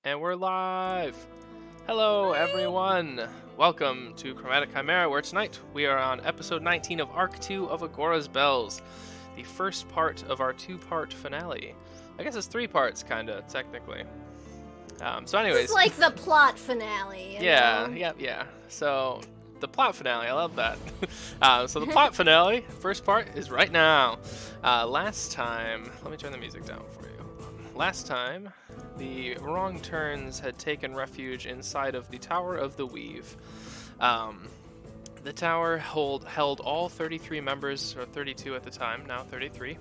And we're live! Hello, everyone! Welcome to Chromatic Chimera, where tonight we are on episode 19 of Arc 2 of Agora's Bells, the first part of our two-part finale. I guess it's 3 parts, kinda, technically. So anyways... It's like the plot finale. Yeah. So, the plot finale, I love that. So the plot finale, first part, is right now. Last time... Let me turn the music down for you. Last time, the Wrong Turns had taken refuge inside of the Tower of the Weave. The tower held all 33 members, or 32 at the time, now 33,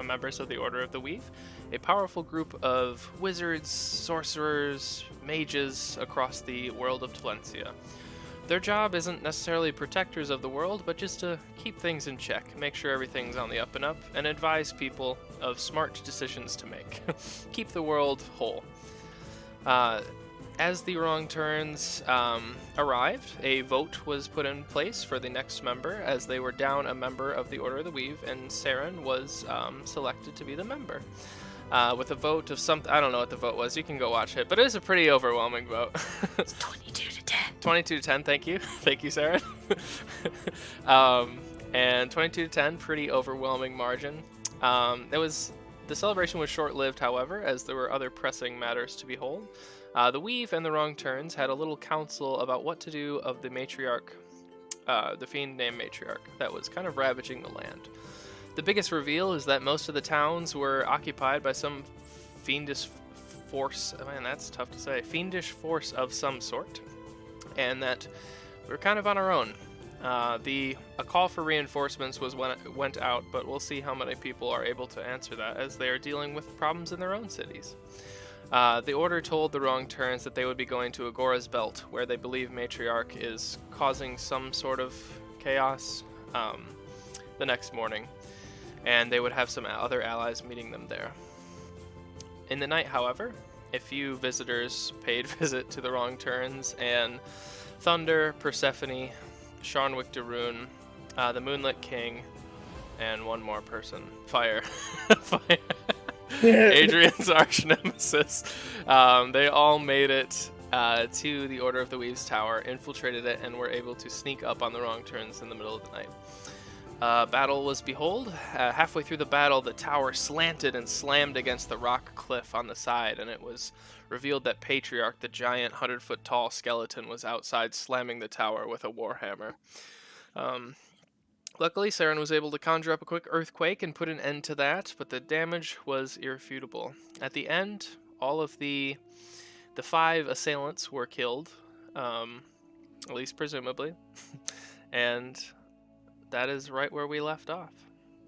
members of the Order of the Weave, a powerful group of wizards, sorcerers, mages across the world of Talencia. Their job isn't necessarily protectors of the world, but just to keep things in check, make sure everything's on the up and up, and advise people of smart decisions to make. Keep the world whole. As the Wrong Turns arrived, a vote was put in place for the next member, as they were down a member of the Order of the Weave, and Saren was selected to be the member. With a vote of something, I don't know what the vote was, you can go watch it, but it was a pretty overwhelming vote. It's 22 to 10. 22 to 10, thank you. Thank you, Saren. And 22 to 10, pretty overwhelming margin. The celebration was short-lived, however, as there were other pressing matters to behold. The Weave and the Wrong Turns had a little council about what to do of the matriarch, the fiend named Matriarch, that was kind of ravaging the land. The biggest reveal is that most of the towns were occupied by some fiendish force, man, that's tough to say, fiendish force of some sort, and that we're kind of on our own. A call for reinforcements went out, but we'll see how many people are able to answer that, as they are dealing with problems in their own cities. The Order told the Wrong Turns that they would be going to Agora's Belt, where they believe Matriarch is causing some sort of chaos, the next morning, and they would have some other allies meeting them there. In the night, however, a few visitors paid visit to the Wrong Turns, and Thunder, Persephone, Sharnwick Darun, the Moonlit King, and one more person, Fire. Fire. Adrian's arch nemesis. They all made it to the Order of the Weave's tower, infiltrated it, and were able to sneak up on the Wrong Turns in the middle of the night. Battle was behold. Halfway through the battle, the tower slanted and slammed against the rock cliff on the side, and it was revealed that Patriarch, the giant 100-foot tall skeleton, was outside slamming the tower with a warhammer. Um, Luckily, Saren was able to conjure up a quick earthquake and put an end to that, but the damage was irrefutable. At the end, all of the 5 assailants were killed, at least presumably, and that is right where we left off.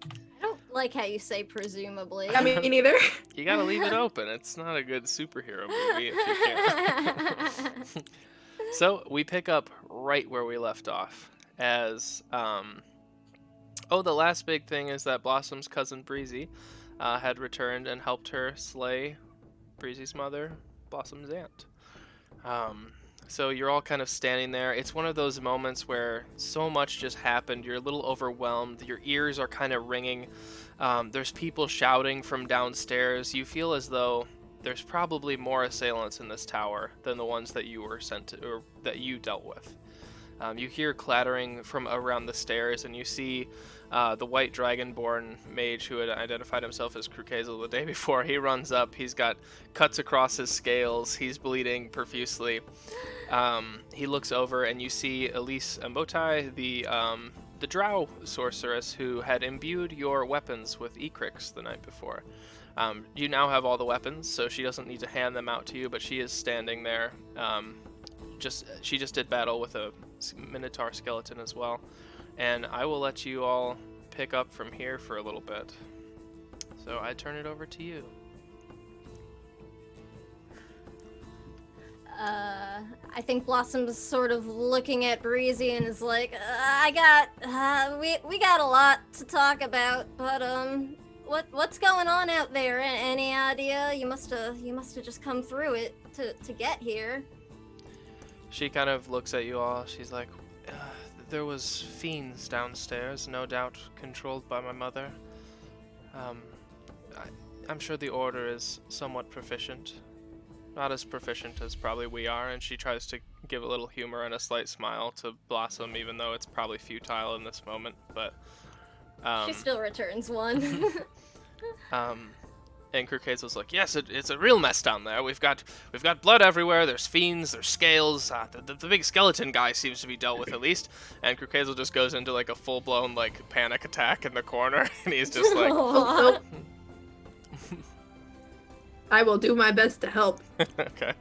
I don't like how you say presumably. I mean, neither. You gotta leave it open. It's not a good superhero movie if you can't. So we pick up right where we left off. As the last big thing is that Blossom's cousin Breezy had returned and helped her slay Breezy's mother, Blossom's aunt. So you're all kind of standing there. It's one of those moments where so much just happened. You're a little overwhelmed. Your ears are kind of ringing. There's people shouting from downstairs. You feel as though there's probably more assailants in this tower than the ones that you were sent to, or that you dealt with. You hear clattering from around the stairs, and you see the white dragonborn mage who had identified himself as Krukazel the day before. He runs up. He's got cuts across his scales. He's bleeding profusely. He looks over, and you see Elise Mbotai, the drow sorceress who had imbued your weapons with Ecrix the night before. You now have all the weapons, so she doesn't need to hand them out to you, but she is standing there. She just did battle with a Minotaur skeleton as well. And I will let you all pick up from here for a little bit. So I turn it over to you. I think Blossom's sort of looking at Breezy and is like, we got a lot to talk about, but what's going on out there? Any idea? You must have just come through it to get here. She kind of looks at you all. She's like, there was fiends downstairs, no doubt controlled by my mother. I'm sure the Order is somewhat proficient. Not as proficient as probably we are, and she tries to give a little humor and a slight smile to Blossom, even though it's probably futile in this moment, but... she still returns one. And Krukazel's like, yes, it's a real mess down there. We've got blood everywhere. There's fiends. There's scales. The big skeleton guy seems to be dealt with at least. And Krukazel just goes into like a full-blown like panic attack in the corner, and he's just like, Oh. I will do my best to help. okay.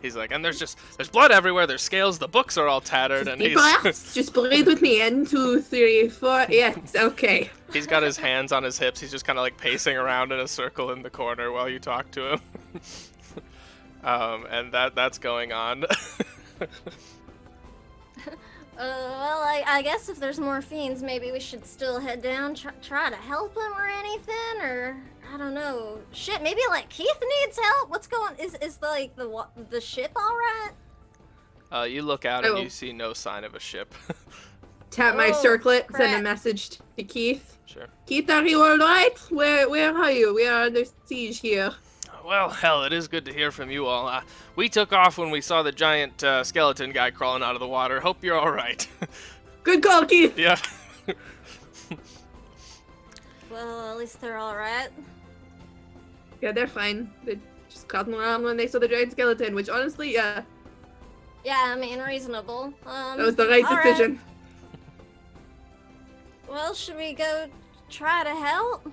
He's like, and there's blood everywhere. There's scales. The books are all tattered, and Just breathe with me. 1, 2, 3, 4. Yes, okay. He's got his hands on his hips. He's just kind of like pacing around in a circle in the corner while you talk to him. And that's going on. Well, I guess if there's more fiends, maybe we should still head down, try to help him or anything, or I don't know. Shit, maybe like Keith needs help. What's going? Is the ship all right? You look out and you see no sign of a ship. Tap my circlet, crap. send a message to Keith. Sure. Keith, are you alright? Where are you? We are under siege here. Well, hell, it is good to hear from you all. We took off when we saw the giant skeleton guy crawling out of the water. Hope you're all right. Good call, Keith. Yeah. Well, at least they're all right. Yeah, they're fine. They just caught them around when they saw the giant skeleton, which honestly, yeah, Yeah, I mean, reasonable. that was the right all decision. Well, should we go try to help?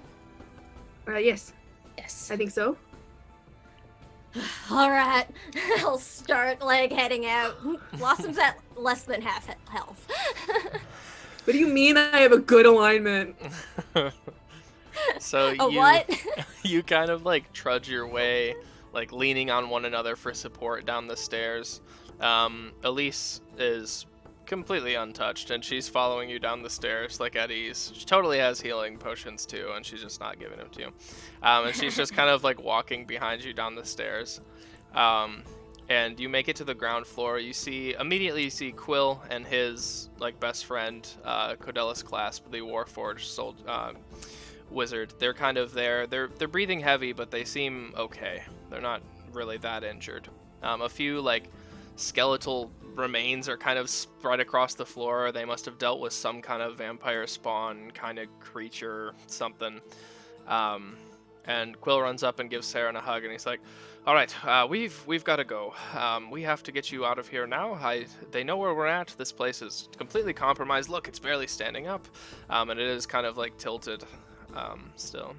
Yes, Yes. I think so. All right, I'll start like heading out. Blossom's at less than half health. What do you mean I have a good alignment? So What? you kind of like trudge your way, like leaning on one another for support down the stairs. Elise is completely untouched, and she's following you down the stairs like at ease. She totally has healing potions too, and she's just not giving them to you. And she's just kind of like walking behind you down the stairs. And you make it to the ground floor. Immediately you see Quill and his like best friend, Codelis Clasp, the Warforged wizard. They're kind of there. They're breathing heavy, but they seem okay. They're not really that injured. A few like skeletal remains are kind of spread across the floor. They must have dealt with some kind of vampire spawn kind of creature, something. And Quill runs up and gives Saren a hug, and he's like, "All right, we've got to go. We have to get you out of here now. They know where we're at. This place is completely compromised. Look, it's barely standing up, and it is kind of like tilted, still."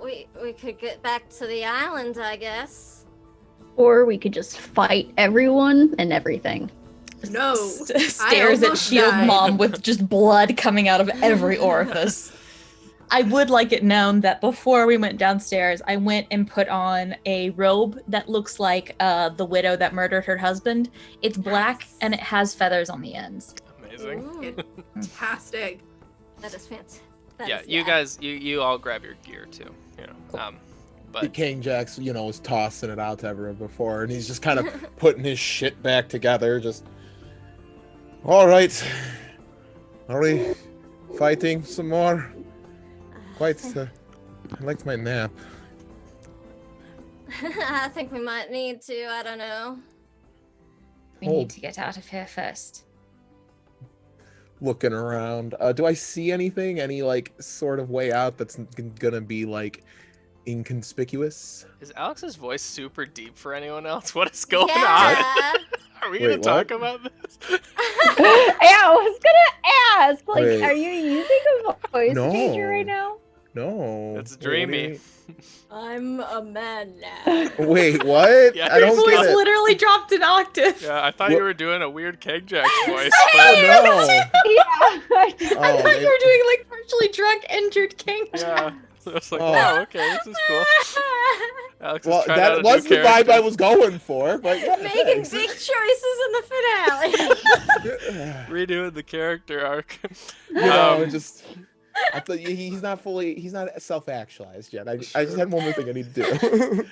We could get back to the island, I guess. Or we could just fight everyone and everything. No. Stares at almost Shield died. Mom with just blood coming out of every orifice. I would like it known that before we went downstairs, I went and put on a robe that looks like the widow that murdered her husband. It's black and it has feathers on the ends. Amazing. Ooh, Fantastic. that is fantastic. Yeah, you guys, you all grab your gear too. You know, but King Jax, was tossing it out to everyone before, and he's just kind of putting his shit back together. Just, all right, are we fighting some more? Quite. I liked my nap. I think we might need to. I don't know. We need to get out of here first. Looking around, do I see anything? Any sort of way out that's gonna be inconspicuous? is Alex's voice super deep for anyone else? What is going on? Yeah. Are we gonna Wait, talk what? about this? Yeah, I was gonna ask. Wait. Are you using a voice No. changer right now? No. It's Wait, what do you dreamy. mean? I'm a man now. Wait, what? Yeah, I your don't Voice get it. literally dropped an octave. Yeah, I thought you were doing a weird Keg Jack voice, Oh but no! Yeah. I thought maybe- you were doing like partially drunk, injured King Jack. yeah. So I was like, Oh. wow, okay, this is cool. Alex is Well, trying out a that new was the vibe character. I was going for, but yeah, Making thanks. big choices in the finale. Redoing the character arc. I thought he's not self-actualized yet. I just had one more thing I need to do.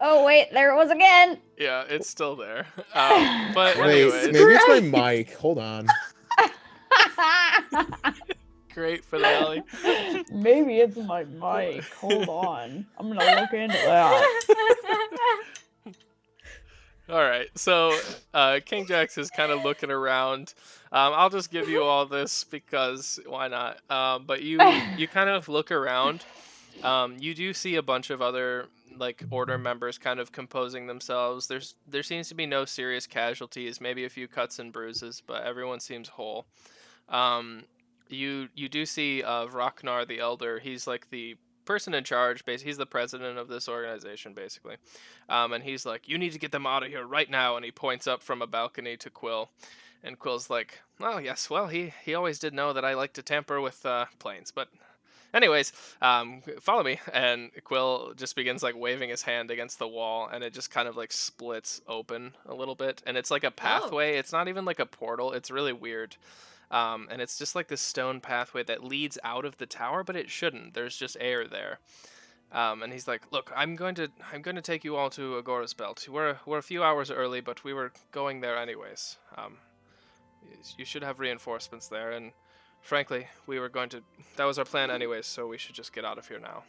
Oh wait, there it was again. Yeah, it's still there. But Wait, anyways, maybe it's my mic. Hold on. great finale. Maybe it's my mic. Hold on. I'm gonna look into that. All right, so King Jax is kind of looking around. I'll just give you all this because why not? But you kind of look around. You do see a bunch of other order members kind of composing themselves. There seems to be no serious casualties, maybe a few cuts and bruises, but everyone seems whole. You do see Vraknar the Elder. He's the person in charge. He's the president of this organization, basically. And he's like, "You need to get them out of here right now." And he points up from a balcony to Quill. And Quill's like, "Oh, yes, well, he always did know that I like to tamper with planes. But anyways, follow me." And Quill just begins waving his hand against the wall, and it just kind of splits open a little bit. And it's like a pathway. It's not even like a portal. It's really weird. And it's just this stone pathway that leads out of the tower, but it shouldn't. There's just air there. And he's like, "Look, I'm going to take you all to Agora's Belt. We're a few hours early, but we were going there anyways. You should have reinforcements there, and frankly, that was our plan anyways, so we should just get out of here now."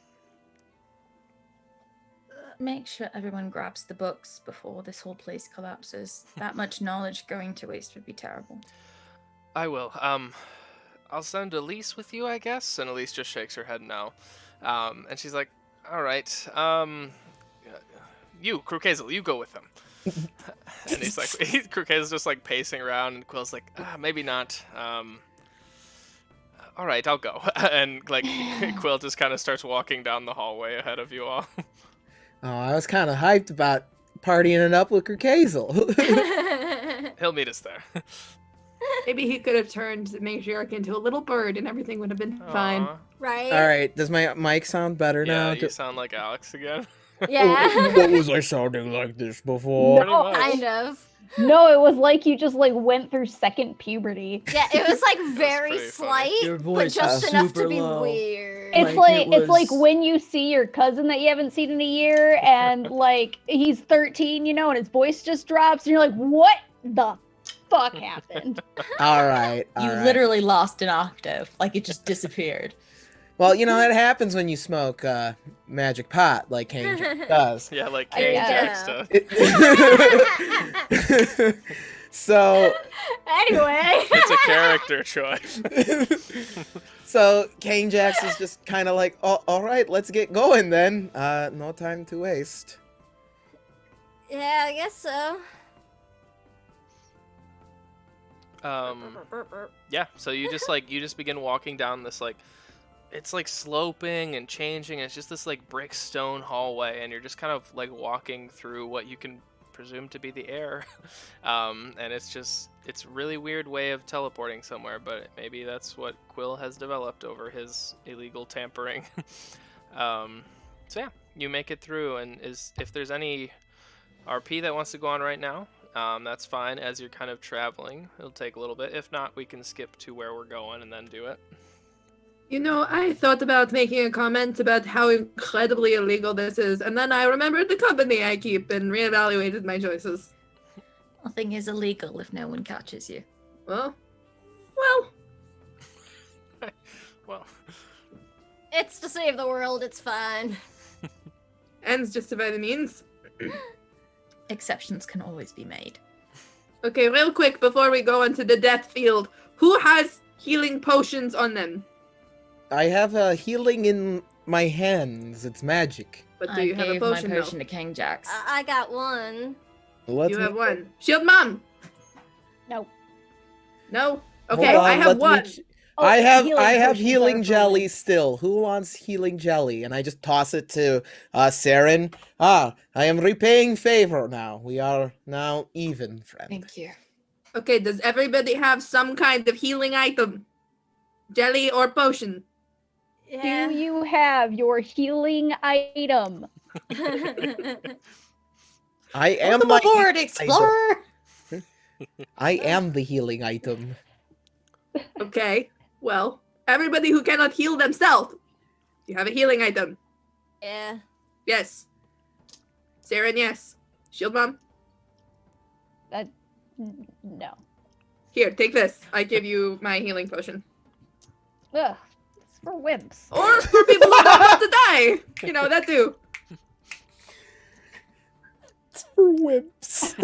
Make sure everyone grabs the books before this whole place collapses. That much knowledge going to waste would be terrible. I will. I'll send Elise with you, I guess. And Elise just shakes her head no. And she's like, "All right. You, Krukazel, you go with them." And he's like, Krukazel's just pacing around, and Quill's like, "Maybe not. All right, I'll go." And Quill just kind of starts walking down the hallway ahead of you all. Oh, I was kind of hyped about partying it up with Krukazel. He'll meet us there. Maybe he could have turned the matriarch into a little bird and everything would have been fine. Aw. Right? All right, does my mic sound better Yeah, now? you sound like Alex again. Yeah. What was I sounding like this before? Pretty much. Kind of. No, it was like you just went through second puberty. Yeah, it was very pretty funny. slight, Your but voice just is enough to super be low. weird. It's Like, like it it's like was- when you see your cousin that you haven't seen in a year, and he's 13, and his voice just drops, and you're like, "What the fuck happened?" All right. You all right. literally lost an octave. It just disappeared. Well, that happens when you smoke magic pot, like King Jack does. Yeah, King Yeah. Jax does. So, Anyway. It's a character choice. so Kane Jax is just kind of like, oh, all right, let's get going then. No time to waste. Yeah, I guess so. Yeah, so you just begin walking down this it's like sloping and changing. It's just this like brick stone hallway, and you're just kind of like walking through what you can presume to be the air. And it's a really weird way of teleporting somewhere, but maybe that's what Quill has developed over his illegal tampering. So yeah, you make it through, and if there's any RP that wants to go on right now, that's fine. As you're kind of traveling, it'll take a little bit. If not, we can skip to where we're going and then do it. You know, I thought about making a comment about how incredibly illegal this is, and then I remembered the company I keep and reevaluated my choices. Nothing is illegal if no one catches you. Well, Well, It's to save the world, it's fine. ends justify the means. Exceptions can always be made. Okay, real quick before we go into the death field, who has healing potions on them? I have a healing in my hands. It's magic. But do I you have a gave potion? my though? potion to King Jax. I got one. Let You me- have one. Shield Mom. No. No. Hold Okay, I on, have let me one. ch- Oh, I have healing I have potions healing are for jelly women. still. Who wants healing jelly? And I just toss it to Saren. I am repaying favor now. We are now even, friend. Thank you. Okay, does everybody have some kind of healing item? Jelly or potion? Yeah. Do you have your healing item? I am Welcome my aboard, Explorer! I am the healing item. Okay, well, everybody who cannot heal themselves, you have a healing item. Yeah. Yes. Saren, yes. Shield Mom, No. here, take this. I give you my healing potion. Ugh. It's for wimps. Or for people who don't want to die. You know, that too. It's for wimps.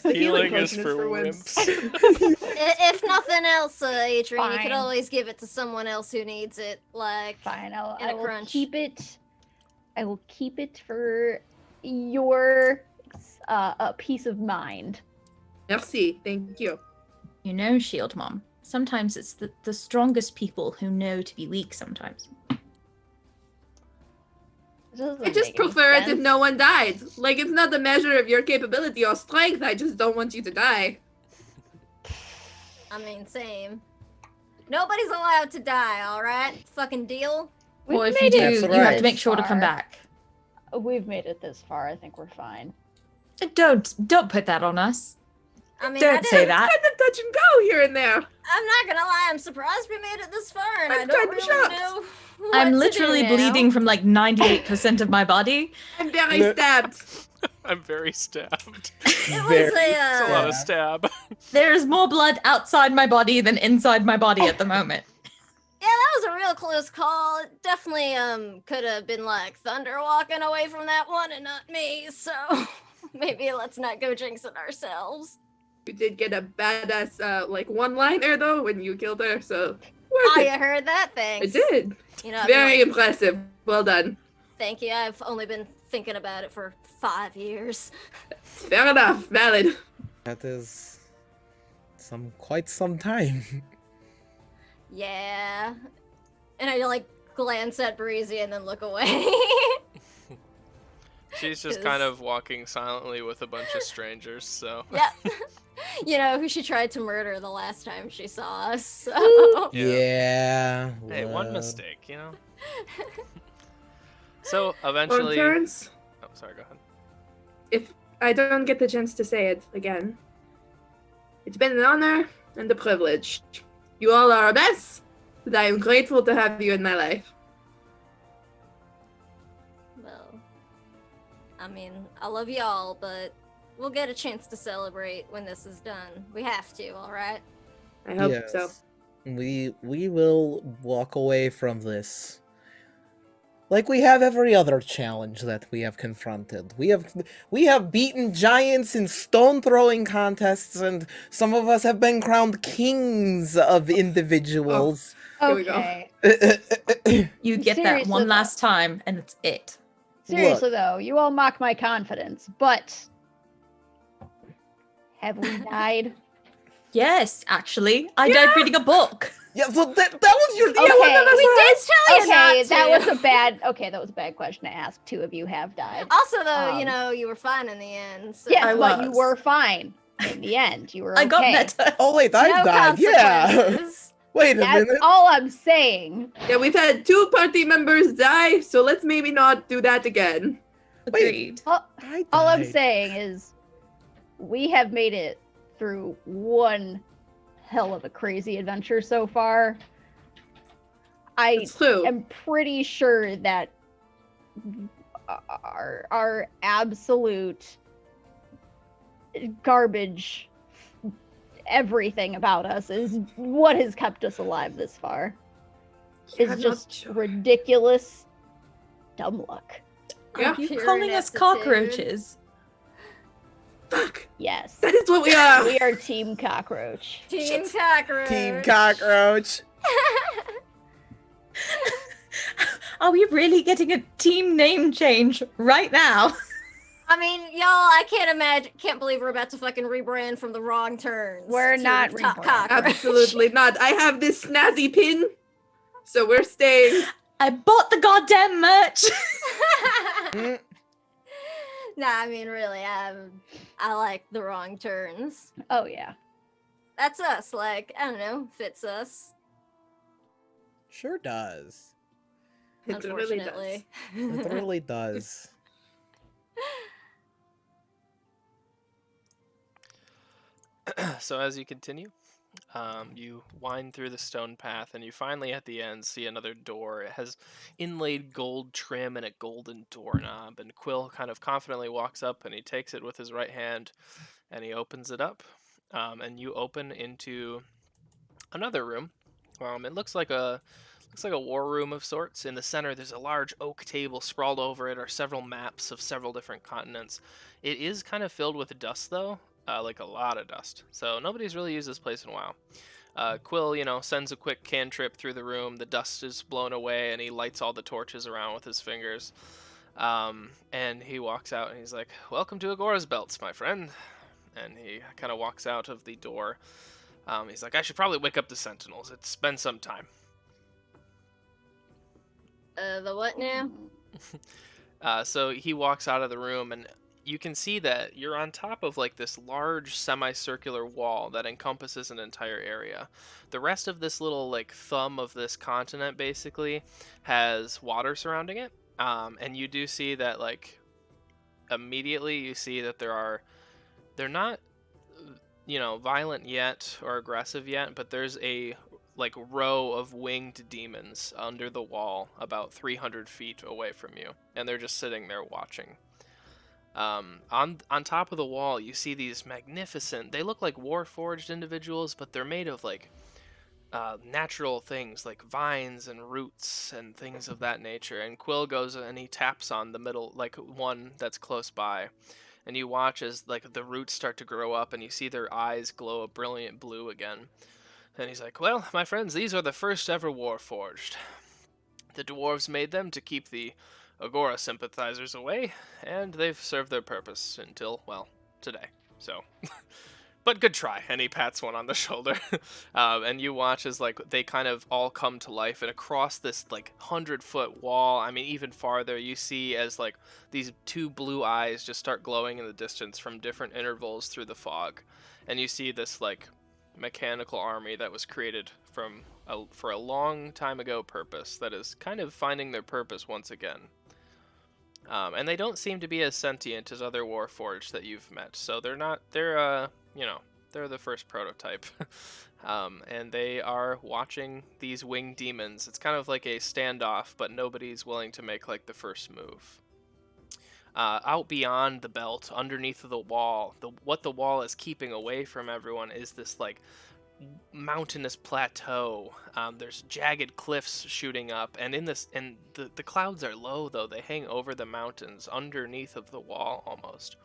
The healing is potion for wimps. If nothing else, Adrian, you could Fine. always give it to someone else who needs it. Like, Fine, In I a will crunch. keep it. I will keep it for your peace of mind. Merci, thank you. You know, Shield Mom, sometimes it's the strongest people who know to be weak sometimes. I just prefer it if no one died. Like, it's not a measure of your capability or strength. I just don't want you to die. I mean, same. Nobody's allowed to die, alright? Fucking deal? Or We've if you made do, it That's you have right. to make sure to come far. back. We've made it this far. I think we're fine. Don't put that on us. I mean, Don't say that. Kind of touch and go here and there. I'm not gonna lie, I'm surprised we made it this far, and I'm I don't kind of really shocked. know what I'm to literally do now. bleeding from like 98% of my body. I'm very No. stabbed. I'm very stabbed. It was Very- It's a lot a, of stab. There's more blood outside my body than inside my body at the moment. yeah, that was a real close call. It definitely could have been like Thunder walking away from that one and not me, so maybe let's not go jinxing ourselves. You did get a badass, like, one-liner, though, when you killed her, so... Oh, Worth you it. heard that? I Thanks. did. You know, I've Very been, impressive. Well done. thank you. I've only been thinking about it for 5 years. Fair enough. Valid. That is quite some time. Yeah. And I like glance at Breezy and then look away. She's just kind of walking silently with a bunch of strangers, so. Yeah. You know, who she tried to murder the last time she saw us. So. Yeah. Yeah. Hey, one well, mistake, you know? So, Well, eventually. Terrence, Oh, sorry, go ahead. if I don't get the chance to say it again, it's been an honor and a privilege. You all are a mess, but I am grateful to have you in my life. Well, I mean, I love y'all, but we'll get a chance to celebrate when this is done. We have to, alright? I hope so. yes. We will walk away from this like we have every other challenge that we have confronted. We have beaten giants in stone throwing contests, and some of us have been crowned kings of individuals. Here we go. Okay. You get that Seriously, one though. last time, and it's it. Seriously though, you all mock my confidence, but have we died? Yes, actually, I died reading a book. Yeah, so that was your Okay. We did tell you Okay, not that to. was a bad. Okay, that was a bad question to ask. Two of you have died. Also, though, you Um, know, you were fine in the end. So. Yes, I but you was. were fine in the end. You were okay. I got better. Oh wait, I No died. Yeah. consequences. Wait a That's minute. all I'm saying. Yeah, we've had 2 party members die, so let's maybe not do that again. Agreed. I All I'm died. saying is, we have made it through one hell of a crazy adventure so far. I It's true. am pretty sure that our absolute garbage, everything about us is what has kept us alive this far. Yeah, It's not just sure. ridiculous dumb luck. Yeah. Are you Pure calling us ineptitude. cockroaches? Fuck. Yes. That is what we are. We are Team Cockroach. Team cockroach. Team cockroach. Are we really getting a team name change right now? I mean, y'all, I can't believe we're about to fucking rebrand from the wrong turns. We're to not top rebranding. cockroach. Absolutely not. I have this snazzy pin, so we're staying. I bought the goddamn merch. Mm, Nah, I mean, really, I like the wrong turns. Oh yeah. That's us. Like, I don't know, fits us. sure does. It really does. Unfortunately. It really does. So as you continue, you wind through the stone path, and you finally at the end see another door. It has inlaid gold trim and a golden doorknob, and Quill kind of confidently walks up and he takes it with his right hand and he opens it up, and you open into another room. It looks like a war room of sorts. In the center, there's a large oak table. Sprawled over it are several maps of several different continents. It is kind of filled with dust, though, like a lot of dust. So nobody's really used this place in a while. Quill, sends a quick cantrip through the room. The dust is blown away, and he lights all the torches around with his fingers. And he walks out, and he's like, "Welcome to Agora's Belts, my friend." And he kind of walks out of the door. He's like, "I should probably wake up the sentinels. It's been some time." The what now? So he walks out of the room, and you can see that you're on top of like this large semicircular wall that encompasses an entire area. The rest of this little like thumb of this continent basically has water surrounding it. And you do see that like immediately you see that they're not violent yet or aggressive yet, but there's a like row of winged demons under the wall about 300 feet away from you, and they're just sitting there watching. On top of the wall, you see these magnificent, they look like war-forged individuals, but they're made of like natural things like vines and roots and things of that nature. And Quill goes and he taps on the middle, like one that's close by, and you watch as like the roots start to grow up, and you see their eyes glow a brilliant blue again. And he's like, "Well, my friends, these are the first ever Warforged. The dwarves made them to keep the Agora sympathizers away, and they've served their purpose until, well, today. So, but good try." And he pats one on the shoulder. And you watch as like they kind of all come to life, and across this like 100-foot wall, I mean even farther, you see as like these two blue eyes just start glowing in the distance from different intervals through the fog. And you see this like mechanical army that was created for a long time ago purpose that is kind of finding their purpose once again. And they don't seem to be as sentient as other Warforged that you've met. So they're the first prototype. And they are watching these winged demons. It's kind of like a standoff, but nobody's willing to make like the first move. Out beyond the belt, underneath the wall, what the wall is keeping away from everyone is this like mountainous plateau. There's jagged cliffs shooting up, and the clouds are low though. They hang over the mountains, underneath of the wall almost.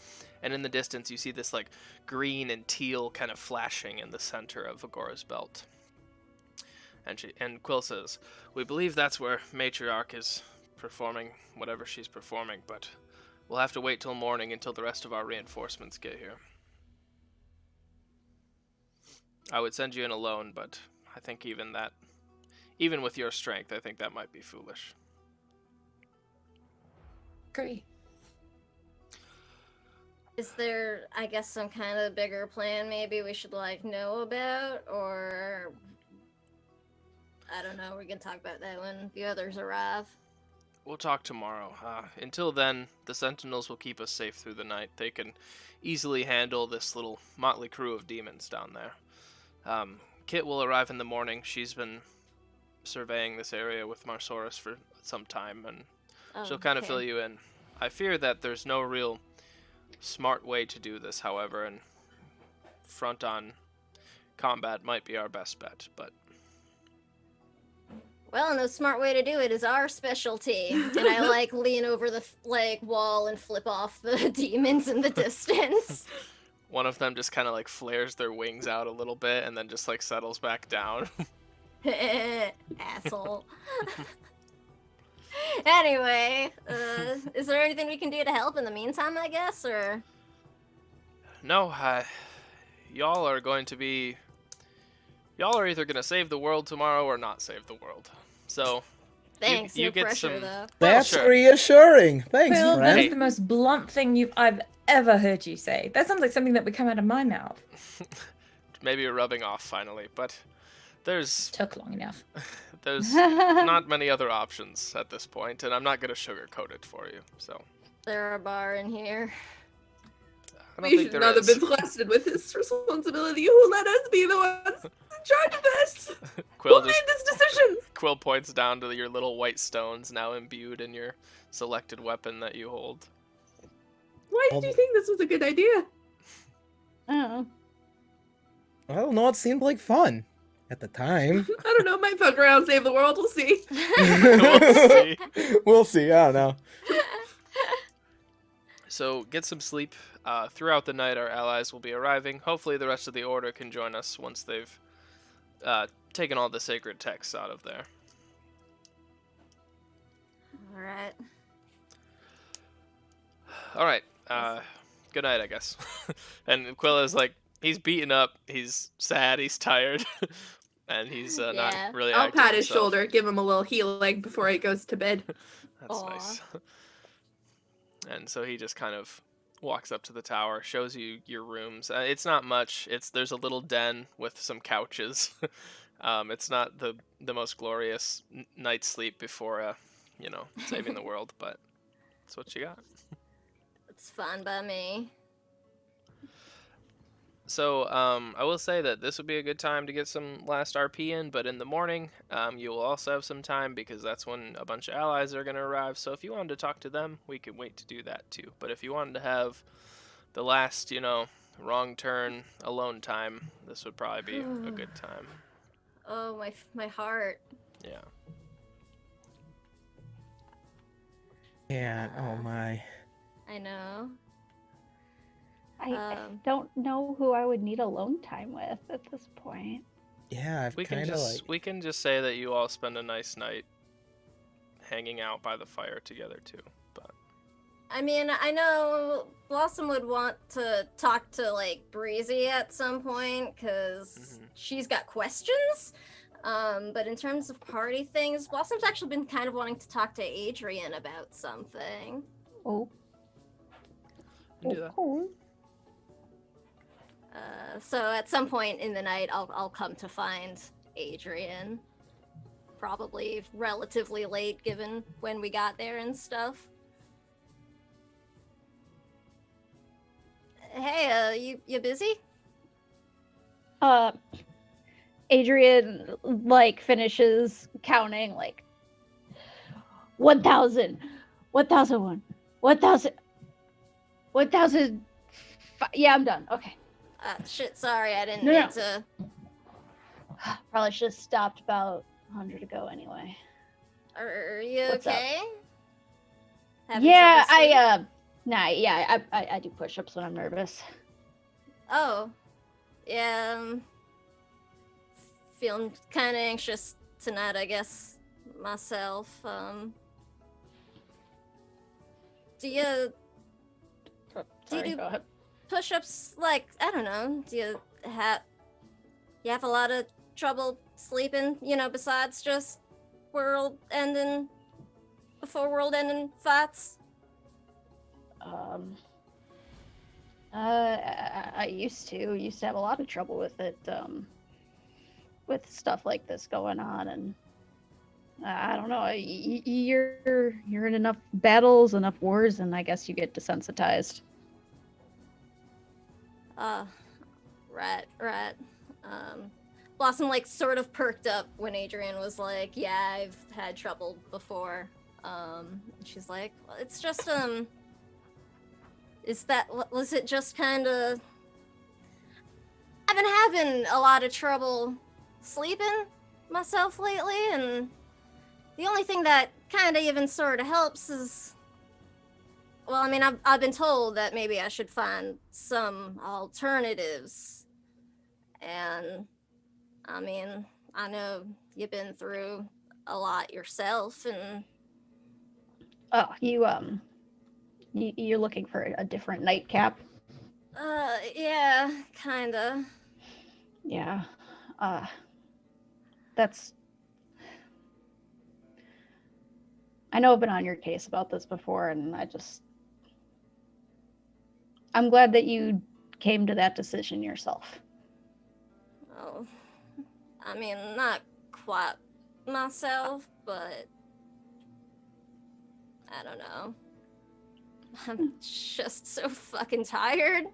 And in the distance, you see this like green and teal kind of flashing in the center of Agora's belt. And Quill says, "We believe that's where Matriarch is performing whatever she's performing, but we'll have to wait till morning until the rest of our reinforcements get here. I would send you in alone, but I think even with your strength, I think that might be foolish." Agree. Is there, I guess, some kind of bigger plan maybe we should, like, know about? Or, I don't know, we can talk about that when the others arrive. We'll talk tomorrow. Until then, the Sentinels will keep us safe through the night. They can easily handle this little motley crew of demons down there. Kit will arrive in the morning. She's been surveying this area with Marsaurus for some time, and she'll kind of fill you in. I fear that there's no real smart way to do this, however, and front-on combat might be our best bet, but... Well, no smart way to do it is our specialty. And I, like, lean over the, like, wall and flip off the demons in the distance. One of them just kind of, like, flares their wings out a little bit and then just, like, settles back down. Asshole. Anyway, is there anything we can do to help in the meantime, I guess, or? No, y'all are either going to save the world tomorrow or not save the world. So, Thanks, you no get pressure, some... though. That's sure. reassuring. Thanks, Quill, friend. that's the most blunt thing I've ever heard you say. That sounds like something that would come out of my mouth. Maybe you're rubbing off finally, but there's Took long enough. not many other options at this point, and I'm not going to sugarcoat it for you, so... There a bar in here? I don't We think should there not have is. been trusted with this responsibility. Who let us be the ones in charge of this? Quill Who made this decision? Quill points down to your little white stones now imbued in your selected weapon that you hold. Why did you think this was a good idea? Oh. I don't know. It seemed like fun at the time. I don't know. Might fuck around, save the world. We'll see. We'll see. We'll see. I don't know. So get some sleep. Throughout the night, our allies will be arriving. Hopefully the rest of the Order can join us once they've taken all the sacred texts out of there. Alright. Alright, good night, I guess. And Quill is like, he's beaten up, he's sad, he's tired, and he's Yeah. not really I'll acting pat his himself. shoulder, give him a little healing before he goes to bed. That's Aw. nice. And so he just kind of walks up to the tower, shows you your rooms. It's not much. There's a little den with some couches. It's not the most glorious night's sleep before saving the world, but that's what you got. It's fine by me. So I will say that this would be a good time to get some last RP in, but in the morning you will also have some time because that's when a bunch of allies are going to arrive. So if you wanted to talk to them, we could wait to do that too. But if you wanted to have the last, wrong turn alone time, this would probably be a good time. Oh, my heart. Yeah. Yeah. Oh my. I know. I Um, don't know who I would need alone time with at this point. Yeah. I've We can kind of just we can just say that you all spend a nice night hanging out by the fire together too. But I mean, I know Blossom would want to talk to, like, Breezy at some point, because she's got questions. But in terms of party things, Blossom's actually been kind of wanting to talk to Adrian about something. Oh. we can do that. Oh. So at some point in the night, I'll come to find Adrian. Probably relatively late, given when we got there and stuff. Hey, you busy? Adrian, like, finishes counting, like, 1,000, 1,001, 1,000, 1,000. Yeah, I'm done. Okay. Shit, sorry, I didn't No, mean no. to Probably should have stopped about 100 ago anyway. Are you What's up? okay? Having Yeah, trouble sleep? I do push-ups when I'm nervous. Oh, yeah. Feeling kind of anxious tonight, I guess. Myself. Do you Sorry, do go ahead. push-ups like I don't know? Do you have a lot of trouble sleeping? You know, besides just before world-ending fights. I used to have a lot of trouble with it, with stuff like this going on, and I don't know. You're in enough battles, enough wars, and I guess you get desensitized. Right. Blossom like sort of perked up when Adrian was like, "Yeah, I've had trouble before." She's like, well, "It's just was it just kind of? I've been having a lot of trouble sleeping myself lately, and the only thing that kind of even sort of helps is, well, I mean, I've been told that maybe I should find some alternatives, and I mean, I know you've been through a lot yourself, and Oh, you're looking for a different nightcap? yeah, kinda. Yeah. That's. I know I've been on your case about this before, and I'm glad that you came to that decision yourself. Oh, I mean, not quite myself, but I don't know. I'm just so fucking tired,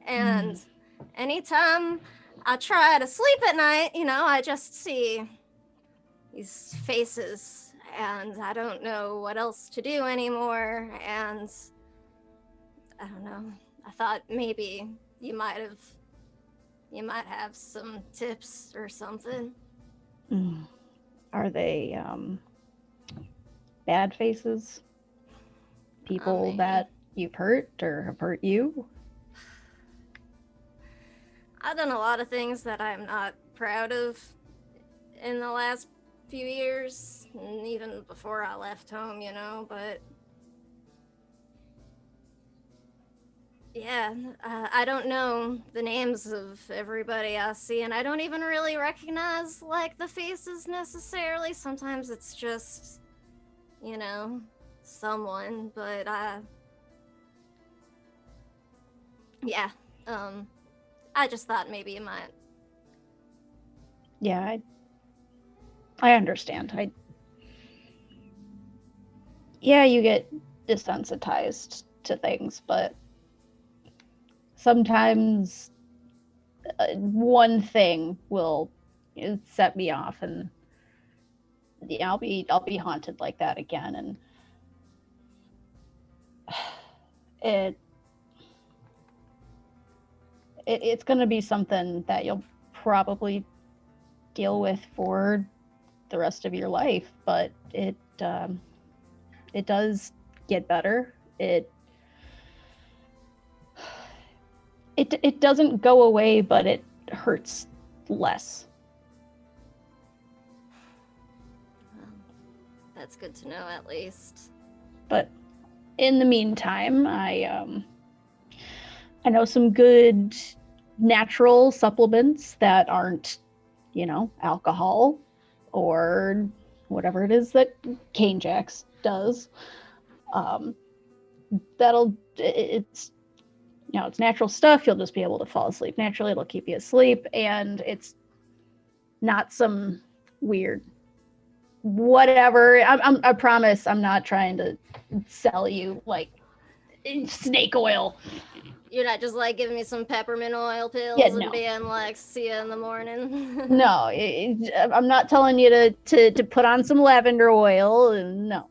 and anytime I try to sleep at night, you know, I just see these faces, and I don't know what else to do anymore, and I don't know. I thought maybe you might have some tips or something. Are they bad faces? People mean, that you've hurt or have hurt you? I've done a lot of things that I'm not proud of in the last few years, and even before I left home, you know, but yeah, I don't know the names of everybody I see, and I don't even really recognize, like, the faces necessarily. Sometimes it's just, you know, someone, but yeah, I just thought maybe you might. Yeah, I understand. Yeah, you get desensitized to things, but sometimes one thing will set me off, and yeah, I'll be haunted like that again, and it's going to be something that you'll probably deal with for the rest of your life, but it does get better. It doesn't go away, but it hurts less. Well, that's good to know, at least. But in the meantime, I know some good natural supplements that aren't, alcohol or whatever it is that Cane Jacks does. It's natural stuff. You'll just be able to fall asleep naturally. It'll keep you asleep, and it's not some weird whatever. I promise I'm not trying to sell you like snake oil. You're not just like giving me some peppermint oil pills and being like, see you in the morning. No, I'm not telling you to put on some lavender oil. And no,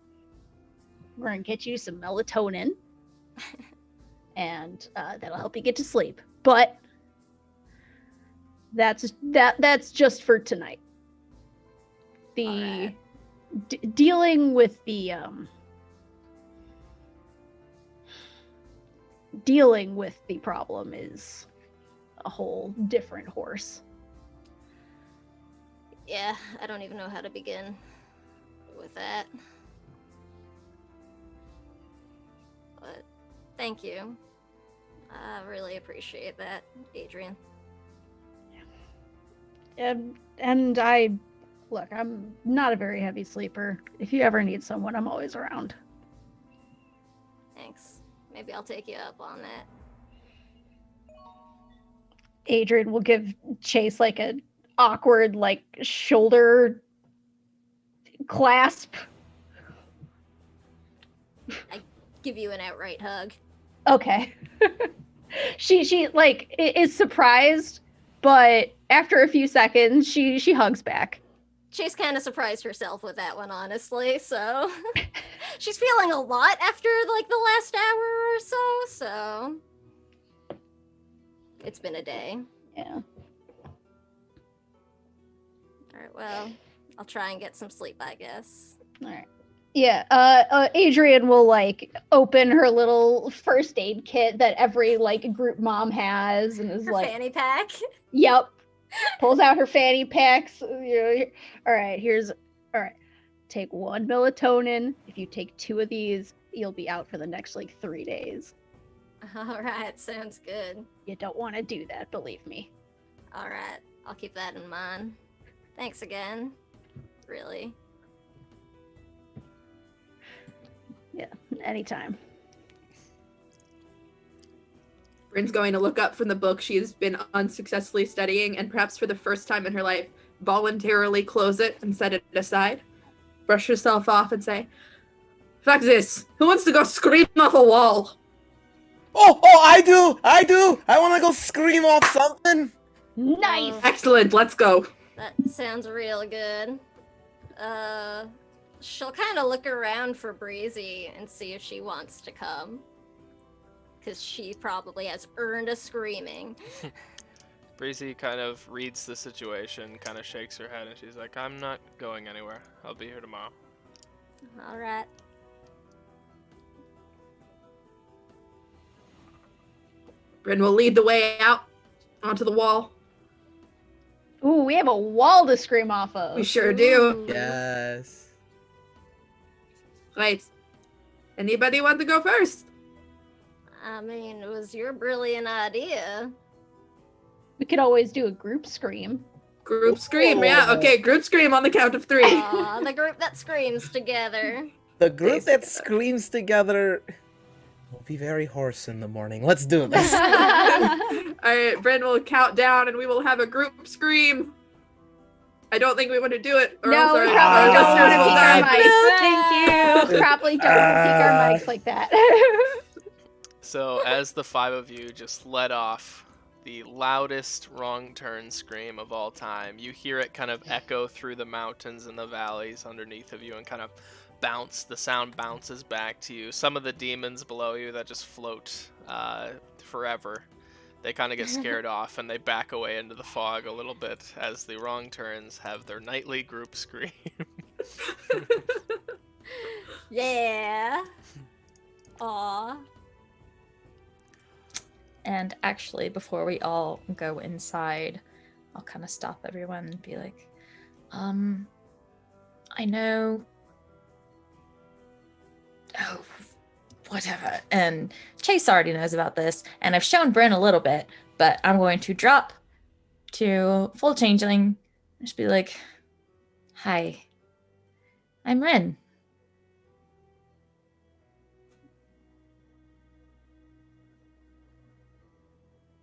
we're gonna get you some melatonin, and that'll help you get to sleep. But That's just for tonight. The Alright. dealing with the problem is a whole different horse. Yeah, I don't even know how to begin with that. But thank you. I really appreciate that, Adrian. And look, I'm not a very heavy sleeper. If you ever need someone, I'm always around. Thanks. Maybe I'll take you up on that. Adrian will give Chase like a awkward like shoulder clasp. Give you an outright hug. Okay. she like is surprised, but after a few seconds she hugs back. She's kind of surprised herself with that one, honestly, so she's feeling a lot after like the last hour or so it's been a day. Yeah. Alright, well, I'll try and get some sleep, I guess. All right. Yeah, Adrian will like open her little first aid kit that every like group mom has, and is Her like, fanny pack. "Yep." Pulls out her fanny packs. All right, all right. Take 1 melatonin. If you take 2 of these, you'll be out for the next like 3 days. Alright, sounds good. You don't want to do that, believe me. Alright, I'll keep that in mind. Thanks again. Really. Yeah, anytime. Bryn's going to look up from the book she has been unsuccessfully studying and perhaps for the first time in her life voluntarily close it and set it aside. Brush herself off and say, "Fuck this. Who wants to go scream off a wall?" Oh, I do. I want to go scream off something. Nice. Excellent, let's go. That sounds real good. She'll kind of look around for Breezy and see if she wants to come. Because she probably has earned a screaming. Breezy kind of reads the situation, kind of shakes her head, and she's like, I'm not going anywhere. I'll be here tomorrow. Alright. Bryn will lead the way out onto the wall. Ooh, we have a wall to scream off of. We sure do. Yes. Right. Anybody want to go first? I mean, it was your brilliant idea. We could always do a group scream. Group scream, yeah. Okay, group scream on the count of 3. Aw, the group that screams together. The group that screams together will be very hoarse in the morning. Let's do this. Alright, Bryn will count down and we will have a group scream. I don't think we want to do it, or No, else we our probably don't listeners want to will peek our die. mics. Thank you. Probably don't peek our mics like that. So as the 5 of you just let off the loudest wrong turn scream of all time, you hear it kind of echo through the mountains and the valleys underneath of you and kind of bounce. The sound bounces back to you. Some of the demons below you that just float forever, they kind of get scared off and they back away into the fog a little bit as the wrong turns have their nightly group scream. Yeah. Aw. And actually, before we all go inside, I'll kind of stop everyone and be like, I know. Oh, whatever. And Chase already knows about this, and I've shown Bryn a little bit, but I'm going to drop to full changeling. Just be like, hi, I'm Ren.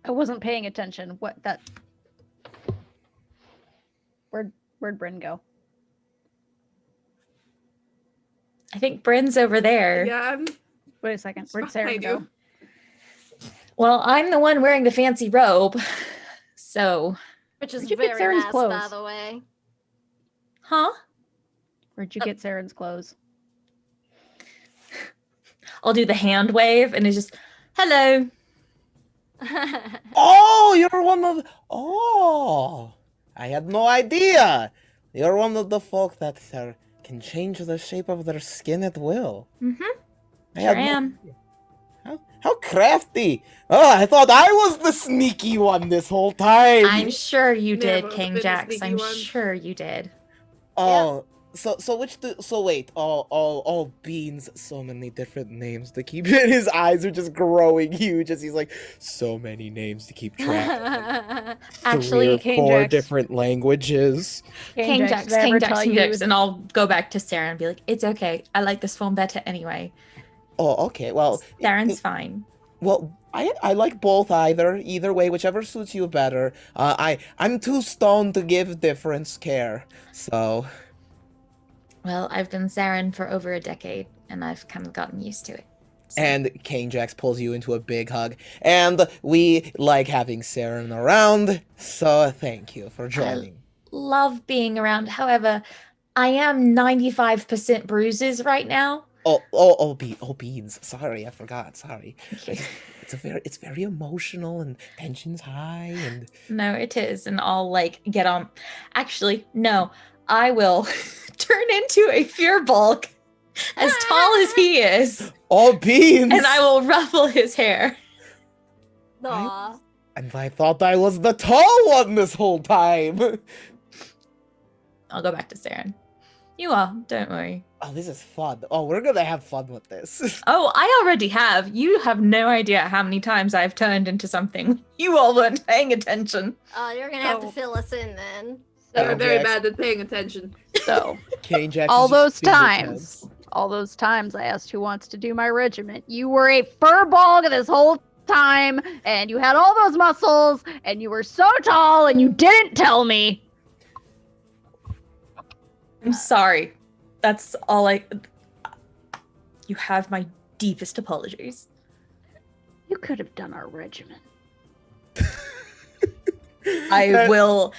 I wasn't paying attention. Where'd Bryn go? I think Bryn's over there. Yeah, Wait a second. Where'd behind Sarah you. go? Well, I'm the one wearing the fancy robe, so... Which is Where'd you get very Saren's nice, clothes? by the way. Huh? Where'd you get Saren's clothes? I'll do the hand wave, and it's just, hello. Oh, you're one of. Oh, I had no idea. You're one of the folk that can change the shape of their skin at will. Mm-hmm. I Sure had no am. idea. How crafty! Oh, I thought I was the sneaky one this whole time. I'm sure you Never did, King been a Jax. sneaky I'm one. sure you did. Oh, so wait. Oh, Beans. So many different names to keep. His eyes are just growing huge as he's like, so many names to keep track of. Actually, Three or four Jax. different languages. King Jax, did I ever tell King you? Jax, and I'll go back to Sarah and be like, it's okay. I like this one better anyway. Oh, okay. Well, Darren's fine. well, I like both either way, whichever suits you better. I'm too stoned to give difference care, so. Well, I've been Saren for over a decade, and I've kind of gotten used to it. So. And King Jax pulls you into a big hug, and we like having Saren around, so thank you for joining. Love being around. However, I am 95% bruises right now. Beans. Sorry, I forgot. Sorry. It's very emotional and tension's high and. No, it is, and I'll like get on. Actually, no, I will turn into a fear bulk as tall as he is. Oh, Beans! And I will ruffle his hair. Aw. And I thought I was the tall one this whole time. I'll go back to Saren. You are, don't worry. Oh, this is fun. Oh, we're gonna have fun with this. Oh, I already have. You have no idea how many times I've turned into something. You all weren't paying attention. Oh, you're gonna have to Oh. fill us in then. They're Oh, very Jax. bad at paying attention. So, King Jax all is those super times, tense. all those times I asked who wants to do my regiment, you were a furball this whole time, and you had all those muscles, and you were so tall, and you didn't tell me. I'm sorry. That's all I. You have my deepest apologies. You could have done our regiment. I will.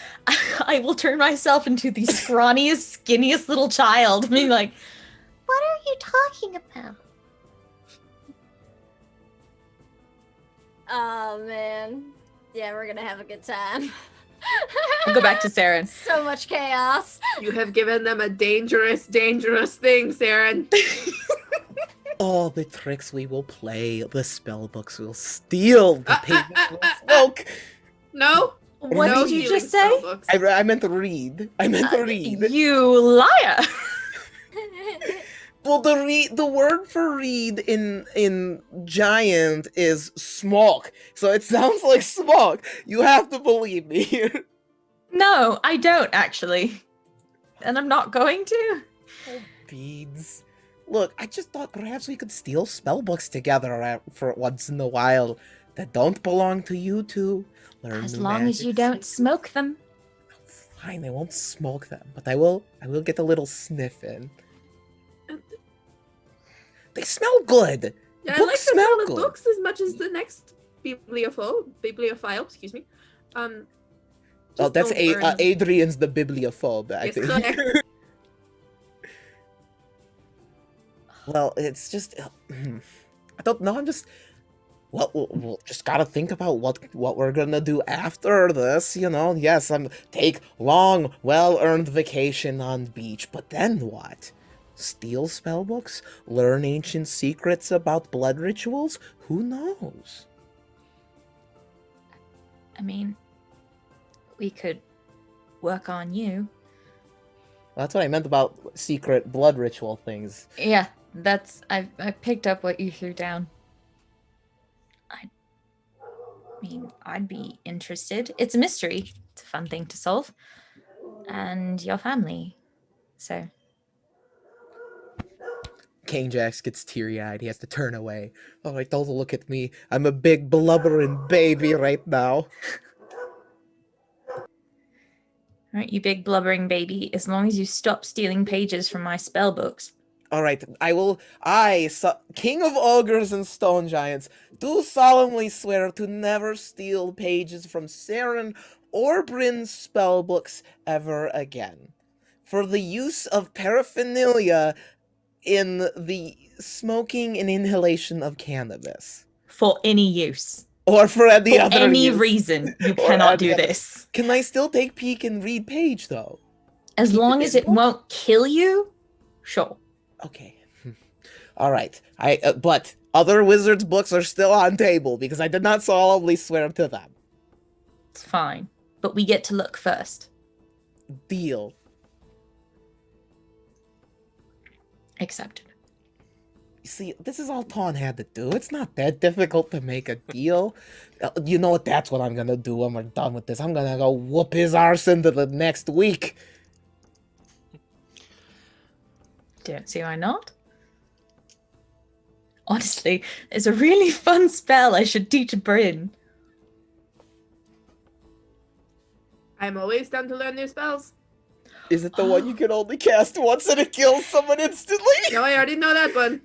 I will turn myself into the scrawniest, skinniest little child. Being like, what are you talking about? Oh man. Yeah, we're gonna have a good time. I'll go back to Saren. So much chaos. You have given them a dangerous, dangerous thing, Saren. All the tricks we will play, the spell books will steal, the pages will smoke. No. What no did you stealing just say? spellbooks. I meant to read. I meant to read. You liar! Well, the word for read in giant is smoke, so it sounds like smoke. You have to believe me. No, I don't actually, and I'm not going to. Oh, beads. Look, I just thought perhaps we could steal spell books together for once in a while that don't belong to you two. Learn As new long as you magics. don't smoke them. Fine, I won't smoke them, but I will get a little sniff in. They smell good. Yeah, I Books like the smell smell of good. books as much as the next bibliophile, excuse me. Oh, Just that's don't burn them. Adrian's the bibliophobe, I Yes, think. correct. Well, it's just I don't know. I'm just we'll just gotta think about what we're gonna do after this. You know, yes, take long, well-earned vacation on beach, but then what? Steal spellbooks? Learn ancient secrets about blood rituals? Who knows? I mean, we could work on you. That's what I meant about secret blood ritual things. Yeah, I picked up what you threw down. I mean, I'd be interested. It's a mystery. It's a fun thing to solve. And your family. So, King Jax gets teary-eyed. He has to turn away. Oh, like, don't look at me. I'm a big blubbering baby right now. all right, you big blubbering baby, as long as you stop stealing pages from my spell books. All right, King of Ogres and Stone Giants, do solemnly swear to never steal pages from Saren or Bryn's spellbooks ever again. For the use of paraphernalia in the smoking and inhalation of cannabis. For any use. Or for any For other any use. reason, you Or cannot any do other- this. Can I still take peek and read page, though? As Keep long as it visible? won't kill you, sure. Okay. All right. But other wizards' books are still on table because I did not solemnly swear to them. It's fine. But we get to look first. Deal. Accepted. You see, this is all Tawn had to do. It's not that difficult to make a deal. You know what? That's what I'm gonna do when we're done with this. I'm gonna go whoop his arse into the next week. Don't see why not. Honestly, it's a really fun spell I should teach Bryn. I'm always down to learn new spells. Is it the one you can only cast once and it kills someone instantly? No, I already know that one.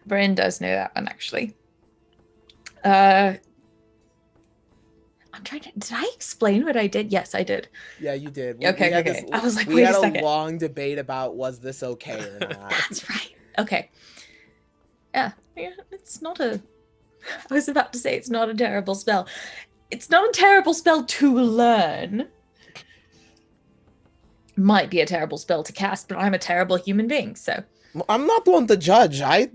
Bryn does know that one, actually. I'm trying to... Did I explain what I did? Yes, I did. Yeah, you did. Okay, had okay. I was like, we wait had a a second. long debate about was this okay or not. That's right. Okay. Yeah, it's not a... I was about to say it's not a terrible spell. It's not a terrible spell to learn. Might be a terrible spell to cast, but I'm a terrible human being, so... I'm not one to judge. I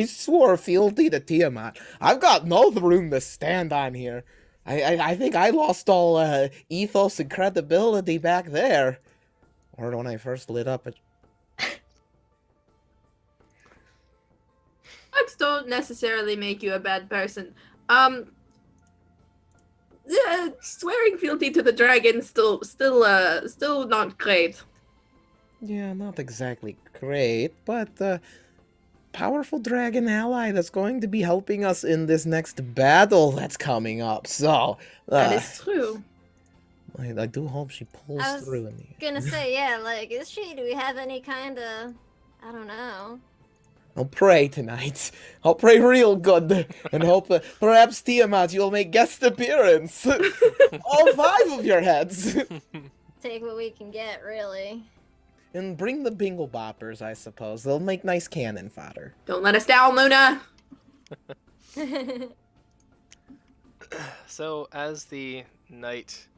swore fealty to Tiamat. I've got no room to stand on here. I think I lost all ethos and credibility back there. Or when I first lit up a... Bugs don't necessarily make you a bad person. Swearing fealty to the dragon still not great. Yeah, not exactly great, but powerful dragon ally that's going to be helping us in this next battle that's coming up. So That is true. I do hope she pulls I was through in the Gonna say, yeah, like, is she? Do we have any kind of, I don't know. I'll pray tonight. I'll pray real good and hope perhaps Tiamat you'll make guest appearance. All 5 of your heads. Take what we can get, really. And bring the bingle boppers, I suppose. They'll make nice cannon fodder. Don't let us down, Luna. So, as the night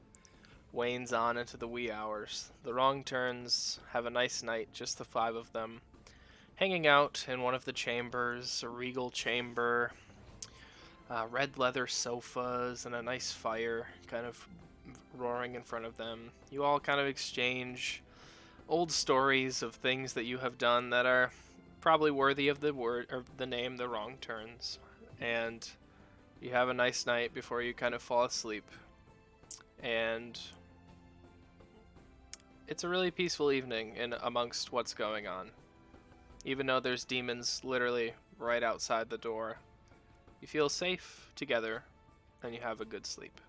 wanes on into the wee hours, the Wrong Turns have a nice night, just the 5 of them, hanging out in one of the chambers, a regal chamber, red leather sofas, and a nice fire kind of roaring in front of them. You all kind of exchange old stories of things that you have done that are probably worthy of the word or the name The Wrong Turns, and you have a nice night before you kind of fall asleep. And it's a really peaceful evening in amongst what's going on. Even though there's demons literally right outside the door, you feel safe together and you have a good sleep.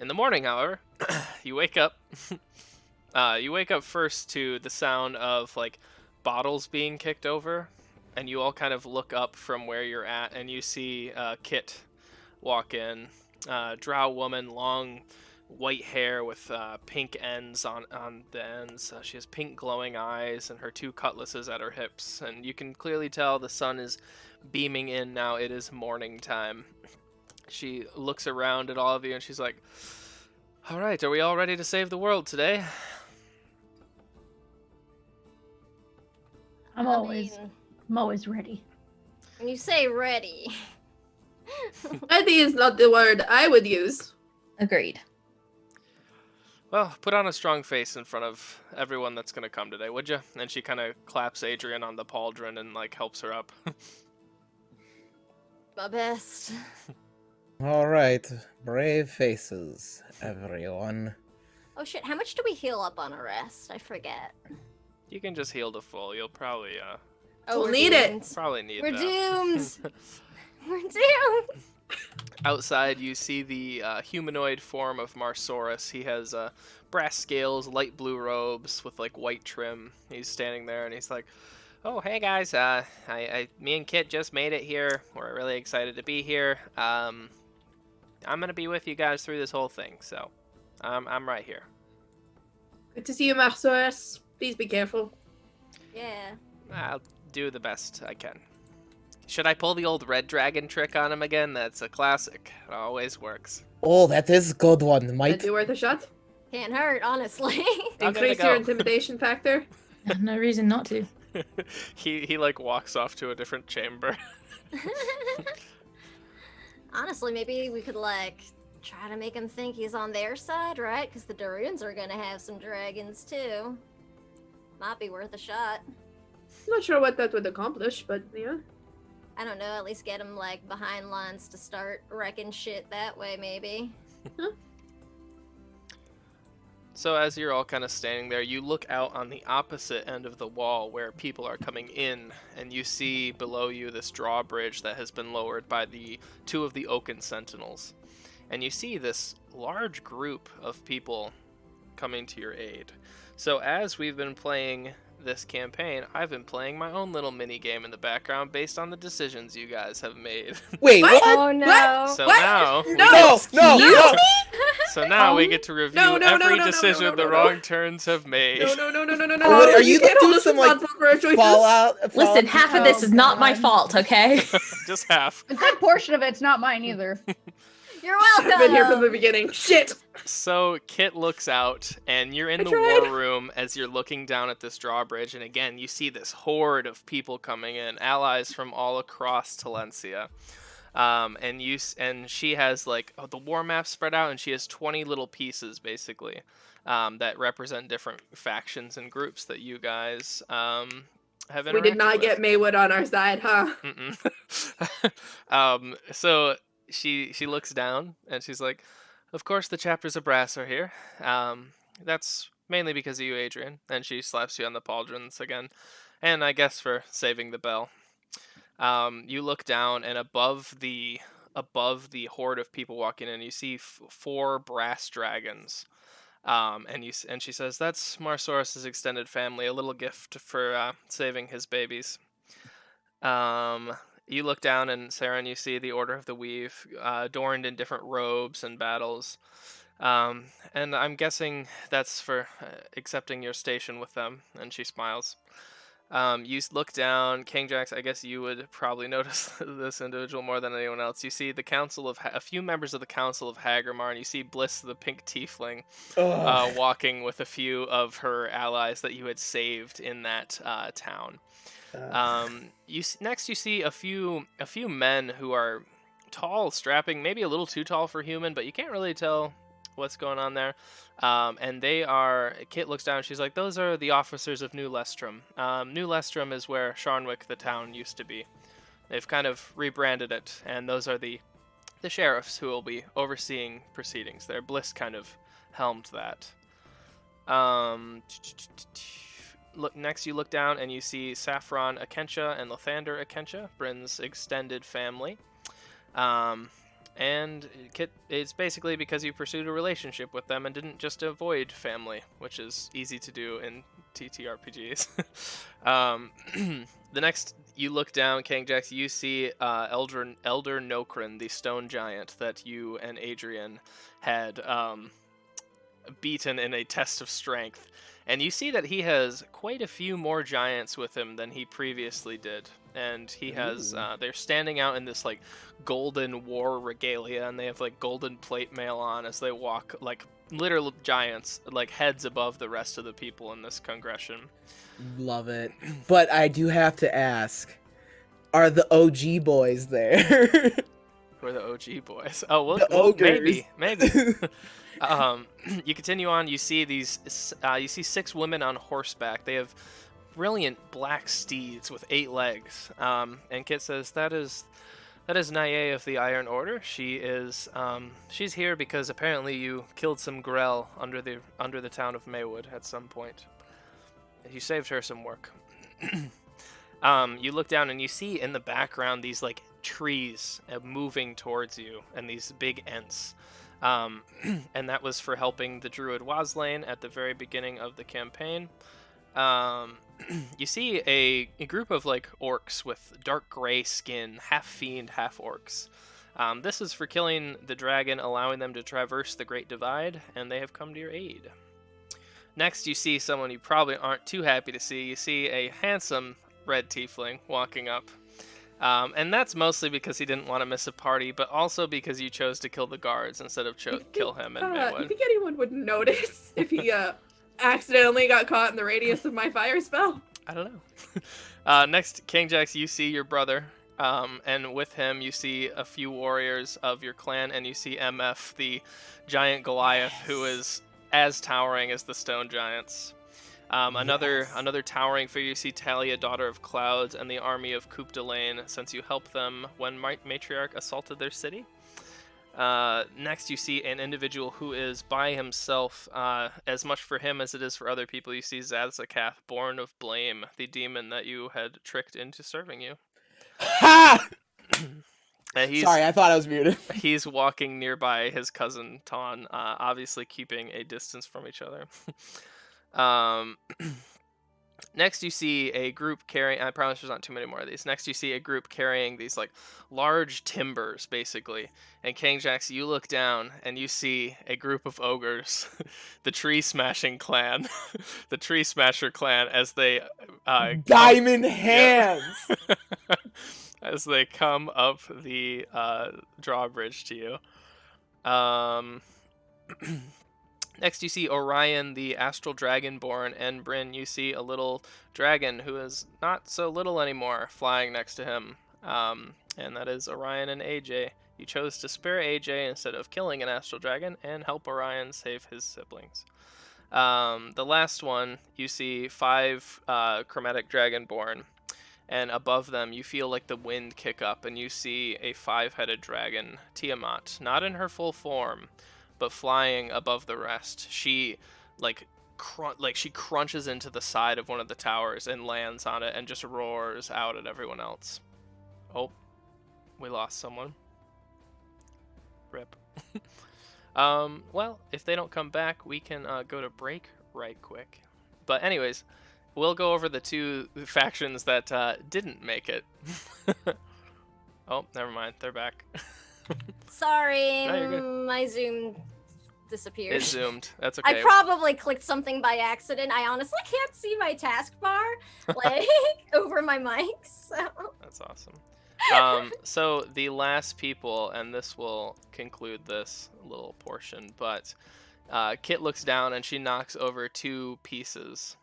In the morning, however, you wake up. You wake up first to the sound of like bottles being kicked over, and you all kind of look up from where you're at, and you see Kit walk in. Drow woman, long white hair with pink ends on the ends. She has pink glowing eyes and her 2 cutlasses at her hips, and you can clearly tell the sun is beaming in now. It is morning time. She looks around at all of you and she's like, "All right, are we all ready to save the world today?" I'm I always mean, ready. when you say ready, Ready is not the word I would use. Agreed. Well, put on a strong face in front of everyone that's gonna come today, would you? And she kind of claps Adrian on the pauldron and like helps her up. my best. All right, brave faces, everyone. Oh shit, how much do we heal up on a rest? I forget. You can just heal to full. You'll probably We'll we're need it. doomed. probably need We're that. doomed. We're doomed. Outside, you see the humanoid form of Marsaurus. He has brass scales, light blue robes with like white trim. He's standing there and he's like, "Oh, hey guys, me and Kit just made it here. We're really excited to be here. I'm gonna be with you guys through this whole thing, so I'm right here." Good to see you, Marsaurus. Please be careful. Yeah. I'll do the best I can. Should I pull the old red dragon trick on him again? That's a classic. It always works. Oh, that is a good one. Might Might be worth a shot. Can't hurt, honestly. I'll give it a Increase your go. intimidation factor. No reason not to. he like walks off to a different chamber. Honestly, maybe we could like try to make him think he's on their side, right? Because the Daruns are gonna have some dragons too. Might be worth a shot. Not sure what that would accomplish, but yeah. I don't know, at least get him like behind lines to start wrecking shit that way, maybe. So as you're all kind of standing there, you look out on the opposite end of the wall where people are coming in, and you see below you this drawbridge that has been lowered by the two of the Oaken Sentinels. And you see this large group of people coming to your aid. So as we've been playing this campaign, I've been playing my own little mini game in the background based on the decisions you guys have made. wait. What? What? Oh no. So What? now No. So now we get to review every decision the wrong turns have made. No. What, are you can't doing hold us some, like, responsible for our choices. Fallout. Listen, half of this is not my God. fault, okay? Just half. A good portion of it's not mine either. You're welcome. I've been here from the beginning. Shit. So Kit looks out, and you're in I the tried. war room as you're looking down at this drawbridge, and again, you see this horde of people coming in, allies from all across Telencia. And she has like the war map spread out, and she has 20 little pieces basically that represent different factions and groups that you guys have interacted We did not with. get Maywood on our side, huh? So she looks down and she's like, "Of course, the chapters of brass are here. That's mainly because of you, Adrian." And she slaps you on the pauldrons again, and I guess for saving the bell. You look down, and above the horde of people walking in, you see 4 brass dragons. And she says, "That's Marsaurus's extended family, a little gift for saving his babies." You look down, and Sarah, and you see the Order of the Weave, adorned in different robes and battles. And I'm guessing that's for accepting your station with them. And she smiles. You look down, King Jax. I guess you would probably notice this individual more than anyone else. You see the council of a few members of the Council of Hagermar, and you see Bliss, the pink tiefling, walking with a few of her allies that you had saved in that town. Next you see a few men who are tall, strapping, maybe a little too tall for human, but you can't really tell what's going on there. And they are, Kit looks down and she's like, "Those are the officers of New Lestrum. New Lestrum is where Sharnwick, the town, used to be. They've kind of rebranded it, and those are the sheriffs who will be overseeing proceedings there. Bliss kind of helmed that." Next you look down and you see Saffron Akentia and Lathander Akentia, Bryn's extended family. And Kit, it's basically because you pursued a relationship with them and didn't just avoid family, which is easy to do in TTRPGs. The next you look down, King Jax, you see Elder Nokrin, the stone giant that you and Adrian had beaten in a test of strength. And you see that he has quite a few more giants with him than he previously did. And he has, they're standing out in this, like, golden war regalia, and they have, like, golden plate mail on as they walk, like, literal giants, like, heads above the rest of the people in this congression. Love it. But I do have to ask, are the OG boys there? Who are the OG boys? Oh, well, The ogres. maybe. You continue on. You see you see 6 women on horseback. They have brilliant black steeds with 8 legs. And Kit says, that is Naye of the Iron Order. She's here because apparently you killed some Grell under the town of Maywood at some point. You saved her some work. You look down and you see in the background these, like, trees moving towards you, and these big Ents. And that was for helping the druid Waslane at the very beginning of the campaign. You see a group of, like, orcs with dark gray skin, half fiend, half orcs. This is for killing the dragon, allowing them to traverse the Great Divide, and they have come to your aid. Next, you see someone you probably aren't too happy to see. You see a handsome red tiefling walking up. And that's mostly because he didn't want to miss a party, but also because you chose to kill the guards instead of kill him and You Maywood. think anyone would notice if he accidentally got caught in the radius of my fire spell? I don't know. Next, King Jax, you see your brother, and with him you see a few warriors of your clan, and you see MF, the giant Goliath, who is as towering as the stone giants. Another towering figure, you see Talia, daughter of Clouds, and the army of Coupe de Lane, since you helped them when Matriarch assaulted their city. Next, you see an individual who is by himself, as much for him as it is for other people. You see Zazakath, born of Blame, the demon that you had tricked into serving you. Ha! And Sorry, I thought I was muted. He's walking nearby his cousin Ton, obviously keeping a distance from each other. Next, you see a group carrying. I promise there's not too many more of these. Next, you see a group carrying these like large timbers, basically. And King Jax, you look down and you see a group of ogres, the Tree Smashing Clan, the Tree Smasher Clan, as they Diamond hands. as they come up the drawbridge to you. Next, you see Orion, the astral dragonborn, and Bryn, you see a little dragon who is not so little anymore, flying next to him. And that is Orion and AJ. You chose to spare AJ instead of killing an astral dragon and help Orion save his siblings. The last one, you see 5 chromatic dragonborn, and above them you feel like the wind kick up, and you see a 5-headed dragon, Tiamat, not in her full form, but flying above the rest. She she crunches into the side of one of the towers and lands on it and just roars out at everyone else. Oh, we lost someone. Rip. Well, if they don't come back, we can go to break right quick. But anyways, we'll go over the 2 factions that didn't make it. Oh, never mind. They're back. Sorry, No, you're good. my Zoom disappeared. It zoomed. That's okay. I probably clicked something by accident. I honestly can't see my taskbar like over my mic. So That's awesome. So the last people, and this will conclude this little portion, but Kit looks down and she knocks over 2 pieces.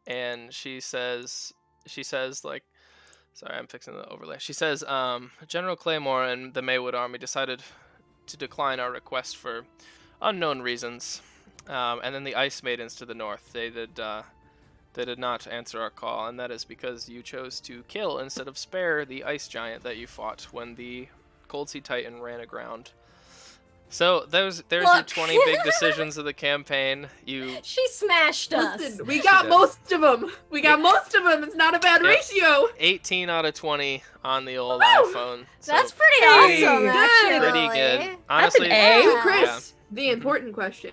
And she says like, sorry, I'm fixing the overlay. She says, General Claymore and the Maywood army decided to decline our request for unknown reasons. And then the Ice Maidens to the north, they did not answer our call, and that is because you chose to kill instead of spare the ice giant that you fought when the Cold Sea Titan ran aground. So there's your 20 big decisions of the campaign. she smashed us. Listen, we got most of them. It's not a bad ratio. 18 out of 20 on the old Woo! iPhone. So That's pretty Hey, awesome, good. actually. pretty good. Honestly, That's an A. So, Chris, Yeah. the important question.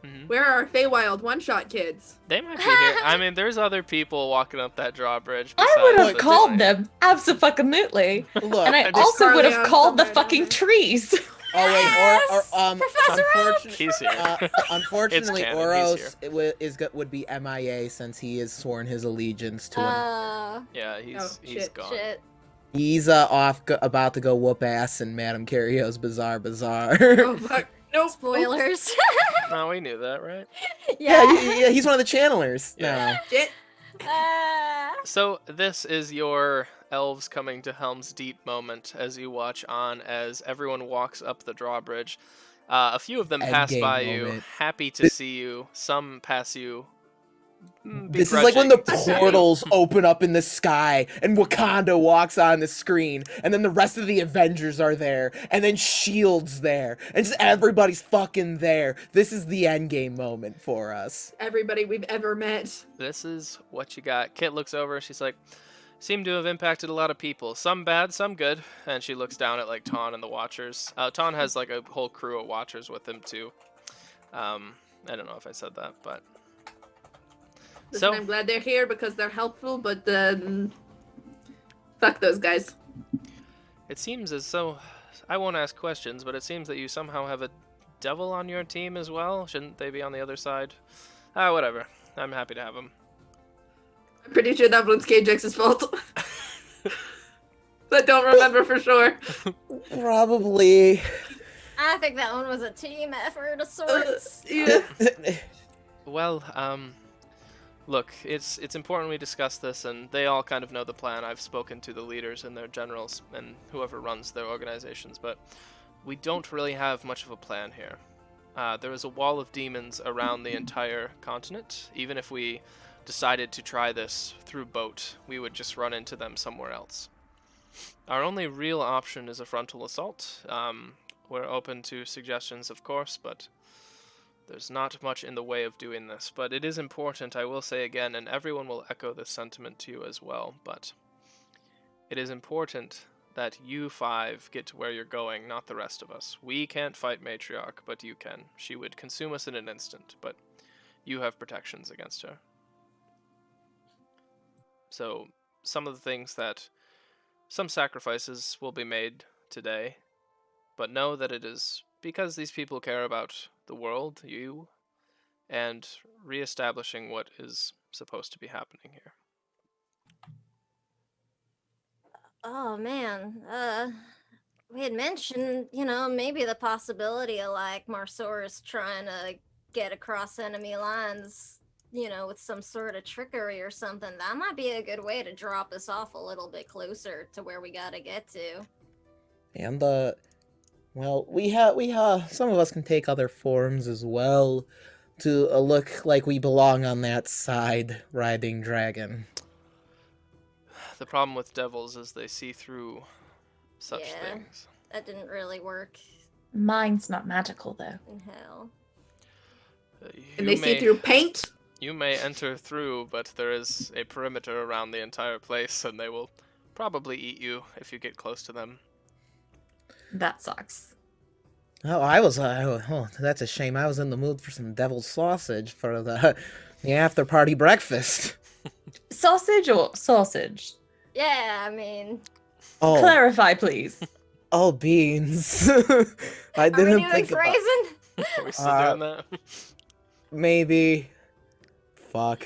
Mhm. Where are our Feywild one-shot kids? They might be here. I mean, there's other people walking up that drawbridge. I would besides have the called giant. them absolutely, Look, and I just also would have Carly called the somewhere fucking down there. trees. oh wait, Yes! Professor Oak! He's here. Unfortunately, It's canon, he's Oros would be MIA since he has sworn his allegiance to him. Yeah, he's shit, gone. Shit. He's about to go whoop ass in Madame Carrio's Bizarre Bazaar. Oh fuck! Nope. Spoilers. No, we knew that, right? yeah, he's one of the channelers Yeah. now. Shit. So this is your elves coming to Helm's Deep moment as you watch on as everyone walks up the drawbridge. A few of them pass Endgame by you, moment. happy to see you. Some pass you. This is like when the begrudging. portals open up in the sky and Wakanda walks on the screen, and then the rest of the Avengers are there, and then Shield's there, and just everybody's fucking there. This is the endgame moment for us. Everybody we've ever met. This is what you got. Kit looks over. She's like, seem to have impacted a lot of people. Some bad, some good. And she looks down at like Ton and the Watchers. Ton has like a whole crew of Watchers with him too. I don't know if I said that, but Listen, So- I'm glad they're here because they're helpful, but fuck those guys. it seems as though I won't ask questions, but it seems that you somehow have a devil on your team as well. Shouldn't they be on the other side? Whatever. I'm happy to have them. I'm pretty sure that one's KJX's fault. But don't remember for sure. Probably. I think that one was a team effort of sorts. Yeah. Well, look, it's important we discuss this, and they all kind of know the plan. I've spoken to the leaders and their generals and whoever runs their organizations, but we don't really have much of a plan here. There is a wall of demons around the entire continent. Even if we decided to try this through boat, we would just run into them somewhere else. Our only real option is a frontal assault. We're open to suggestions, of course, but there's not much in the way of doing this. But it is important, I will say again, and everyone will echo this sentiment to you as well, but it is important that you five get to where you're going, not the rest of us. We can't fight Matriarch, but you can. She would consume us in an instant, but you have protections against her. So, some of the things that... Some sacrifices will be made today, but know that it is because these people care about the world, you, and reestablishing what is supposed to be happening here. Oh man, we had mentioned, maybe the possibility of like Marsaurus trying to get across enemy lines, with some sort of trickery or something. That might be a good way to drop us off a little bit closer to where we gotta get to. And well, we have some of us can take other forms as well to look like we belong on that side riding dragon. The problem with devils is they see through such Yeah. things. That didn't really work Mine's not magical, though. in hell. And they see through paint. You may enter through, but there is a perimeter around the entire place, and they will probably eat you if you get close to them. That sucks. Oh, that's a shame. I was in the mood for some deviled sausage for the after-party breakfast. Sausage or sausage? Yeah, I mean, Oh, Clarify, please. oh, beans. I are we didn't doing think about... phrasing? Are we still doing that? Maybe. Fuck.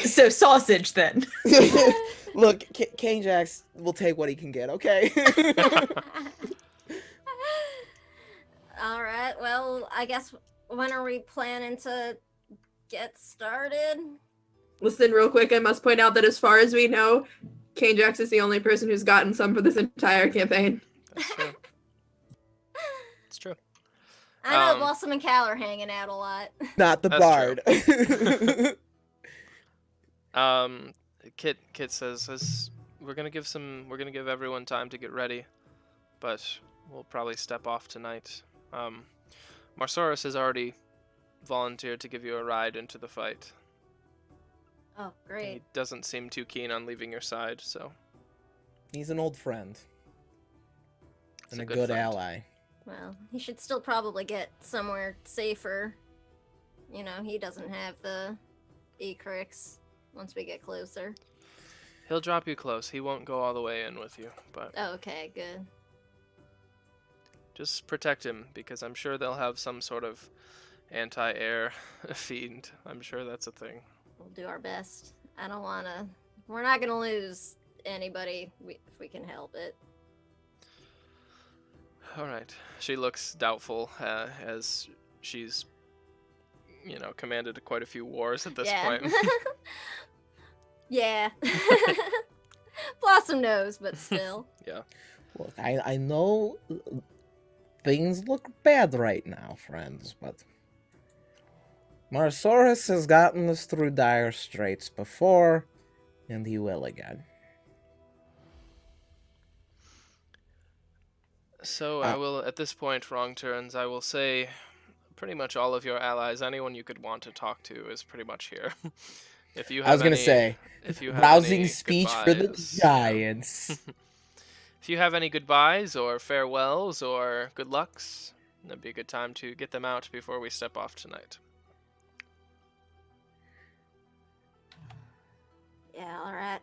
So sausage then. Look, Kane Jax will take what he can get, okay? All right. Well, I guess when are we planning to get started? Listen, real quick, I must point out that as far as we know, Kane Jax is the only person who's gotten some for this entire campaign. That's true. It's true. I know Blossom and Cal are hanging out a lot. Not the That's bard. Kit says we're gonna give everyone time to get ready, but we'll probably step off tonight. Marsaurus has already volunteered to give you a ride into the fight. Oh, He great. doesn't seem too keen on leaving your side, so He's an old friend. He's And a a good good friend. ally. Well, he should still probably get somewhere safer. He doesn't have the Ecrix once we get closer. he'll drop you close. He won't go all the way in with you, but Oh, okay, good. just protect him, because I'm sure they'll have some sort of anti-air fiend. I'm sure that's a thing. We'll do our best. I don't want to... We're not going to lose anybody if we can help it. All right. She looks doubtful as she's, commanded quite a few wars at this point. Yeah. Blossom knows, but still. Yeah. Look, I know things look bad right now, friends, but Marsaurus has gotten us through dire straits before, and he will again. So I will, at this point, wrong turns, I will say pretty much all of your allies, anyone you could want to talk to, is pretty much here. If you have I was gonna any- say, if you have rousing any speech for the goodbyes, giants. If you have any goodbyes or farewells or good lucks, that'd be a good time to get them out before we step off tonight. Yeah, all right.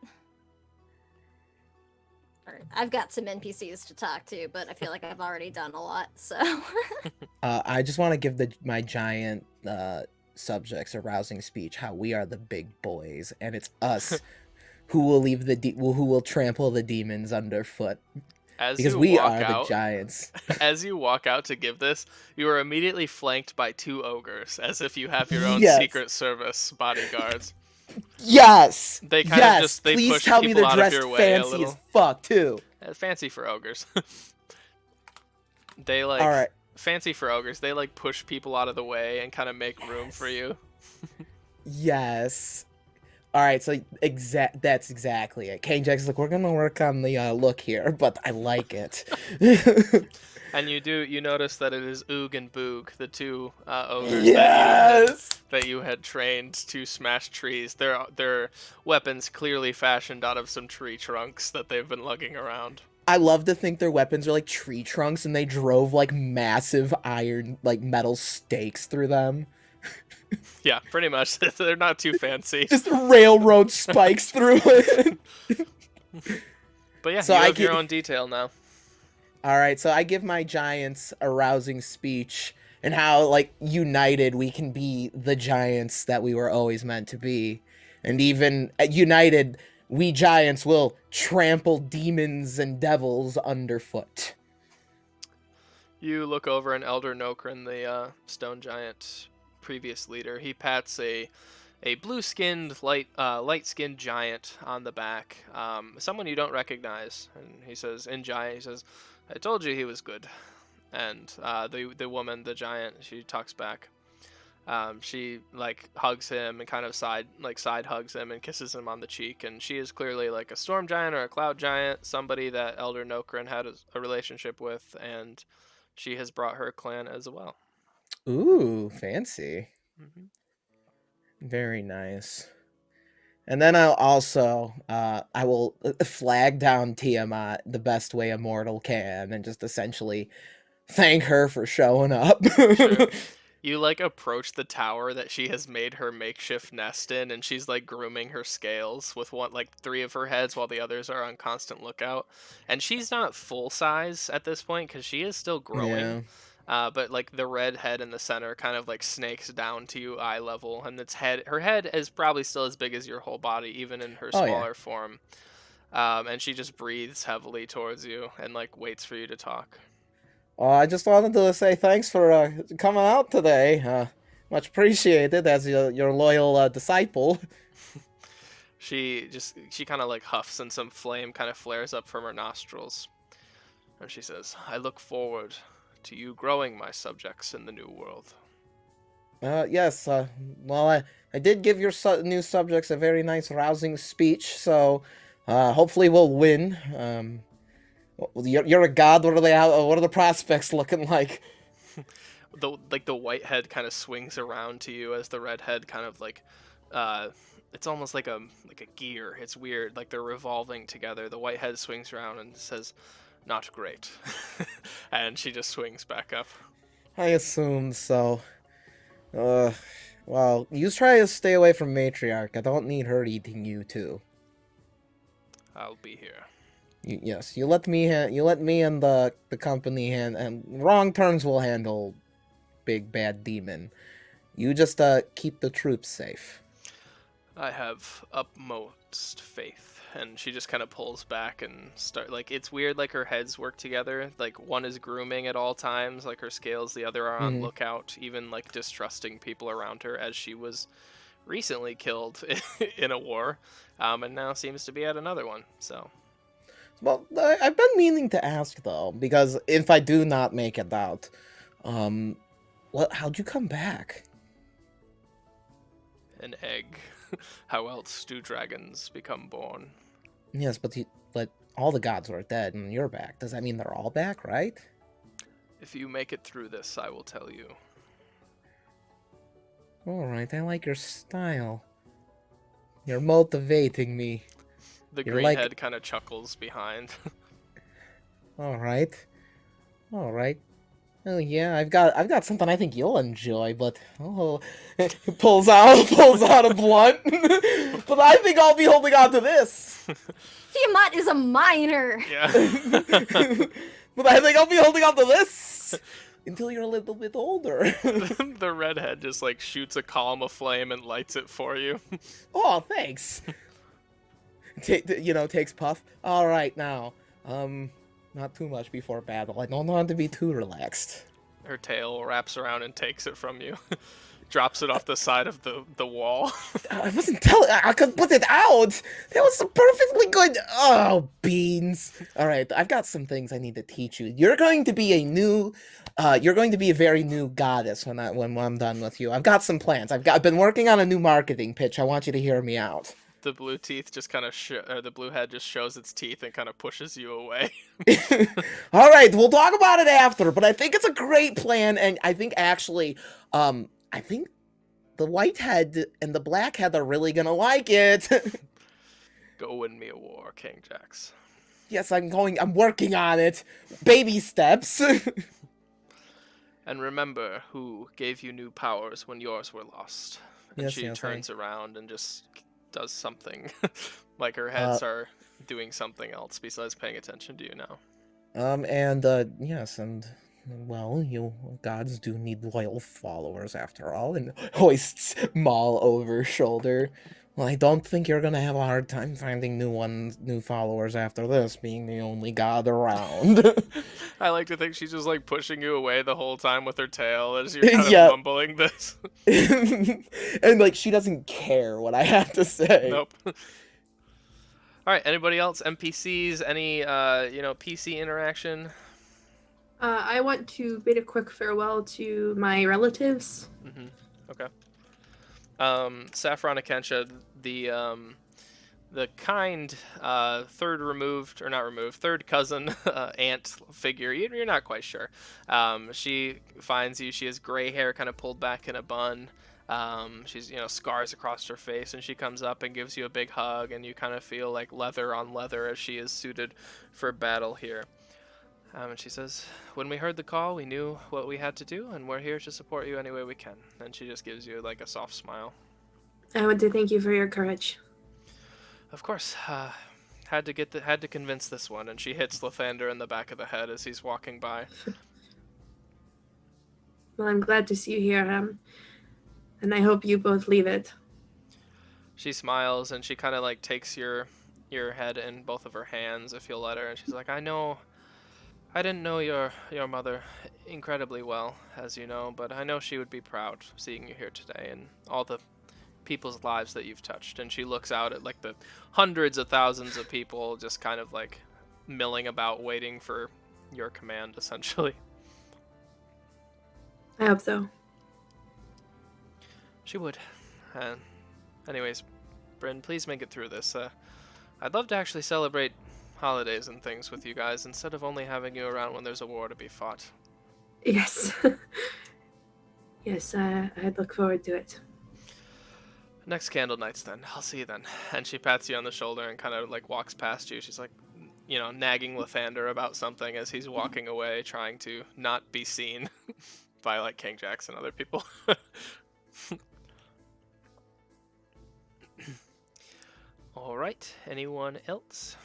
All right. I've got some NPCs to talk to, but I feel like I've already done a lot, so. I just want to give my giant subjects a rousing speech how we are the big boys, and it's us who will who will trample the demons underfoot. As Because you we walk are out, the giants. as you walk out to give this, you are immediately flanked by 2 ogres, as if you have your own Yes. Secret Service bodyguards. Yes. They kind of yes. just they Please push tell me people they're out of dressed your way a fancy little. as fuck too. Fancy for ogres. They like All right. fancy for ogres. They like push people out of the way and kind of make room for you. Yes. All right. So that's exactly it. Kane Jack's like, we're gonna work on the look here, but I like it. And you notice that it is Oog and Boog, the 2 ogres yes. that you had trained to smash trees. Their weapons clearly fashioned out of some tree trunks that they've been lugging around. I love to think their weapons are like tree trunks, and they drove like massive iron, like metal stakes through them. Yeah, pretty much. They're not too fancy. Just railroad spikes through it. But yeah, So you I have your get- own detail now. All right, so I give my giants a rousing speech and how, like, united we can be the giants that we were always meant to be. And even united, we giants will trample demons and devils underfoot. You look over and Elder Nokrin, the stone giant previous leader, he pats a blue-skinned, light-skinned giant on the back, someone you don't recognize, and he says, I told you he was good. And the woman, the giant, she talks back. She like hugs him and kind of side hugs him and kisses him on the cheek. And she is clearly like a storm giant or a cloud giant, somebody that Elder Nokrin had a relationship with, and she has brought her clan as well. Ooh, fancy. Mm-hmm. Very nice. And then I'll also, I will flag down Tiamat the best way a mortal can and just essentially thank her for showing up. Sure. You like approach the tower that she has made her makeshift nest in, and she's like grooming her scales with 3 of her heads while the others are on constant lookout. And she's not full size at this point because she is still growing. Yeah. But like the red head in the center kind of like snakes down to you eye level, and her head is probably still as big as your whole body, even in her Oh, yeah. smaller form. And she just breathes heavily towards you and like waits for you to talk. I just wanted to say thanks for coming out today. Much appreciated as your loyal disciple. She kind of like huffs and some flame kind of flares up from her nostrils. And she says, I look forward to you growing my subjects in the new world. Yes, well, I did give your new subjects a very nice, rousing speech, so hopefully we'll win. You're a god. What are the prospects looking like? The white head kind of swings around to you as the red head kind of like, it's almost like a gear. It's weird, like they're revolving together. The white head swings around and says, not great. And she just swings back up. I assumed so. Well, you try to stay away from Matriarch. I don't need her eating you too. I'll be here. Yes, you let me and the company and wrong turns will handle big bad demon. You just keep the troops safe. I have utmost faith. And she just kind of pulls back and it's weird, like her heads work together. Like one is grooming at all times, like her scales, the other are on lookout, even like distrusting people around her, as she was recently killed in a war, and now seems to be at another one. So, well, I've been meaning to ask though, because if I do not make it out, how'd you come back? An egg. How else do dragons become born? Yes, but all the gods were dead and you're back. Does that mean they're all back, right? If you make it through this, I will tell you. Alright, I like your style. You're motivating me. The You're green like- head kind of chuckles behind. Alright. Oh yeah, I've got something I think you'll enjoy, but pulls out a blunt. But I think I'll be holding on to this. Tiamat is a minor. Yeah. But I think I'll be holding on to this until you're a little bit older. The redhead just like shoots a column of flame and lights it for you. Oh, thanks. takes puff. All right, now, not too much before battle. I don't want to be too relaxed. Her tail wraps around and takes it from you. Drops it off the side of the wall. I wasn't telling. I could put it out. That was a perfectly good. Oh, beans. All right, I've got some things I need to teach you. You're going to be a new. You're going to be a very new goddess when I'm done with you. I've got some plans. I've been working on a new marketing pitch. I want you to hear me out. The blue teeth just kind of or the blue head just shows its teeth and kind of pushes you away. All right, we'll talk about it after. But I think it's a great plan, and I think actually, I think the white head and the black head are really gonna like it. Go win me a war, King Jax. Yes, I'm working on it. Baby steps. And remember who gave you new powers when yours were lost. And Yes, she yes, turns around and just does something. Like her heads are doing something else besides paying attention to you now. Yes, and well, you gods do need loyal followers after all, and hoists Maul over her shoulder. Well, I don't think you're gonna have a hard time finding new followers after this, being the only god around. I like to think she's just like pushing you away the whole time with her tail as you're kind of mumbling this. And like she doesn't care what I have to say. Nope. All right. Anybody else? NPCs? Any PC interaction? I want to bid a quick farewell to my relatives. Mm-hmm. Okay. Saffron Akensha, the kind third cousin aunt figure. You're not quite sure. She finds you. She has gray hair kind of pulled back in a bun. She's scars across her face, and she comes up and gives you a big hug, and you kind of feel like leather on leather as she is suited for battle here. And she says, when we heard the call, we knew what we had to do, and we're here to support you any way we can. And she just gives you like a soft smile. I want to thank you for your courage. Of course, had to convince this one, and she hits Lathander in the back of the head as he's walking by. Well, I'm glad to see you here, and I hope you both leave it. She smiles and she kind of like takes your head in both of her hands if you'll let her, and she's like, I didn't know your mother incredibly well, as you know, but I know she would be proud seeing you here today and all the people's lives that you've touched. And she looks out at like the hundreds of thousands of people just kind of like milling about waiting for your command, essentially. I hope so. She would. Anyways, Bryn, please make it through this. I'd love to actually celebrate holidays and things with you guys instead of only having you around when there's a war to be fought. Yes. Yes, I'd look forward to it. Next candle nights then. I'll see you then. And she pats you on the shoulder and kind of like walks past you. She's like, nagging Lathander about something as he's walking away, trying to not be seen by like King Jax and other people. All right. Anyone else?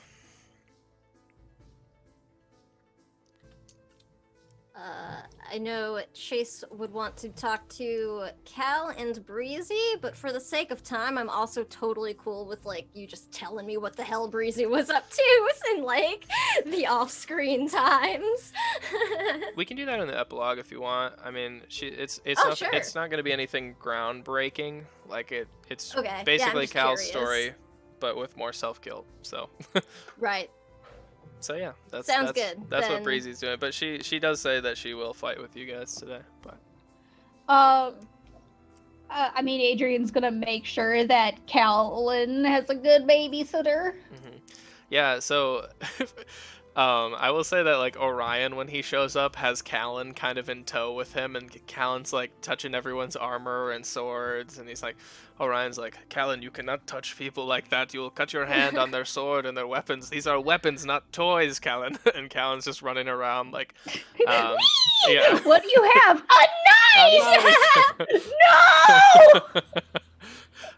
I know Chase would want to talk to Cal and Breezy, but for the sake of time, I'm also totally cool with like you just telling me what the hell Breezy was up to in like the off-screen times. We can do that in the epilogue if you want. I mean, it's Sure. It's not going to be anything groundbreaking. Like it's Okay. basically just Cal's curious. story, but with more self-guilt. So. Right. So yeah, that's good. That's what Then- Breezy's doing. But she does say that she will fight with you guys today. But I mean, Adrian's gonna make sure that Callan has a good babysitter. yeah, so I will say that like Orion, when he shows up, has Callan kind of in tow with him, and Callan's like touching everyone's armor and swords, and he's like, Orion's like, Callan, you cannot touch people like that. You will cut your hand on their sword and their weapons. These are weapons, not toys, Callan. And Callan's just running around like, yeah. What do you have? A knife!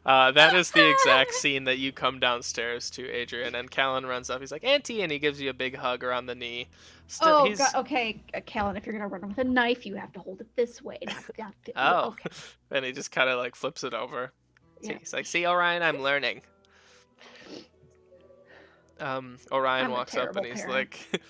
No! That is the exact scene that you come downstairs to, Adrian. And Callan runs up. He's like, Auntie, and he gives you a big hug around the knee. God, okay, Callan, if you're gonna run with a knife, you have to hold it this way. Oh. Okay. And he just kind of like flips it over. Yeah. He's like, see, Orion, I'm learning. Orion I'm a walks up and terrible he's parent. like,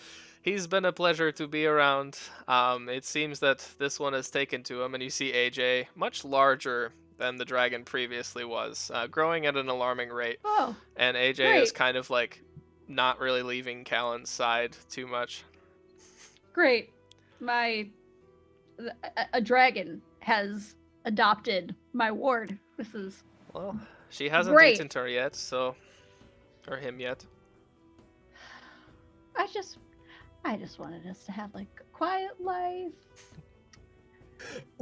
he's been a pleasure to be around. It seems that this one has taken to him, and you see AJ, much larger than the dragon previously was, growing at an alarming rate. Oh, And AJ is great. kind of like not really leaving Callan's side too much. great. A dragon has adopted my ward. This is Well, she hasn't Great. eaten her yet, so. Or him yet. I just wanted us to have like a quiet life.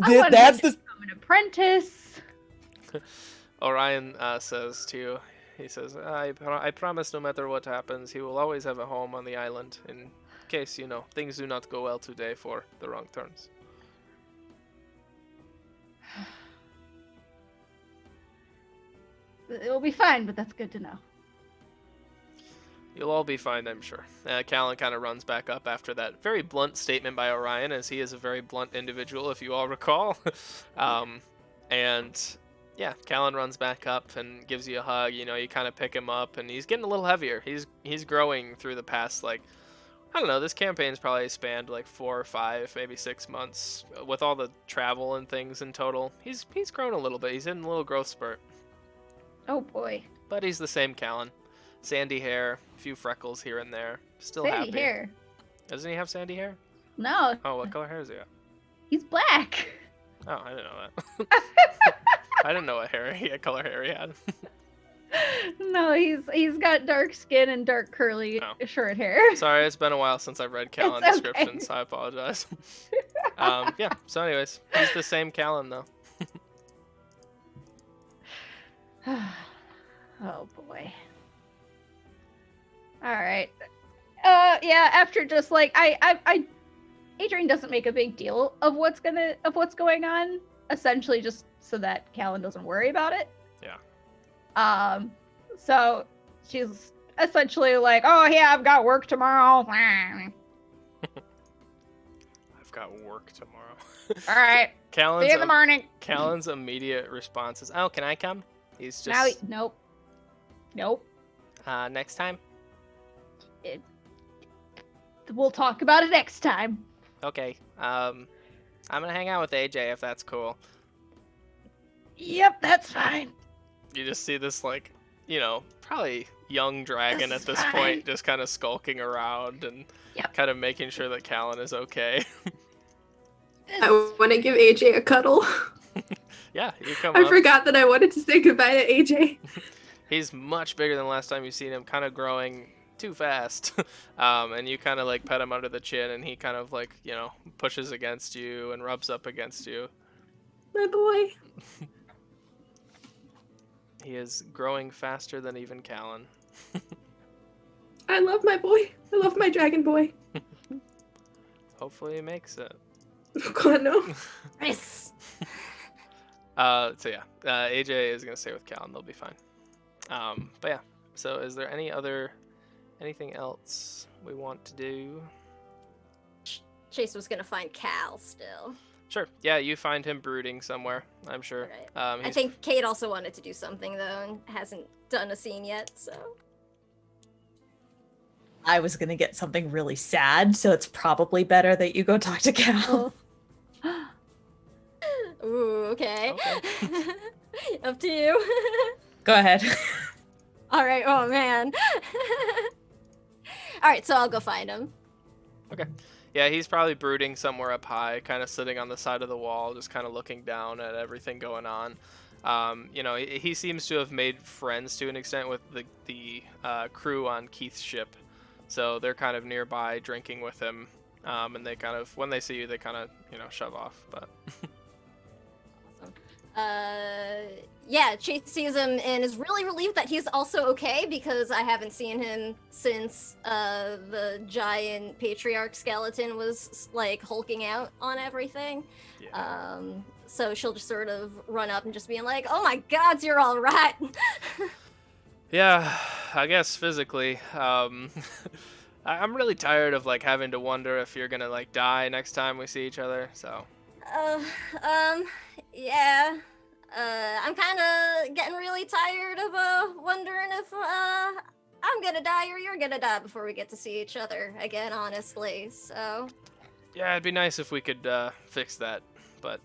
I wanted That's him the to become an apprentice. Orion says to you, he says, I promise no matter what happens, he will always have a home on the island in case, things do not go well today for the wrong turns. It'll be fine, but that's good to know. You'll all be fine, I'm sure. Callan kind of runs back up after that very blunt statement by Orion, as he is a very blunt individual, if you all recall. And yeah, Callan runs back up and gives you a hug. You kind of pick him up, and he's getting a little heavier. He's growing through the past, I don't know, this campaign's probably spanned 4 or 5, maybe 6 months. With all the travel and things in total, he's grown a little bit. He's in a little growth spurt. Oh boy. But he's the same Callan. Sandy hair, a few freckles here and there. Still Sandy happy. hair. Doesn't he have sandy hair? No, Oh, what color hair is he got? he's black. Oh, I didn't know that. I didn't know what color hair he had. No, he's got dark skin and dark curly Oh. short hair. Sorry, it's been a while since I've read Callan It's okay. descriptions. I apologize. Yeah, so anyways, he's the same Callan, though. Oh boy. All right. Yeah. After just Adrian doesn't make a big deal of what's going on. Essentially, just so that Callan doesn't worry about it. Yeah. So she's essentially like, "Oh yeah, I've got work tomorrow." I've got work tomorrow. All right. See Callan's, you in the morning. Callan's immediate response is, "Oh, can I come?" He's just Now, nope. next time. We'll talk about it next time. Okay. I'm gonna hang out with AJ if that's cool. Yep, that's fine. You just see this probably young dragon This at is this fine. point, just kind of skulking around and Yep. kind of making sure that Callan is okay. I want to give AJ a cuddle. Yeah, you come I up. forgot that I wanted to say goodbye to AJ. He's much bigger than last time you've seen him, kind of growing too fast. And you kind of pet him under the chin, and he kind of pushes against you and rubs up against you. My boy. He is growing faster than even Callan. I love my boy. I love my dragon boy. Hopefully he makes it. Oh god, no. Nice. So yeah, AJ is gonna stay with Callan. They'll be fine. But yeah. So is there anything else we want to do? Chase was gonna find Cal still. Sure. Yeah, you find him brooding somewhere, I'm sure. Right. I think Kate also wanted to do something though and hasn't done a scene yet, so. I was gonna get something really sad, so it's probably better that you go talk to Cal. Oh. Ooh, okay. Okay. Up to you. Go ahead. All right. Oh man. All right, so I'll go find him. Okay. Yeah, he's probably brooding somewhere up high, kind of sitting on the side of the wall, just kind of looking down at everything going on. He seems to have made friends to an extent with the crew on Keith's ship, so they're kind of nearby drinking with him. And they kind of, when they see you, they kind of, shove off. But Yeah, Chase sees him and is really relieved that he's also okay because I haven't seen him since the giant patriarch skeleton was hulking out on everything. yeah. So she'll just sort of run up and just being like, "Oh my God, you're all right." Yeah, I guess physically. I'm really tired of having to wonder if you're gonna die next time we see each other. So. Yeah. I'm kind of getting really tired of wondering if I'm gonna die or you're gonna die before we get to see each other again, honestly. So Yeah, it'd be nice if we could fix that, but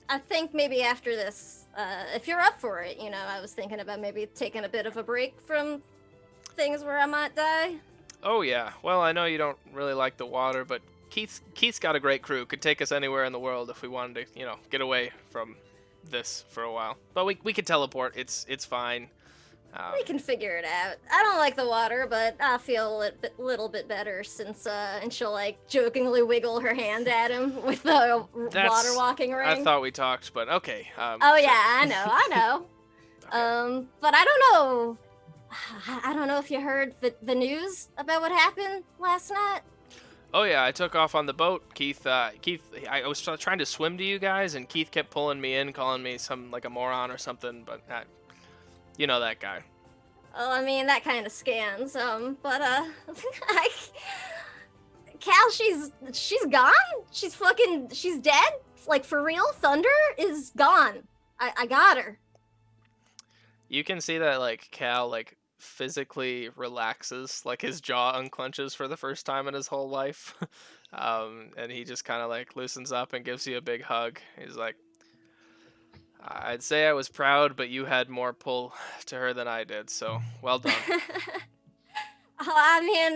I think maybe after this, if you're up for it, I was thinking about maybe taking a bit of a break from things where I might die. oh yeah. Well, I know you don't really like the water, but Keith's got a great crew. Could take us anywhere in the world if we wanted to, get away from this for a while. But we could teleport. It's fine. We can figure it out. I don't like the water, but I feel a little bit better since, and she'll like jokingly wiggle her hand at him with the water walking ring. I thought we talked, but okay. Oh sure. yeah, I know. Okay. But I don't know. I don't know if you heard the news about what happened last night. Oh yeah, I took off on the boat. Keith, I was trying to swim to you guys, and Keith kept pulling me in, calling me like a moron or something. But you know that guy. Oh, I mean that kind of scans. But Cal, she's gone. She's dead. Like for real. Thunder is gone. I got her. You can see that like Cal like physically relaxes, like his jaw unclenches for the first time in his whole life. And he just kind of like loosens up and gives you a big hug. He's like, I'd say I was proud, but you had more pull to her than I did, so well done. I mean,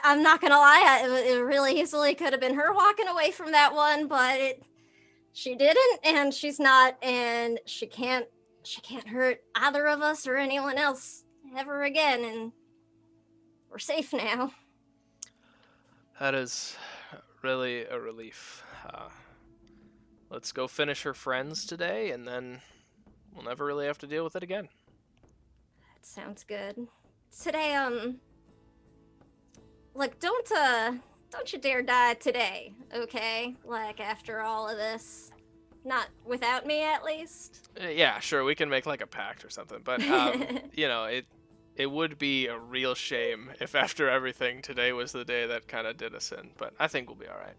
I'm not gonna lie, it really easily could have been her walking away from that one, but she didn't, and she's not, and she can't hurt either of us or anyone else ever again, and we're safe now. That is really a relief. Let's go finish her friends today, and then we'll never really have to deal with it again. That sounds good. Today, look, don't you dare die today, okay? Like, after all of this. Not without me, at least. Yeah, sure, we can make like a pact or something, but, it would be a real shame if after everything, today was the day that kind of did us in, but I think we'll be alright.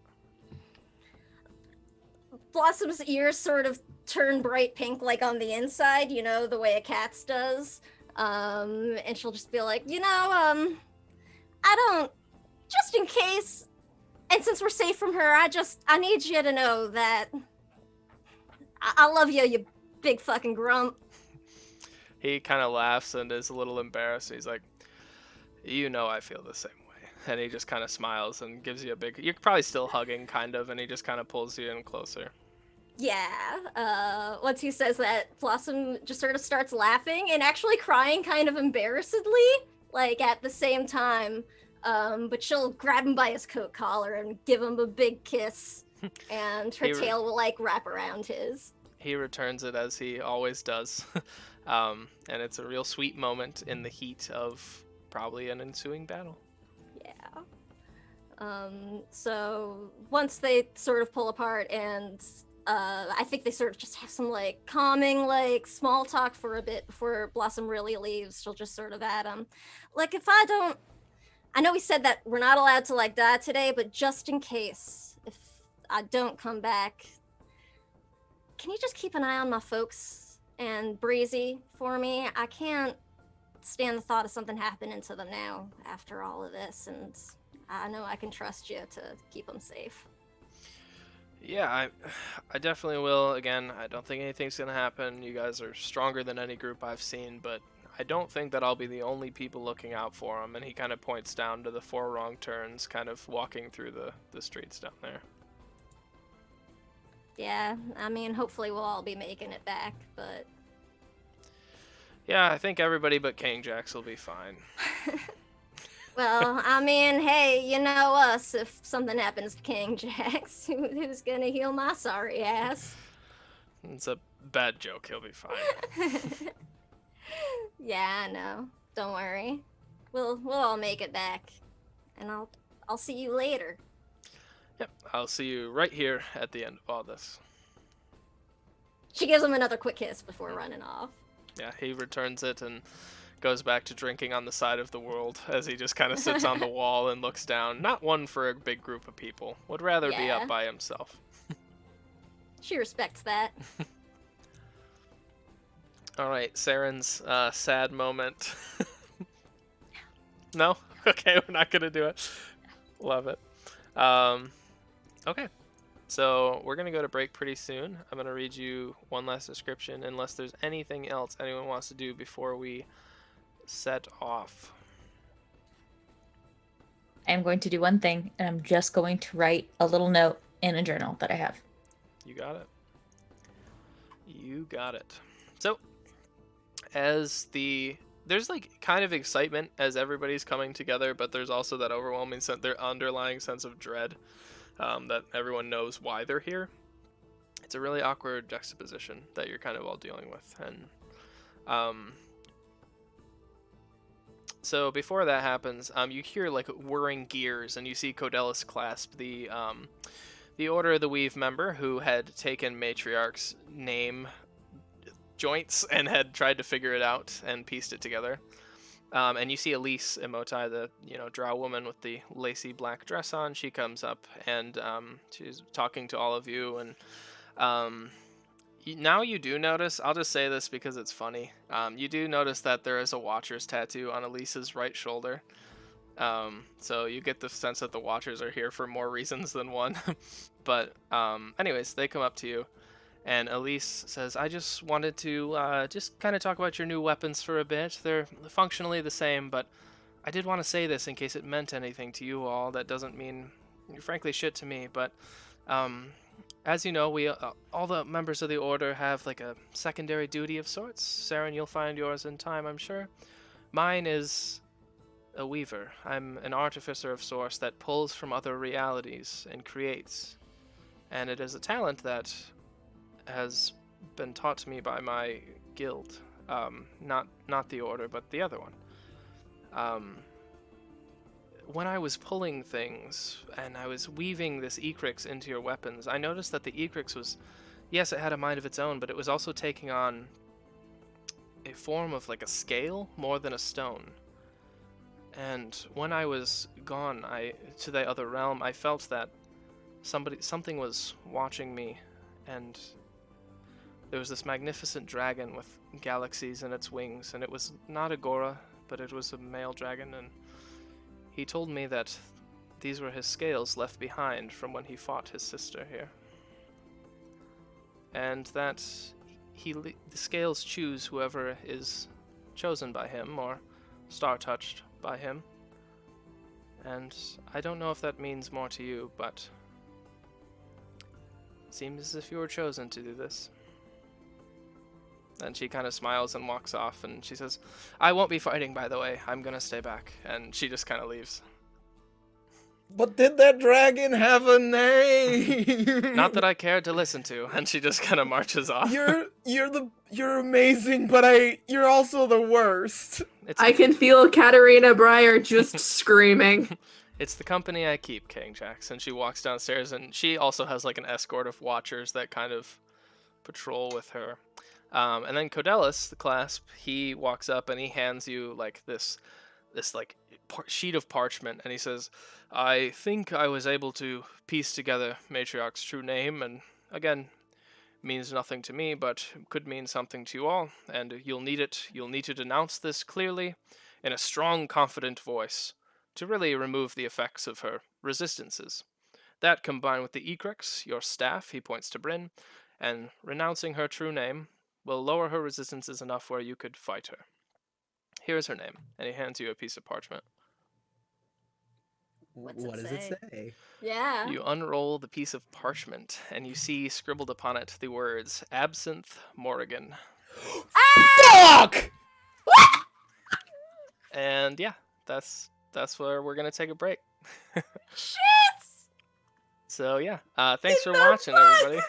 Blossom's ears sort of turn bright pink, like on the inside, the way a cat's does. And she'll just be like, I don't, just in case, and since we're safe from her, I need you to know that I love you, you big fucking grump. He kind of laughs and is a little embarrassed. He's like, I feel the same way. And he just kind of smiles and gives you a big, you're probably still hugging, kind of, and he just kind of pulls you in closer. Yeah, once he says that, Blossom just sort of starts laughing and actually crying kind of embarrassedly, like at the same time. But she'll grab him by his coat collar and give him a big kiss, and her tail will like wrap around his. He returns it as he always does. And it's a real sweet moment in the heat of probably an ensuing battle. Yeah. So once they sort of pull apart, and I think they sort of just have some like calming, like small talk for a bit before Blossom really leaves. She'll just sort of add, like, I know we said that we're not allowed to like die today, but just in case, if I don't come back, can you just keep an eye on my folks and Breezy for me? I can't stand the thought of something happening to them now after all of this, and I know I can trust you to keep them safe. Yeah, I definitely will. Again, I don't think anything's going to happen. You guys are stronger than any group I've seen, but I don't think that I'll be the only people looking out for them. And he kind of points down to the 4 wrong turns, kind of walking through the streets down there. Yeah, I mean, hopefully we'll all be making it back, but... Yeah, I think everybody but King Jax will be fine. Well, I mean, hey, you know us. If something happens to King Jax, who's gonna heal my sorry ass? It's a bad joke. He'll be fine. Yeah, I know. Don't worry. We'll all make it back, and I'll see you later. Yep, I'll see you right here at the end of all this. She gives him another quick kiss before running off. Yeah, he returns it and goes back to drinking on the side of the world as he just kind of sits on the wall and looks down. Not one for a big group of people. Would rather be up by himself. She respects that. All right, Saren's sad moment. No? Okay, we're not gonna do it. Love it. Okay. So we're gonna go to break pretty soon. I'm gonna read you one last description, unless there's anything else anyone wants to do before we set off. I'm going to do one thing, and I'm just going to write a little note in a journal that I have. You got it. You got it. So, there's like kind of excitement as everybody's coming together, but there's also that overwhelming their underlying sense of dread, that everyone knows why they're here. It's a really awkward juxtaposition that you're kind of all dealing with, and so before that happens, you hear like whirring gears, and you see Codelis clasp the Order of the Weave member who had taken Matriarch's name joints and had tried to figure it out and pieced it together. And you see Elise Emotai, the drow woman with the lacy black dress on. She comes up and she's talking to all of you. And now you do notice, I'll just say this because it's funny, you do notice that there is a Watcher's tattoo on Elise's right shoulder. So you get the sense that the Watchers are here for more reasons than one. But anyways, they come up to you, and Elise says, I just wanted to just kind of talk about your new weapons for a bit. They're functionally the same, but I did want to say this in case it meant anything to you all. That doesn't mean, frankly, shit to me, but as you know, we all the members of the Order have like a secondary duty of sorts. Saren, you'll find yours in time, I'm sure. Mine is a weaver. I'm an artificer of sorts that pulls from other realities and creates. And it is a talent that has been taught to me by my guild. Not the Order, but the other one. When I was pulling things and I was weaving this Ecrix into your weapons, I noticed that the Ecrix was, yes, it had a mind of its own, but it was also taking on a form of like a scale more than a stone. And when I was gone to the other realm, I felt that something was watching me, and there was this magnificent dragon with galaxies in its wings, and it was not Agora, but it was a male dragon, and he told me that these were his scales left behind from when he fought his sister here. And that the scales choose whoever is chosen by him, or star-touched by him. And I don't know if that means more to you, but it seems as if you were chosen to do this. And she kind of smiles and walks off, and she says, I won't be fighting, by the way. I'm gonna stay back. And she just kind of leaves. But did that dragon have a name? Not that I cared to listen to. And she just kind of marches off. You're amazing, but you're also the worst. I can feel Katarina Breyer just screaming. It's the company I keep, King Jackson. She walks downstairs, and she also has like an escort of Watchers that kind of patrol with her. And then Codelis, the clasp, he walks up and he hands you like this like sheet of parchment, and he says, I think I was able to piece together Matriarch's true name, and again, means nothing to me, but could mean something to you all, and you'll need it. You'll need to denounce this clearly, in a strong, confident voice, to really remove the effects of her resistances. That, combined with the Ecrix, your staff, he points to Bryn, and renouncing her true name, will lower her resistances enough where you could fight her. Here's her name, and he hands you a piece of parchment. What's What it does say? it say? Yeah. You unroll the piece of parchment, and you see scribbled upon it the words, Absinthe Morrigan. Fuck! And yeah, that's where we're gonna take a break. Shit! So yeah, thanks for watching, everybody.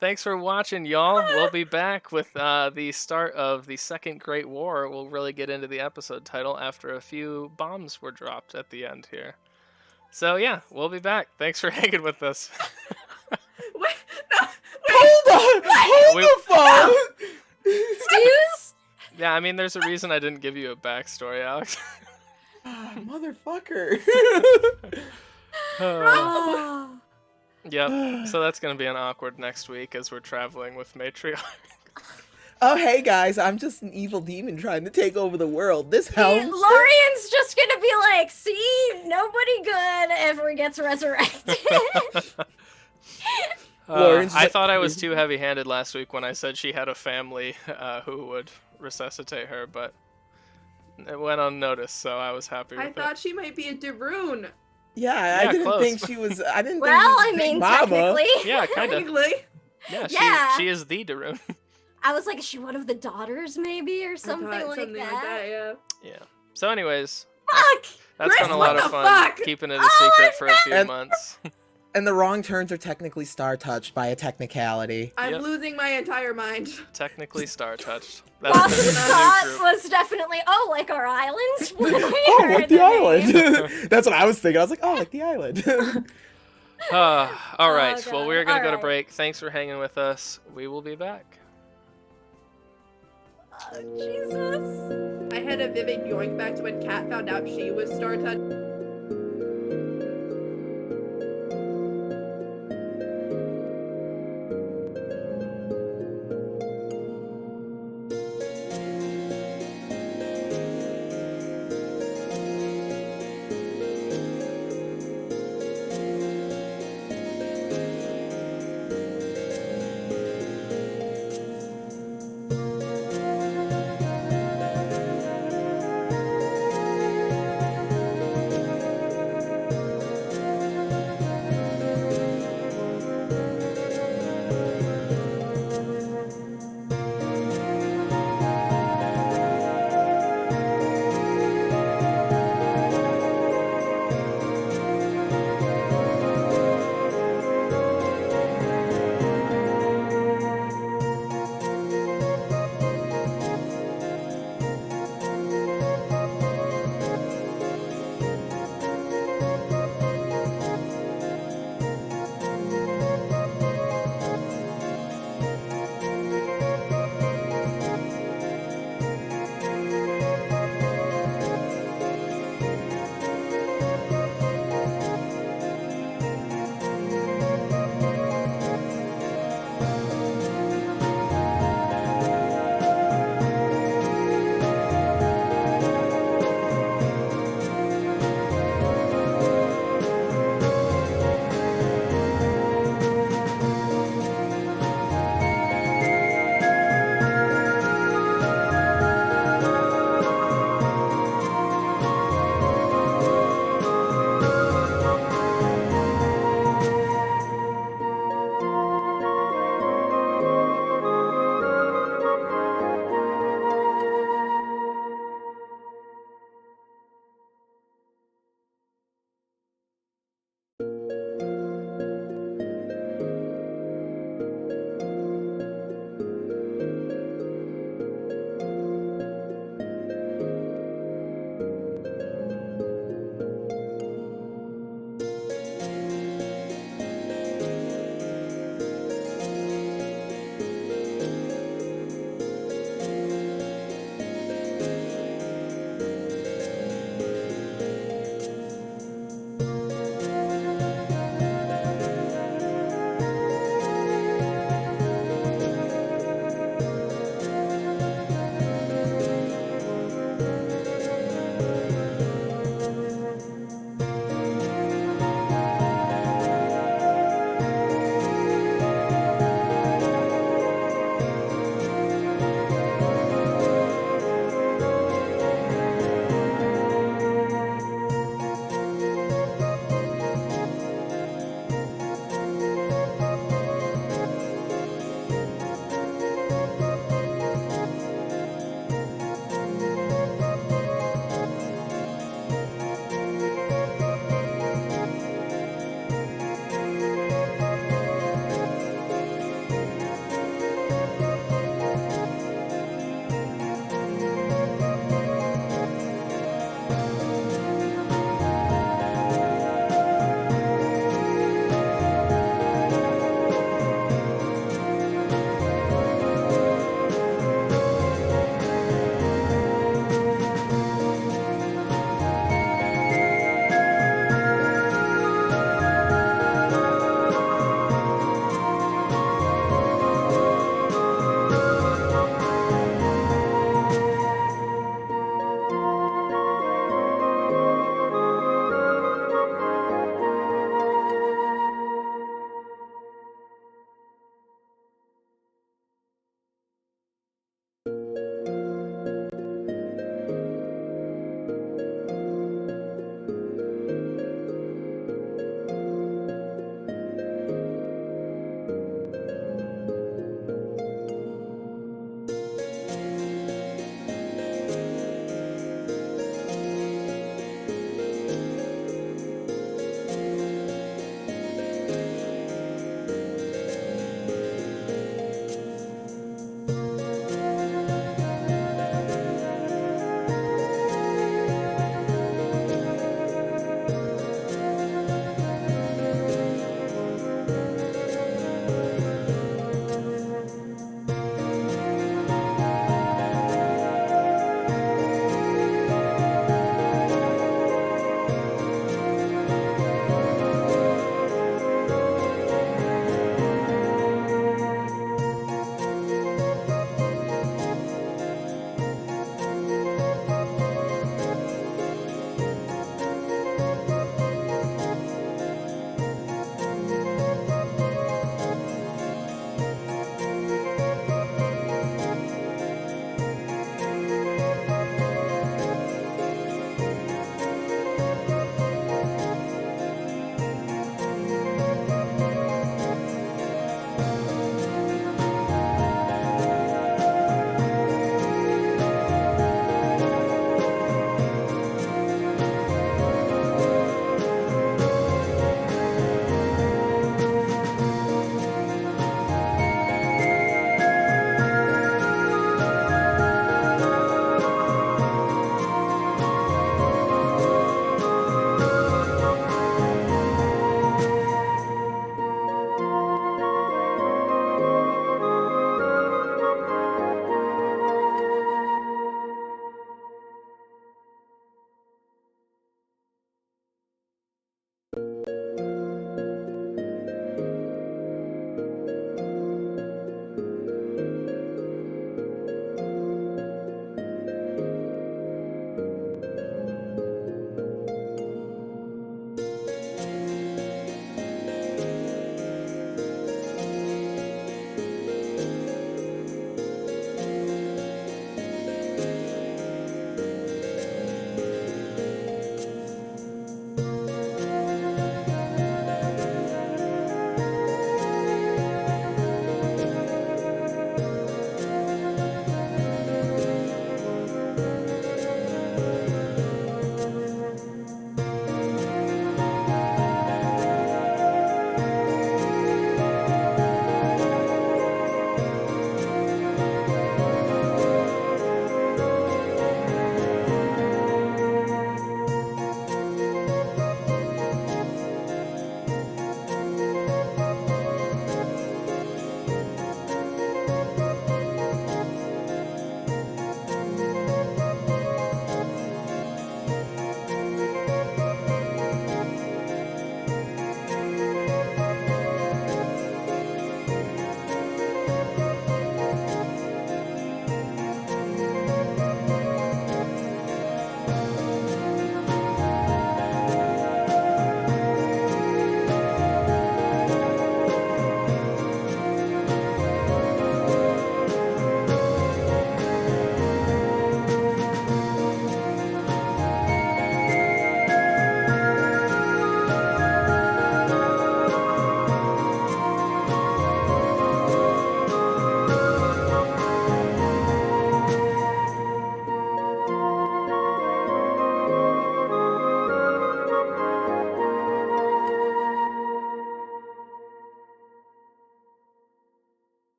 Thanks for watching, y'all. We'll be back with the start of the Second Great War. We'll really get into the episode title after a few bombs were dropped at the end here. So yeah, we'll be back. Thanks for hanging with us. Wait, no, Hold on! Hold the phone! Excuse? Yeah, I mean, there's a reason I didn't give you a backstory, Alex. Motherfucker. Oh. Yep, so that's going to be an awkward next week as we're traveling with Matriarch. Oh, hey guys, I'm just an evil demon trying to take over the world. This helps. Lorian's just gonna be like, see, nobody good ever gets resurrected. Lauren's I like- thought I was too heavy-handed last week when I said she had a family who would resuscitate her, but it went unnoticed, so I was happy with I it. thought she might be a Daroon. Yeah, I Yeah, didn't close. think she was. I didn't Well, I think she was mean, Big Mama. technically. Yeah, kind of. Technically. Yeah, Yeah. she is the Daroon. I was like, is she one of the daughters, maybe, or something I thought like something that? like that, yeah. Yeah. So, anyways, Fuck! that's Chris, been a what lot of the fun fuck? keeping it a Oh, secret for a few And- months. And the wrong turns are technically star touched by a technicality. I'm Yep. losing my entire mind. Technically star touched. Lawson's the new thought group. was definitely, oh, like our islands? Oh, like the island. That's what I was thinking. I was like, oh, like the island. All right. Oh, Well, God. we're gonna go to Alright. break. Thanks for hanging with us. We will be back. Oh, Jesus. I had a vivid yoink back to when Kat found out she was star touched.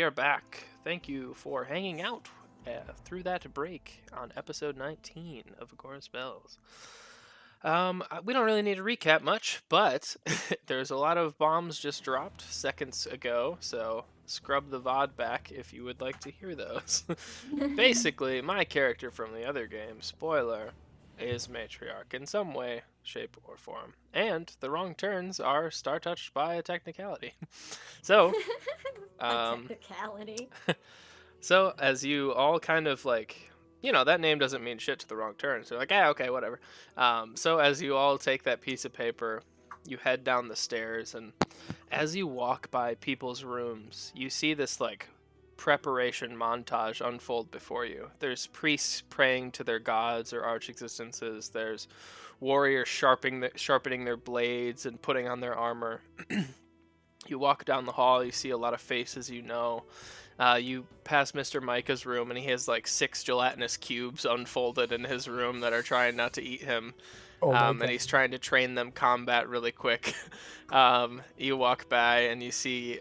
are back. Thank you for hanging out through that break on episode 19 of Agora's Bells. We don't really need to recap much, but there's a lot of bombs just dropped seconds ago, so scrub the VOD back if you would like to hear those. Basically, my character from the other game, spoiler, is matriarch in some way, shape, or form. And the wrong turns are star-touched by a technicality. So, A technicality. so as you all kind of like, that name doesn't mean shit to the wrong turn. So like, yeah, okay, whatever. So as you all take that piece of paper, you head down the stairs, and as you walk by people's rooms, you see this like preparation montage unfold before you. There's priests praying to their gods or arch existences. There's warriors sharpening their blades and putting on their armor. You walk down the hall, you see a lot of faces you know. You pass Mr. Micah's room, and he has like 6 gelatinous cubes unfolded in his room that are trying not to eat him. And he's trying to train them combat really quick. You walk by, and you see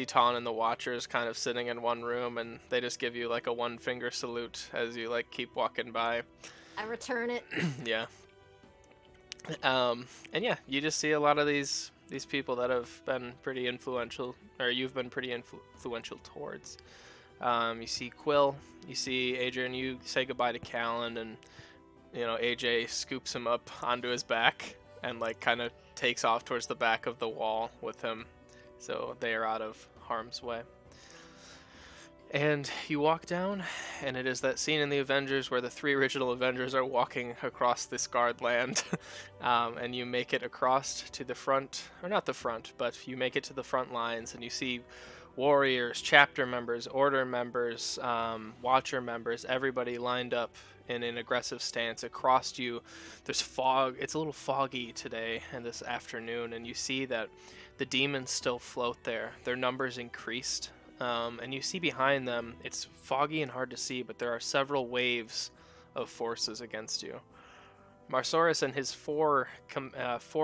Tawn and the Watchers kind of sitting in one room, and they just give you like a 1-finger salute as you like keep walking by. I return it. Yeah. And yeah, you just see a lot of these people that have been pretty influential, or you've been pretty influential towards. You see Quill, you see Adrian, you say goodbye to Callan, and AJ scoops him up onto his back and like kind of takes off towards the back of the wall with him, so they are out of harm's way. And you walk down, and it is that scene in the Avengers where the 3 original Avengers are walking across this guard land. And you make it across to the front, or not the front, but you make it to the front lines, and you see warriors, chapter members, order members, watcher members, everybody lined up in an aggressive stance across you. There's fog. It's a little foggy today and this afternoon, and you see that the demons still float there. Their numbers increased. And you see behind them, it's foggy and hard to see, but there are several waves of forces against you. Marsaurus and his four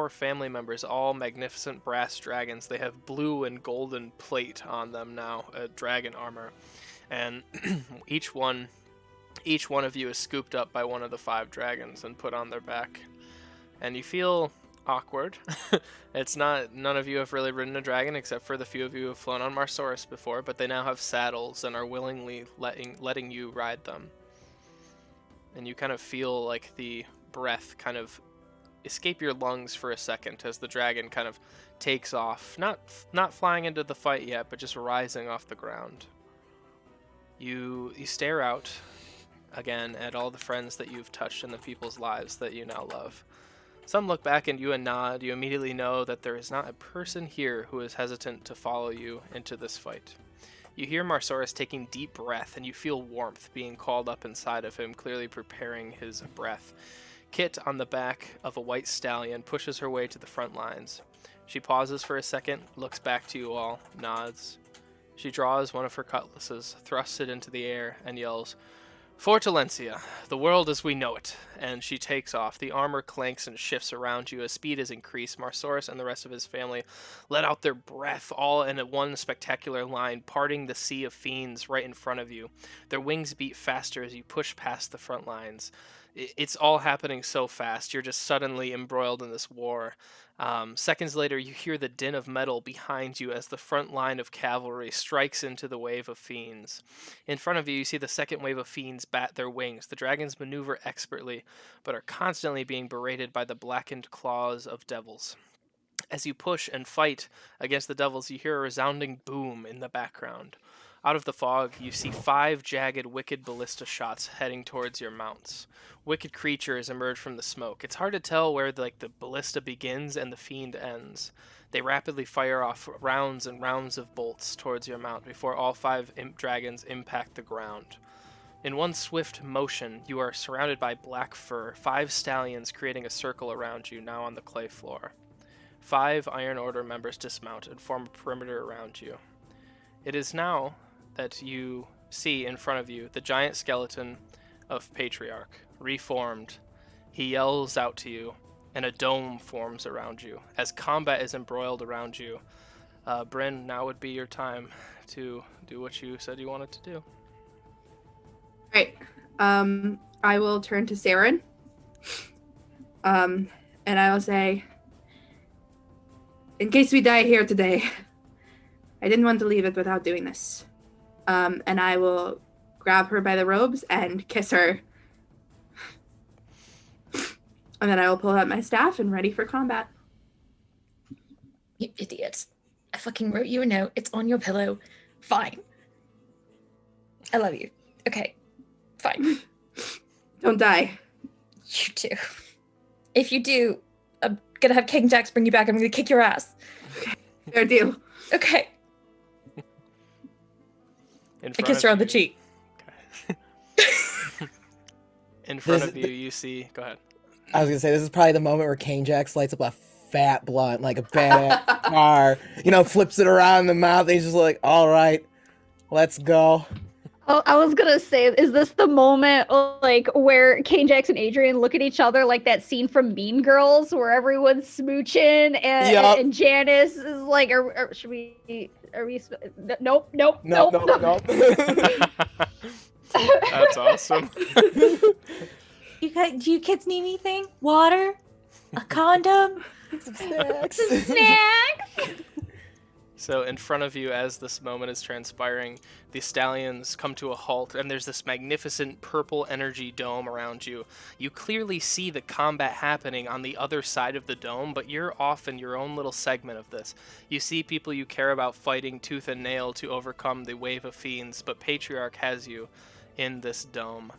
family members, all magnificent brass dragons. They have blue and golden plate on them now, dragon armor. And each one of you is scooped up by one of the 5 dragons and put on their back. And you feel awkward. None of you have really ridden a dragon except for the few of you who have flown on Marsaurus before, but they now have saddles and are willingly letting you ride them. And you kind of feel like the breath kind of escape your lungs for a second as the dragon kind of takes off, not flying into the fight yet, but just rising off the ground. You stare out again at all the friends that you've touched in the people's lives that you now love. Some look back at you and nod. You immediately know that there is not a person here who is hesitant to follow you into this fight. You hear Marsaurus taking deep breath, and you feel warmth being called up inside of him, clearly preparing his breath. Kit, on the back of a white stallion, pushes her way to the front lines. She pauses for a second, looks back to you all, nods. She draws one of her cutlasses, thrusts it into the air, and yells, "Fortalencia, the world as we know it," and she takes off. The armor clanks and shifts around you as speed is increased. Marsaurus and the rest of his family let out their breath, all in one spectacular line, parting the sea of fiends right in front of you. Their wings beat faster as you push past the front lines. It's all happening so fast. You're just suddenly embroiled in this war. Seconds later, you hear the din of metal behind you as the front line of cavalry strikes into the wave of fiends. In front of you, you see the second wave of fiends bat their wings. The dragons maneuver expertly, but are constantly being berated by the blackened claws of devils. As you push and fight against the devils, you hear a resounding boom in the background. Out of the fog, you see 5 jagged, wicked ballista shots heading towards your mounts. Wicked creatures emerge from the smoke. It's hard to tell where the ballista begins and the fiend ends. They rapidly fire off rounds and rounds of bolts towards your mount before all 5 imp dragons impact the ground. In one swift motion, you are surrounded by black fur, 5 stallions creating a circle around you, now on the clay floor. 5 Iron Order members dismount and form a perimeter around you. It is now that you see in front of you the giant skeleton of Patriarch, reformed. He yells out to you, and a dome forms around you. As combat is embroiled around you, Bryn, now would be your time to do what you said you wanted to do. Right. I will turn to Saren. And I will say, in case we die here today, I didn't want to leave it without doing this. And I will grab her by the robes and kiss her. And then I will pull out my staff and ready for combat. You idiot. I fucking wrote you a note. It's on your pillow. Fine. I love you. Okay. Fine. Don't die. You too. If you do, I'm gonna have King Jax bring you back. I'm gonna kick your ass. Fair deal. Okay. In I front kiss her of on the you- cheek. In front This- of you, you see. Go ahead. I was gonna say this is probably the moment where Kane Jax lights up a fat blunt like a badass car. Flips it around in the mouth. And he's just like, "All right, let's go." Oh, I was gonna say, is this the moment like where Kane Jackson and Adrian look at each other like that scene from Mean Girls where everyone's smooching and, Yup. and Janice is like, should we? Are we? Nope, nope, No, nope, no, nope. no. That's awesome. Do you kids need anything? Water? A condom? Some snacks. Snacks. So in front of you, as this moment is transpiring, the stallions come to a halt, and there's this magnificent purple energy dome around you. You clearly see the combat happening on the other side of the dome, but you're off in your own little segment of this. You see people you care about fighting tooth and nail to overcome the wave of fiends, but Patriarch has you in this dome.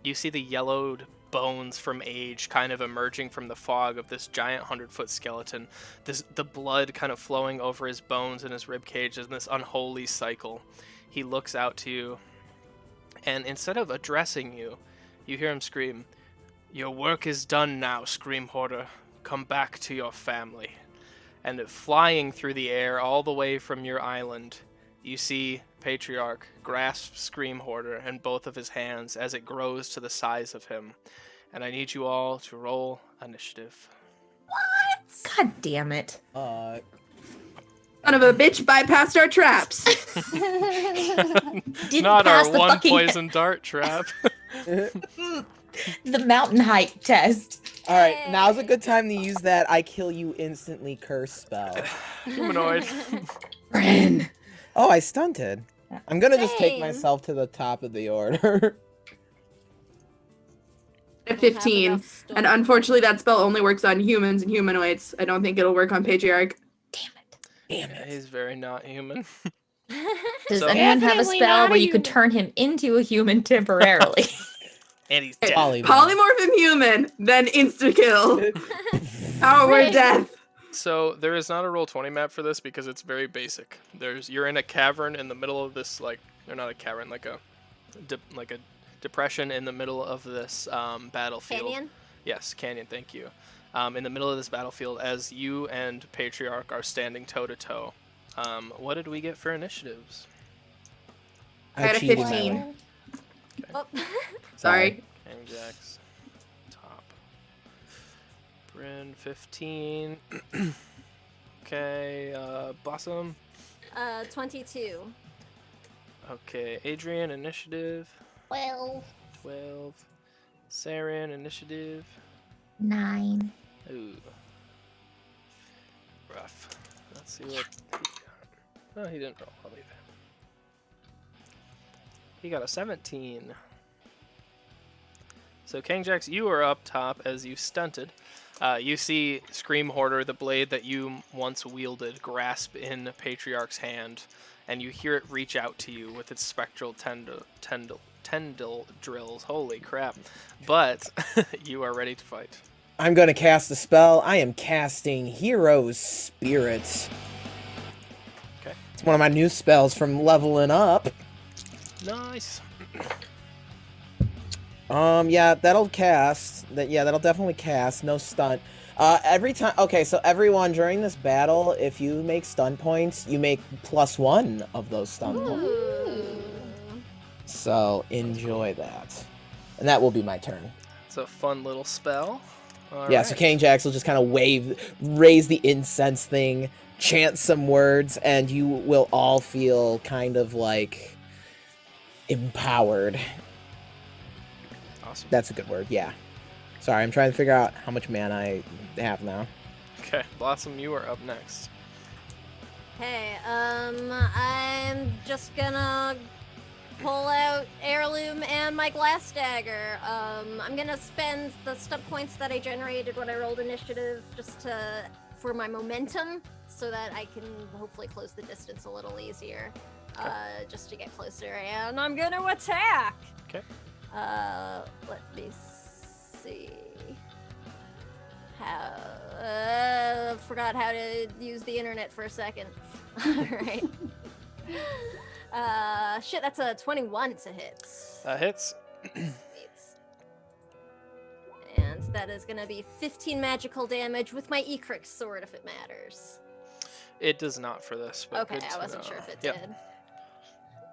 You see the yellowed bones from age kind of emerging from the fog of this giant 100-foot skeleton. The blood kind of flowing over his bones and his rib cage in this unholy cycle. He looks out to you, and instead of addressing you, you hear him scream, "Your work is done now, Scream Hoarder. Come back to your family." And flying through the air all the way from your island, you see Patriarch grasp Scream Hoarder in both of his hands as it grows to the size of him. And I need you all to roll initiative. God damn it. Son of a bitch bypassed our traps. Didn't Not pass our the one fucking poison dart trap. the mountain height test. All right, now's a good time to use that "I kill you instantly" curse spell. Humanoid. Bryn. Oh, I stunted. I'm gonna just take Same. myself to the top of the order. At 15. And unfortunately, that spell only works on humans and humanoids. I don't think it'll work on Patriarch. Damn it. Damn Yeah, it. he's very not human. Does So- anyone have a Definitely spell not where a you could turn him into a human temporarily? And he's dead. Polymorph him human, then insta kill. Power word Right. death. So there is not a Roll20 map for this because it's very basic. You're in a cavern in the middle of this, or not a cavern, like a depression in the middle of this battlefield. Canyon? Yes, canyon. Thank you. In the middle of this battlefield, as you and Patriarch are standing toe to toe. What did we get for initiatives? I had a cheated my 15. way. Oh. Sorry. King Jack's top. Bryn 15. Okay, Blossom. 22. Okay, Adrian initiative. 12. 12. Saren initiative. 9. Ooh. Rough. Let's see what he got. No, he didn't roll. I'll leave it. He got a 17. So, King Jax, you are up top as you stunted. You see Scream Hoarder, the blade that you once wielded, grasp in Patriarch's hand, and you hear it reach out to you with its spectral tendril drills. Holy crap. But you are ready to fight. I'm gonna cast a spell. I am casting Hero's Spirit. Okay. It's one of my new spells from leveling up. Nice. Yeah, that'll cast. That'll definitely cast. No stunt. Every time. Okay, so everyone during this battle, if you make stun points, you make +1 of those stun points. Ooh. So enjoy that, and that will be my turn. It's a fun little spell. Yeah, so King Jax will just kind of raise the incense thing, chant some words, and you will all feel kind of like empowered. Awesome. That's a good word, yeah. Sorry, I'm trying to figure out how much mana I have now. Okay, Blossom, you are up next. Hey, I'm just gonna pull out Heirloom and my Glass Dagger. I'm gonna spend the stub points that I generated when I rolled initiative just for my momentum, so that I can hopefully close the distance a little easier, just to get closer. And I'm gonna attack. Okay. Let me see. Forgot how to use the internet for a second. Alright. Shit, that's a 21 to hit. Hits. And that is gonna be 15 magical damage with my Ecrix sword if it matters. It does not for this, but Okay, good to I wasn't know. sure if it Yep. did.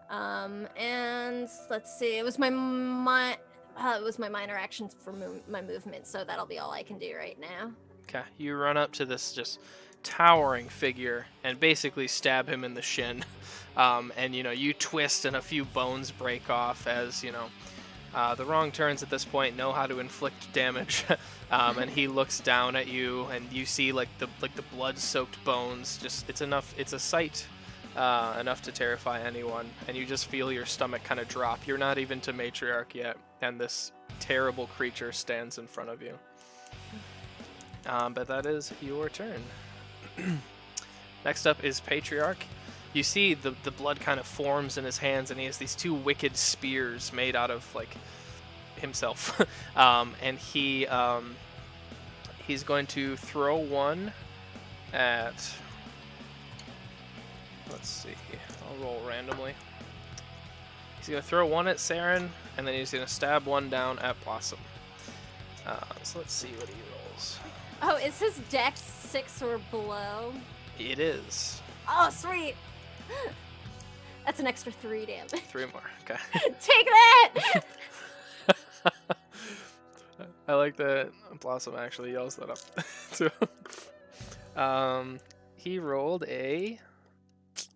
And let's see, it was my minor action for my movement, so that'll be all I can do right now. Okay, you run up to this just towering figure and basically stab him in the shin. And, you twist and a few bones break off as, the wrong turns at this point know how to inflict damage. And he looks down at you and you see like the blood-soaked bones. It's a sight enough to terrify anyone. And you just feel your stomach kind of drop. You're not even to matriarch yet. And this terrible creature stands in front of you. But that is your turn. Next up is Patriarch. You see the blood kind of forms in his hands, and he has these two wicked spears made out of like himself. And he's going to throw one at. Let's see. I'll roll randomly. He's going to throw one at Saren, and then he's going to stab one down at Blossom. So let's see what he rolls. Oh, is his dex 6 or below? It is. Oh, sweet! That's an extra 3 damage. 3 more. Okay. Take that! I like that Blossom actually yells that up to him. He rolled a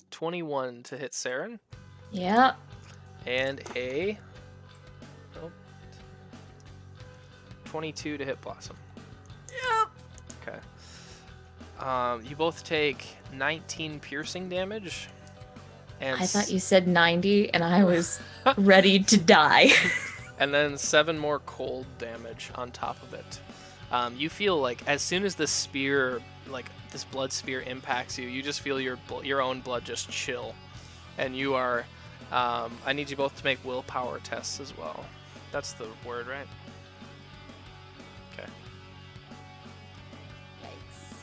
21 to hit Saren. Yeah. And a 22 to hit Blossom. Yep. Okay. You both take 19 piercing damage. And I thought you said 90, and I was ready to die. And then 7 more cold damage on top of it. You feel like as soon as this spear, like this blood spear impacts you, you just feel your own blood just chill. And you are, I need you both to make willpower tests as well. That's the word, right? Okay. Yikes.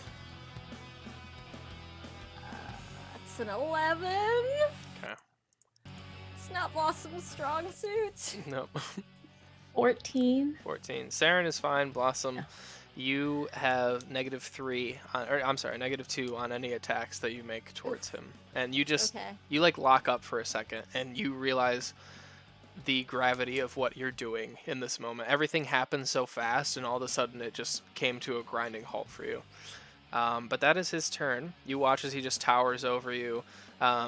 That's an 11. Okay. It's not Blossom's strong suit. Nope. 14. 14. Saren is fine. Blossom, you have -3 -2 on any attacks that you make towards him. And you just, you like lock up for a second and you realize the gravity of what you're doing in this moment. Everything happened so fast and all of a sudden it just came to a grinding halt for you. But that is his turn. You watch as he just towers over you.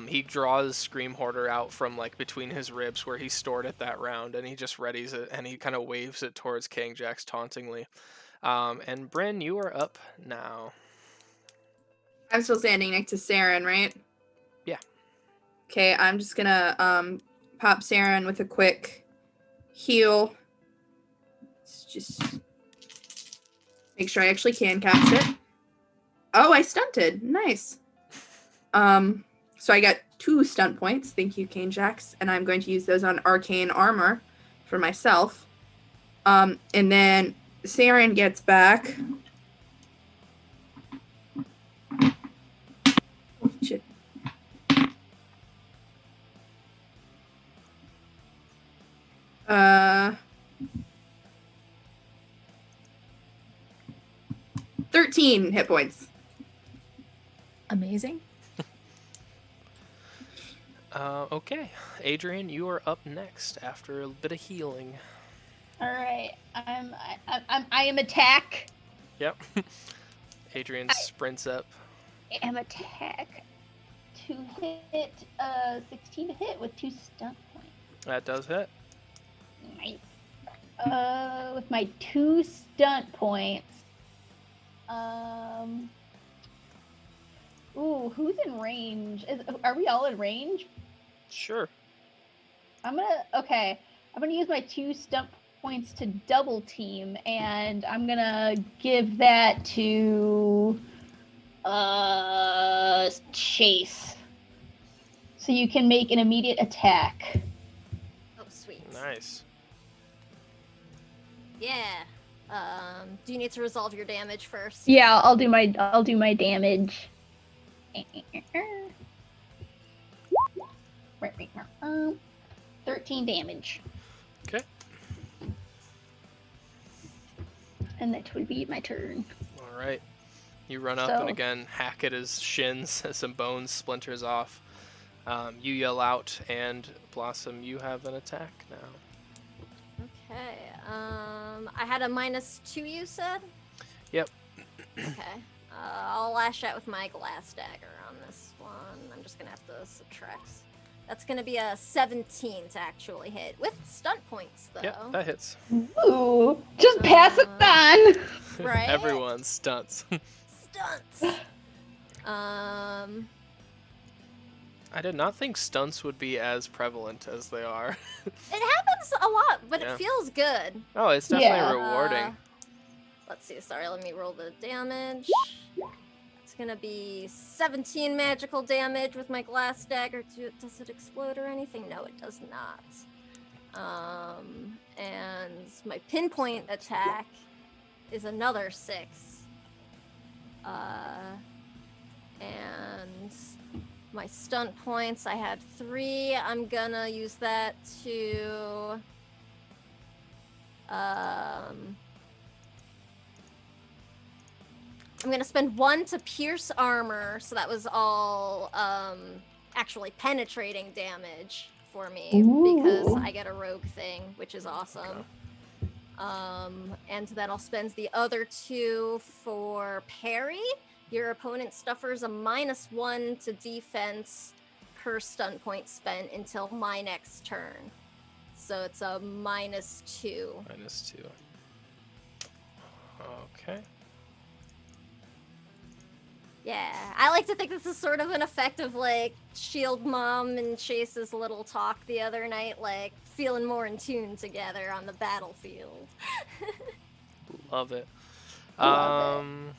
He draws Scream Hoarder out from like between his ribs where he stored it that round, and he just readies it and he kind of waves it towards King Jax tauntingly. And Bryn, you are up now. I'm still standing next to Saren, right? Yeah. Okay, I'm just gonna pop Saren with a quick heal. Let's just make sure I actually can cast it. Oh, I stunted. Nice. So I got 2 stunt points. Thank you, Cane Jax. And I'm going to use those on Arcane Armor for myself. And then Saren gets back. Oh, shit. Uh, 13 hit points. Amazing. Okay. Adrian, you are up next after a bit of healing. All right, I am attack Yep. Adrian sprints up. Am attack to hit 16 to hit with 2 stunt points. That does hit. Nice. With my 2 stunt points. Ooh, who's in range? Are we all in range? Sure. I'm gonna use my 2 stunt points to double team, and I'm gonna give that to Chase. So you can make an immediate attack. Oh, sweet. Nice. Yeah. Do you need to resolve your damage first? Yeah, I'll do my damage. 13 damage. Okay. And that would be my turn. All right. You run up and again hack at his shins as some bones splinters off. You yell out, and Blossom, you have an attack now. Okay. I had a -2, you said? Yep. Okay. I'll lash out with my glass dagger on this one. I'm just gonna have to subtract. That's gonna be a 17 to actually hit with stunt points, though. Yep, that hits. Ooh, just pass it on. Right? Everyone stunts. Stunts. I did not think stunts would be as prevalent as they are. It happens a lot, but Yeah. it feels good. Oh, it's definitely Yeah. rewarding. Let's see. Sorry, let me roll the damage. It's gonna be 17 magical damage with my glass dagger. Does it explode or anything? No, it does not. And my pinpoint attack is another 6. And my stunt points, I had 3. I'm gonna use that to I'm gonna spend 1 to pierce armor, so that was all actually penetrating damage for me because Ooh. I get a rogue thing, which is awesome. And then I'll spend the other 2 for parry. Your opponent suffers a -1 to defense per stun point spent until my next turn. So it's a -2. -2. Okay. Yeah, I like to think this is sort of an effect of like Shield Mom and Chase's little talk the other night, like feeling more in tune together on the battlefield. Love it. Love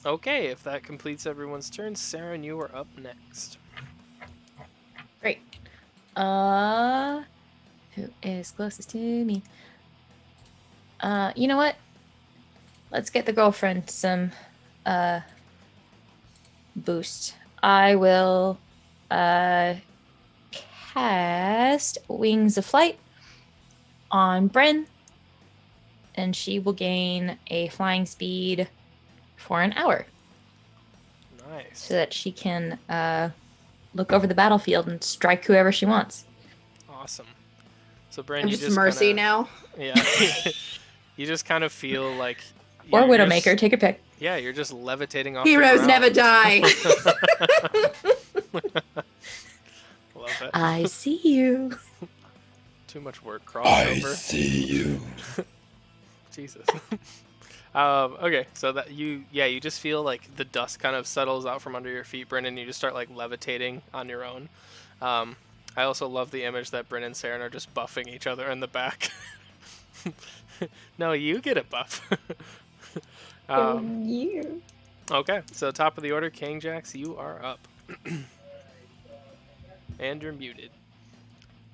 Okay, if that completes everyone's turn, Saren, you are up next. Great. Who is closest to me? You know what? Let's get the girlfriend some boost. I will cast Wings of Flight on Bryn, and she will gain a flying speed for an hour Nice. so that she can look over the battlefield and strike whoever she wants. Awesome. So, Bryn, I'm you just Mercy kinda, now. Yeah. You just kind of feel like. Or you're Widowmaker, just- take your pick. Yeah, you're just levitating off. Heroes the never ground. die. Love it. I see you. Too much work crossover. see you. Jesus. Okay, so that you just feel like the dust kind of settles out from under your feet, Brennan. You just start like levitating on your own. I also love the image that Bryn and Saren are just buffing each other in the back. No, you get a buff. You. Okay, so top of the order, King Jax, you are up. And you're muted.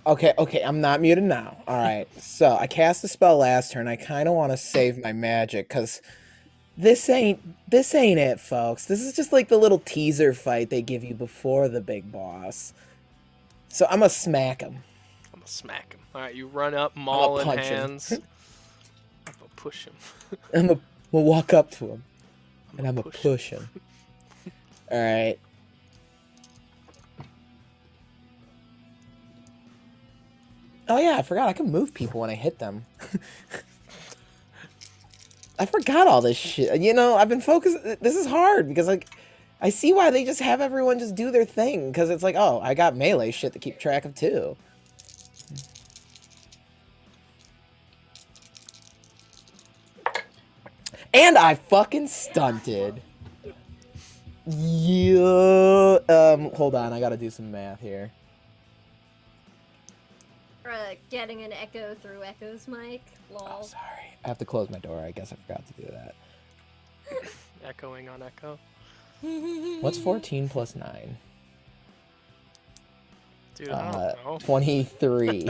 Okay, I'm not muted now. All right. So I cast a spell last turn. I kind of want to save my magic because this ain't it, folks. This is just like the little teaser fight they give you before the big boss. So I'm gonna smack him. I'm gonna smack him. All right, you run up, maul in punch him. hands. I'm gonna push him. I'm gonna walk up to him and I'm gonna push push him. All right. Oh yeah, I forgot I can move people when I hit them. I forgot all this shit. You know, I've been focused. This is hard because like I see why they just have everyone just do their thing because it's like, oh, I got melee shit to keep track of too. And I fucking stunted. Yeah. Hold on, I gotta do some math here. Getting an echo through Echo's mic. Lol. Oh, sorry. I have to close my door. I guess I forgot to do that. Echoing on echo. What's 14 plus 9? Dude, I don't know. 23.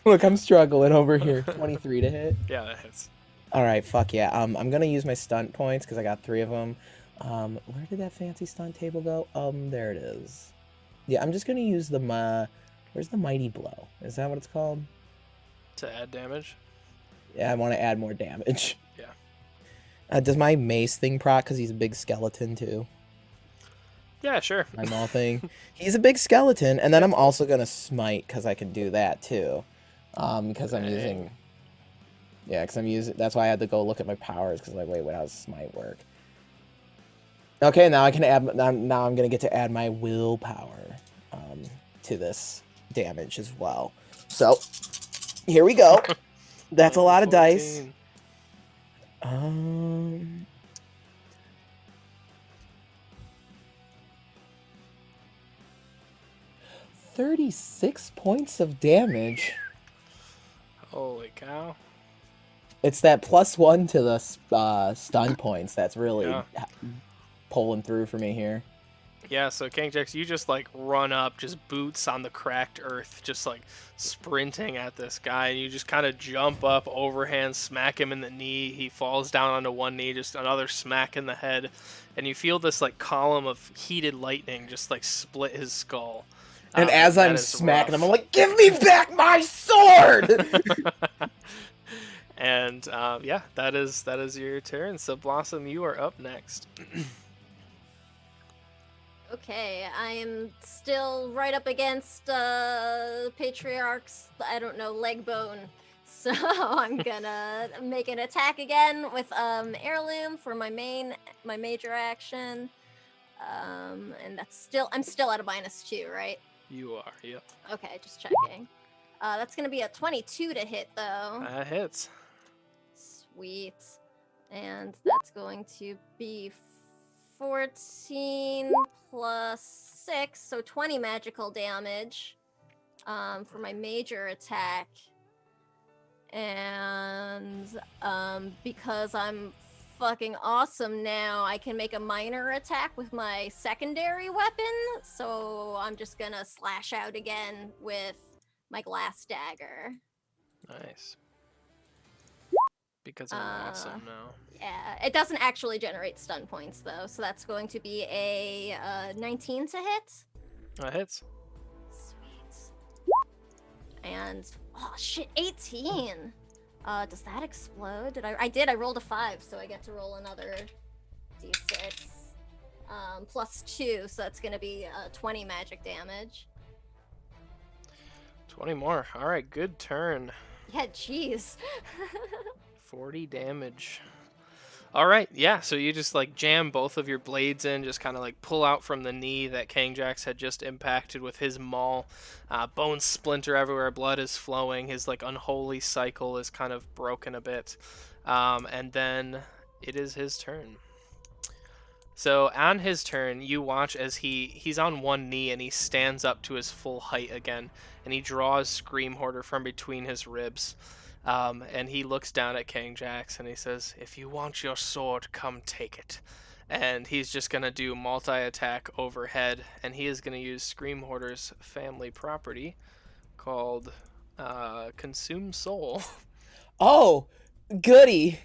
Look, I'm struggling over here. 23 to hit. Yeah, that hits. All right, fuck yeah. I'm gonna use my stunt points because I got 3 of them. Where did that fancy stunt table go? There it is. Yeah, I'm just gonna use the where's the mighty blow? Is that what it's called? To add damage? Yeah, I want to add more damage. Yeah. Does my mace thing proc because he's a big skeleton too? Yeah, sure. My maul thing. He's a big skeleton, and then I'm also gonna smite because I can do that too. Because I'm using. Yeah, because I'm using. That's why I had to go look at my powers because like, wait, how does smite work? Okay, now I can add. Now I'm gonna get to add my willpower to this damage as well. So here we go. That's a lot of dice. 36 points of damage. Holy cow. It's that +1 to the stun points that's really pulling through for me here. Yeah, so King Jax, you just like run up, just boots on the cracked earth, just like sprinting at this guy, and you just kind of jump up, overhand, smack him in the knee. He falls down onto one knee, just another smack in the head, and you feel this like column of heated lightning just like split his skull. And as I'm smacking him, I'm like, "Give me back my sword!" And yeah, that is your turn. So Blossom, you are up next. Okay, I am still right up against Patriarch's, I don't know, leg bone. So I'm gonna make an attack again with Heirloom for my major action. And I'm still at a -2, right? You are, yep. Okay, just checking. That's gonna be a 22 to hit though. That hits. Sweet. And that's going to be 14 plus 6, so 20 magical damage for my major attack. And because I'm fucking awesome now, I can make a minor attack with my secondary weapon. So I'm just gonna slash out again with my glass dagger. Nice. Because I'm awesome now. Yeah, it doesn't actually generate stun points though, so that's going to be a 19 to hit. That hits. Sweet. And oh shit, 18. Does that explode? I did. I rolled a 5, so I get to roll another d6. +2, so that's gonna be 20 magic damage. 20 more. All right, good turn. Yeah, jeez. 40 damage. All right, yeah, so you just like jam both of your blades in, just kind of like pull out from the knee that King Jax had just impacted with his maul. Bones splinter everywhere, blood is flowing, his like unholy cycle is kind of broken a bit. And then it is his turn. So on his turn, you watch as he's on one knee and he stands up to his full height again, and he draws Scream Hoarder from between his ribs. And he looks down at King Jax and he says, "If you want your sword, come take it." And he's just going to do multi-attack overhead, and he is going to use Scream Hoarder's family property called Consume Soul. Oh, goody.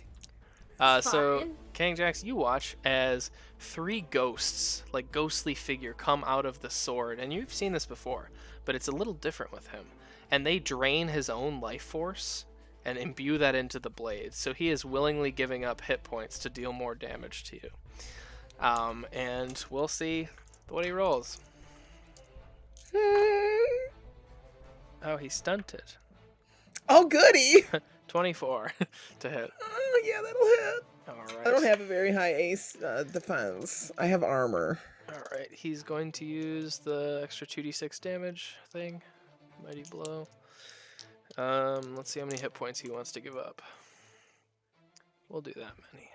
So, Fine. King Jax, you watch as 3 ghosts, like ghostly figure, come out of the sword. And you've seen this before, but it's a little different with him. And they drain his own life force and imbue that into the blade. So he is willingly giving up hit points to deal more damage to you. And we'll see what he rolls. Oh, he stunted. Oh, goody. 24 to hit. Yeah, that'll hit. All right. I don't have a very high ace defense. I have armor. All right. He's going to use the extra 2d6 damage thing. Mighty blow. Let's see how many hit points he wants to give up. We'll do that many.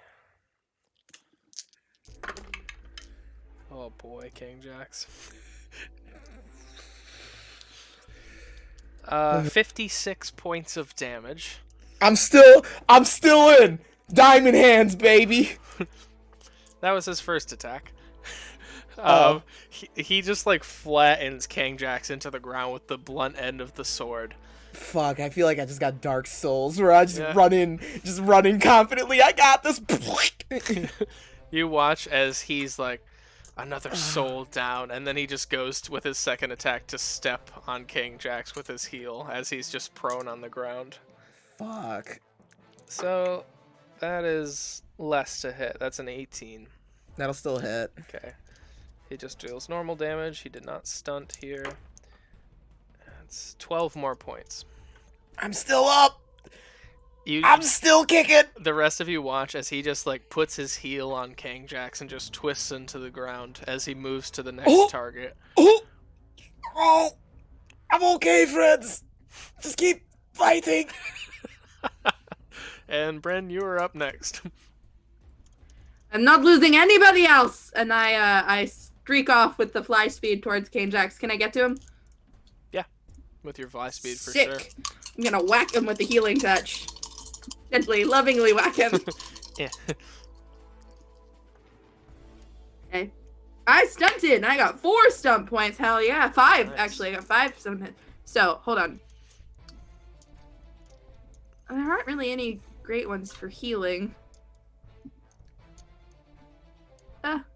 Oh boy, King Jacks. 56 points of damage. I'm still in. Diamond hands, baby. That was his first attack. Oh. He just like flattens King Jacks into the ground with the blunt end of the sword. Fuck, I feel like I just got Dark Souls where I just Yeah. run in confidently. I got this. You watch as he's like, another soul down, and then he just goes with his second attack to step on King Jacks with his heel as he's just prone on the ground. Fuck. So that is less to hit. That's an 18. That'll still hit. Okay. He just deals normal damage. He did not stunt here. That's 12 more points. I'm still up. You, I'm still kicking. the rest of you watch as he just like puts his heel on King Jacks and just twists into the ground as he moves to the next Oh! target. Oh, I'm okay, friends. Just keep fighting. And Bren, you are up next. I'm not losing anybody else, and I streak off with the fly speed towards Cane Jax. Can I get to him? With your fly speed for Sick. sure. I'm gonna whack him with the healing touch. Gently, lovingly whack him. Yeah. Okay. I stunted, and I got 4 stunt points. Hell yeah. 5, Nice. actually. I got 5 stunt hits. So, hold on. There aren't really any great ones for healing.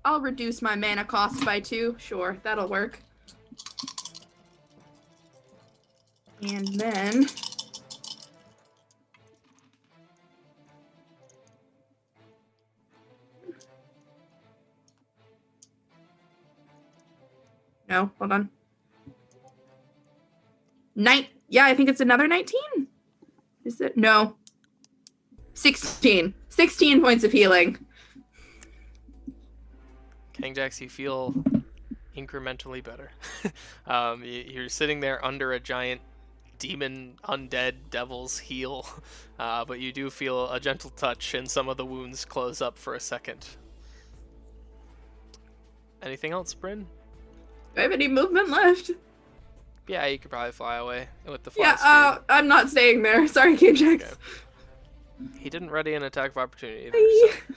I'll reduce my mana cost by 2. Sure, that'll work. And then... No, hold on. Yeah, I think it's another 19. Is it? No. 16. 16 points of healing. King Jax, you feel incrementally better. You're sitting there under a giant demon undead devil's heel, but you do feel a gentle touch and some of the wounds close up for a second. Anything else, Bryn? Do I have any movement left? Yeah, you could probably fly away with the fly Yeah, speed. I'm not staying there. Sorry, King Jax. Okay. He didn't ready an attack of opportunity either, Bye.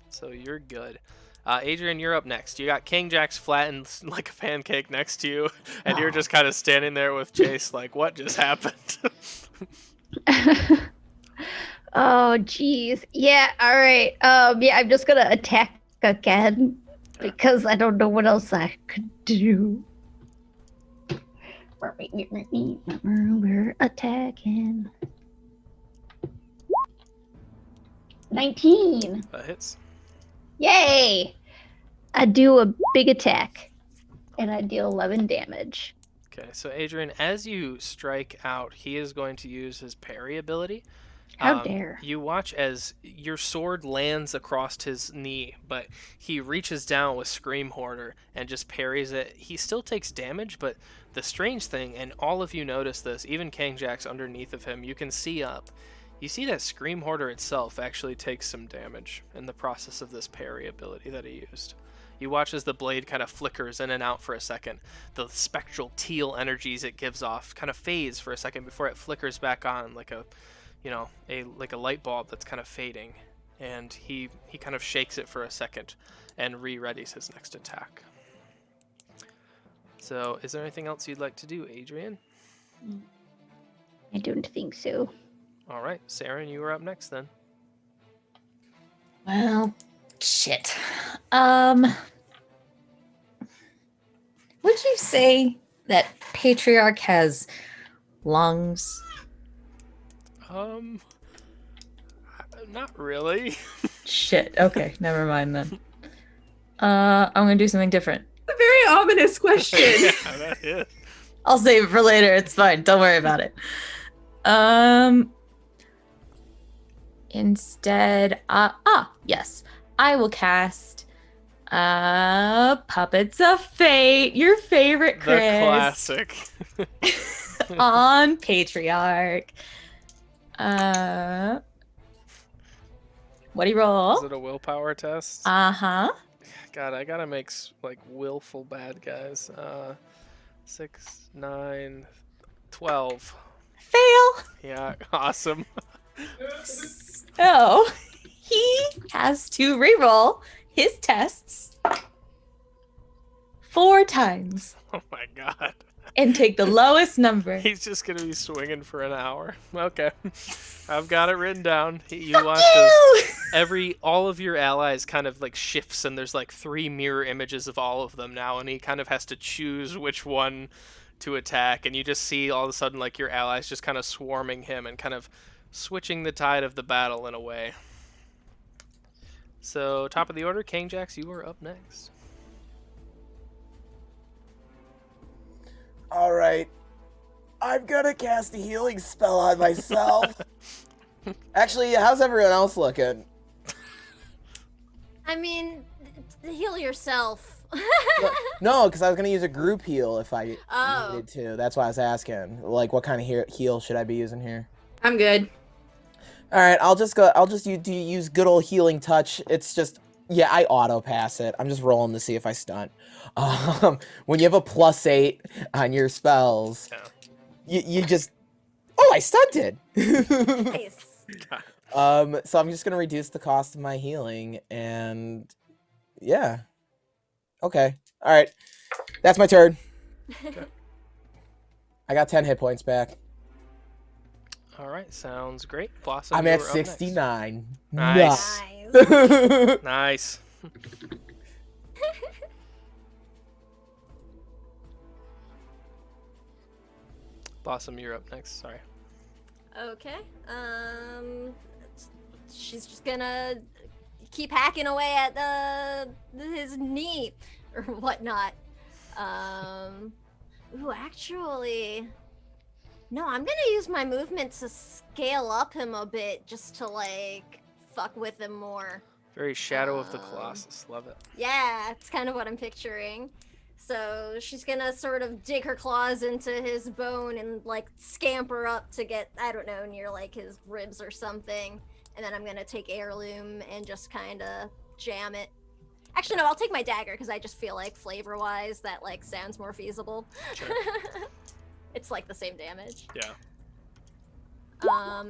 so you're good. Adrian, you're up next. You got King Jax flattened like a pancake next to you, and you're just kind of standing there with Jace like, what just happened? Oh, jeez. Yeah, all right. Yeah, I'm just gonna attack again because I don't know what else I could do. We're attacking. 19. That hits. Yay! I do a big attack, and I deal 11 damage. Okay, so Adrian, as you strike out, he is going to use his parry ability. How dare. You watch as your sword lands across his knee, but he reaches down with Scream Hoarder and just parries it. He still takes damage, but the strange thing, and all of you notice this, even King Jax underneath of him, you can see up. You see that Scream Hoarder itself actually takes some damage in the process of this parry ability that he used. You watch as the blade kind of flickers in and out for a second. The spectral teal energies it gives off kind of fades for a second before it flickers back on like a, like a light bulb that's kind of fading. And he kind of shakes it for a second and re-readies his next attack. So, is there anything else you'd like to do, Adrian? I don't think so. All right, Saren, you are up next then. Well, shit. Would you say that Patriarch has lungs? Not really. Shit. Okay, never mind then. I'm gonna do something different. It's a very ominous question. Yeah, that is. I'll save it for later. It's fine. Don't worry about it. Instead, yes, I will cast Puppets of Fate, your favorite, Chris. The classic. On Patriarch. What do you roll? Is it a willpower test? Uh-huh. God, I gotta make like willful bad guys. 6, 9, 12. Fail. Yeah, awesome. So he has to reroll his tests 4 times Oh my god. and take the lowest number. He's just gonna be swinging for an hour. Okay. I've got it written down. You Fuck watch you! as all of your allies kind of like shifts, and there's like 3 mirror images of all of them now, and he kind of has to choose which one to attack, and you just see all of a sudden like your allies just kind of swarming him and kind of switching the tide of the battle in a way. So top of the order, King Jax, you are up next. All right. I'm gonna cast a healing spell on myself. Actually, how's everyone else looking? I mean, heal yourself. No, because I was gonna use a group heal if I Oh. needed to. That's why I was asking. Like, what kind of heal should I be using here? I'm good. All right, I'll just use good old healing touch. It's just, yeah, I auto pass it. I'm just rolling to see if I stunt. When you have a +8 on your spells, you just, I stunted. Nice. So I'm just gonna reduce the cost of my healing, and yeah, okay, all right, that's my turn. Okay. I got 10 hit points back. All right, sounds great. Blossom, I'm you at are up next. 69. Nice. Nice. Nice. Blossom, you're up next. Sorry. Okay. She's just gonna keep hacking away at his knee or whatnot. Ooh, actually, no, I'm gonna use my movement to scale up him a bit, just to like fuck with him more. Very Shadow of the Colossus. Love it. Yeah, it's kind of what I'm picturing. So she's gonna sort of dig her claws into his bone and like scamper up to get, I don't know, near like his ribs or something. And then I'm gonna take heirloom and just kind of jam it. Actually, no, I'll take my dagger because I just feel like flavor-wise that like sounds more feasible. Sure. It's like the same damage. Yeah,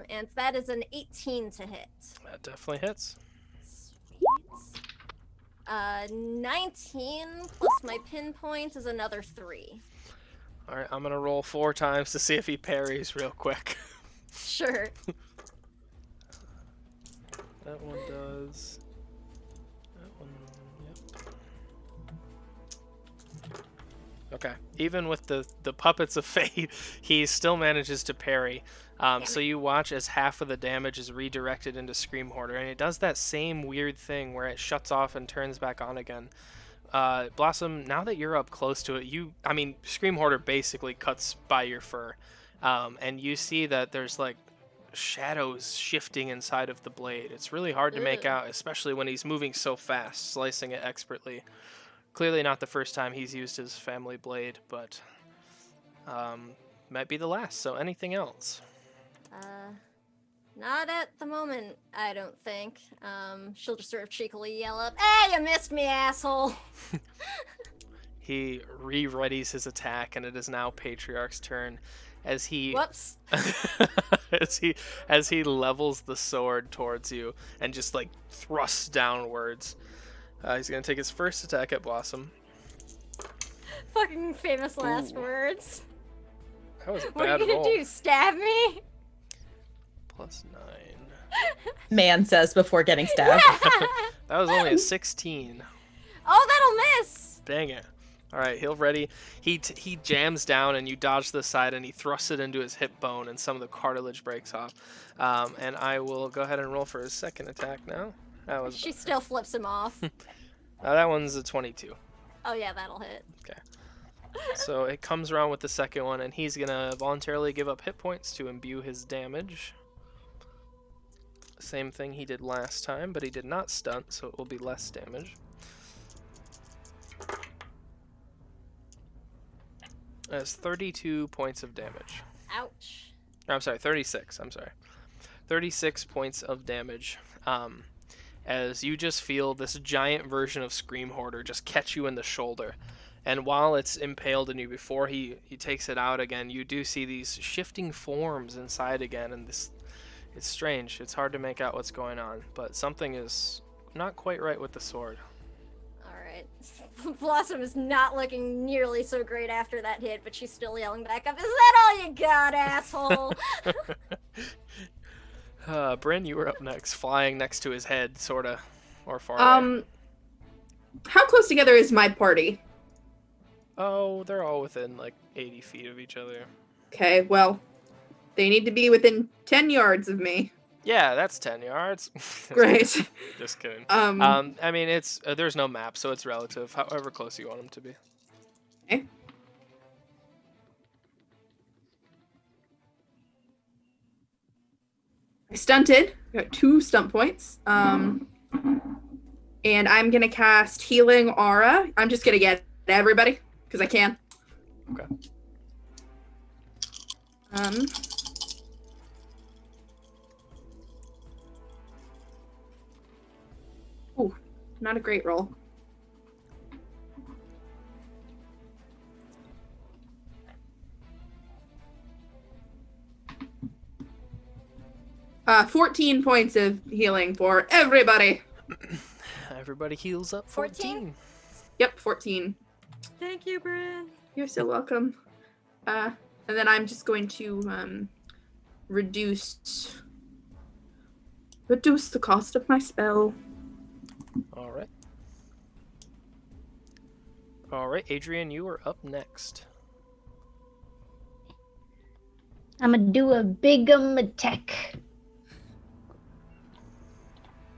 And that is an 18 to hit. that definitely hits. Sweet. 19 plus my pinpoint is another 3. All right, I'm gonna roll 4 times to see if he parries real quick. Sure. That one does. That one, yep. Okay. Even with the puppets of fate, he still manages to parry. So you watch as half of the damage is redirected into Scream Hoarder, and it does that same weird thing where it shuts off and turns back on again. Blossom, now that you're up close to it, Scream Hoarder basically cuts by your fur, and you see that there's like shadows shifting inside of the blade. It's really hard to make out, especially when he's moving so fast, slicing it expertly. Clearly not the first time he's used his family blade, but might be the last. So anything else? Not at the moment, I don't think. She'll just sort of cheekily yell up, "Hey, you missed me, asshole!" He re-readies his attack, and it is now Patriarch's turn as he Whoops. as he levels the sword towards you and just like thrusts downwards. He's gonna take his first attack at Blossom. Fucking famous last words. That was a What are bad you gonna roll. do? Stab me? +9. Man says before getting stabbed. That was only a 16. Oh, that'll miss. Dang it. All right, he'll ready. He jams down, and you dodge to the side, and he thrusts it into his hip bone, and some of the cartilage breaks off. And I will go ahead and roll for his second attack now. That was She still flips him off. that one's a 22. Oh yeah, that'll hit. Okay. So it comes around with the second one, and he's gonna voluntarily give up hit points to imbue his damage. Same thing he did last time, but he did not stunt, so it will be less damage. That's 32 points of damage. Ouch. I'm sorry, 36. I'm sorry. 36 points of damage. As you just feel this giant version of Scream Hoarder just catch you in the shoulder. And while it's impaled in you, before he takes it out again, you do see these shifting forms inside again, and it's strange. It's hard to make out what's going on, but something is not quite right with the sword. Alright. Blossom is not looking nearly so great after that hit, but she's still yelling back up, "Is that all you got, asshole?" Bryn, you were up next, flying next to his head, sorta, or far away. How close together is my party? Oh, they're all within like 80 feet of each other. Okay, well, they need to be within 10 yards of me. Yeah, that's 10 yards. Great. Just kidding. Um, I mean, it's there's no map, so it's relative. However close you want them to be. Okay. I stunted. Got 2 stunt points. And I'm gonna cast Healing Aura. I'm just gonna get everybody because I can. Okay. Ooh, not a great roll. Uh, 14 points of healing for everybody. Everybody heals up 14. Yep, 14. Thank you, Bryn. You're so welcome. And then I'm just going to reduce the cost of my spell. All right. All right, Adrian, you are up next. I'm gonna do a bigum attack.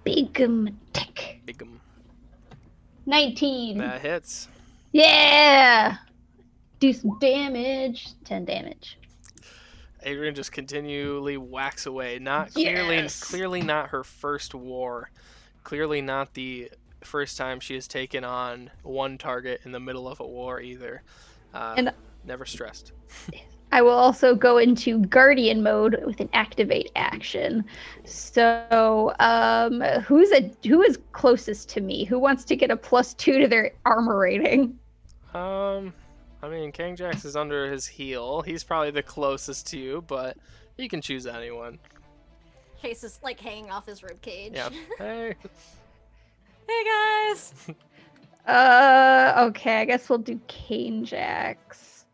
Bigum attack. Bigum. 19. That hits. Yeah! Do some damage. 10 damage. Adrian just continually whacks away. Not Yes! clearly not her first war. Clearly not the first time she has taken on one target in the middle of a war either. And never stressed. I will also go into Guardian mode with an activate action. So, who is closest to me? Who wants to get a +2 to their armor rating? I mean, King Jax is under his heel. He's probably the closest to you, but you can choose anyone. Chase is like hanging off his ribcage. Yeah. Hey. Hey guys. Okay, I guess we'll do Cane Jax.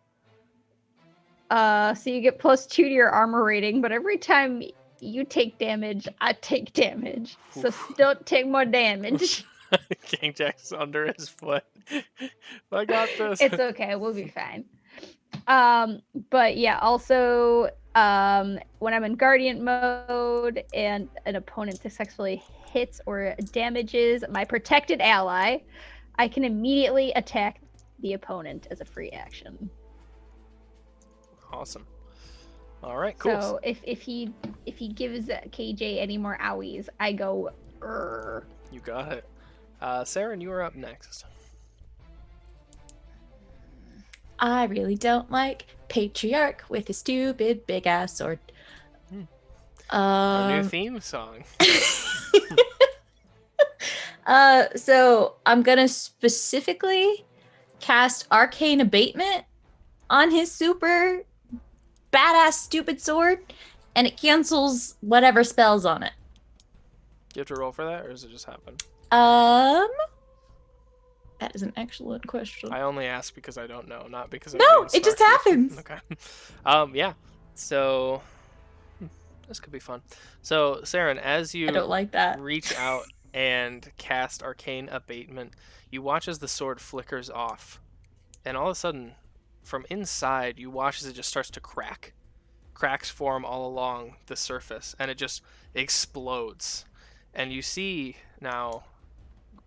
So you get +2 to your armor rating, but every time you take damage, I take damage. So don't take more damage. King Jax is under his foot. I got this. It's okay, we'll be fine. But yeah, also, when I'm in Guardian mode and an opponent successfully hits or damages my protected ally, I can immediately attack the opponent as a free action. Awesome. All right, cool. So if he gives KJ any more owies, I go. Urgh. You got it. Saren, you are up next. I really don't like Patriarch with his stupid big ass sword. Our new theme song. So I'm gonna specifically cast Arcane Abatement on his super badass stupid sword, and it cancels whatever spells on it. Do you have to roll for that, or does it just happen? That is an excellent question. I only ask because I don't know, not because No, it just happens. Okay. Yeah. So this could be fun. So Saren, as you I don't like that. reach out and cast Arcane Abatement, you watch as the sword flickers off, and all of a sudden, from inside, you watch as it just starts to crack. Cracks form all along the surface, and it just explodes. And you see now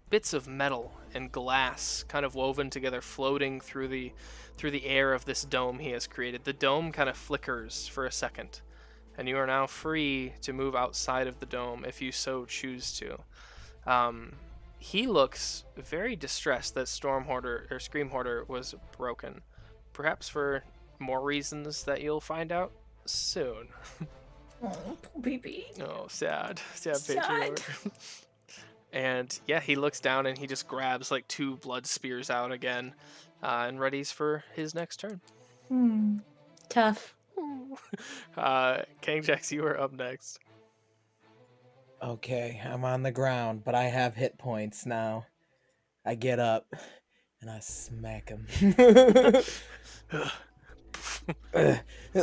bits of metal and glass kind of woven together, floating through the air of this dome he has created. The dome kind of flickers for a second, and you are now free to move outside of the dome if you so choose to. He looks very distressed that Storm Hoarder or Scream Hoarder was broken, perhaps for more reasons that you'll find out soon. Oh, poor baby. Oh, sad Sad. patriarch. And yeah, he looks down and he just grabs like 2 blood spears out again, and readies for his next turn. Tough. Kangjax, you are up next. Okay, I'm on the ground, but I have hit points now. I get up and I smack him.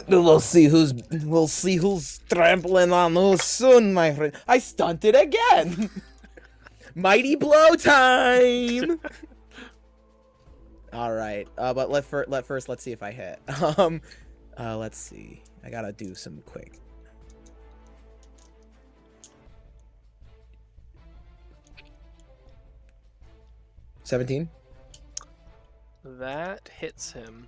We'll see who's trampling on who's soon, my friend. I stunted again. Mighty blow time. All right, but let's see if I hit. Let's see. I gotta do some quick. $17. That hits him.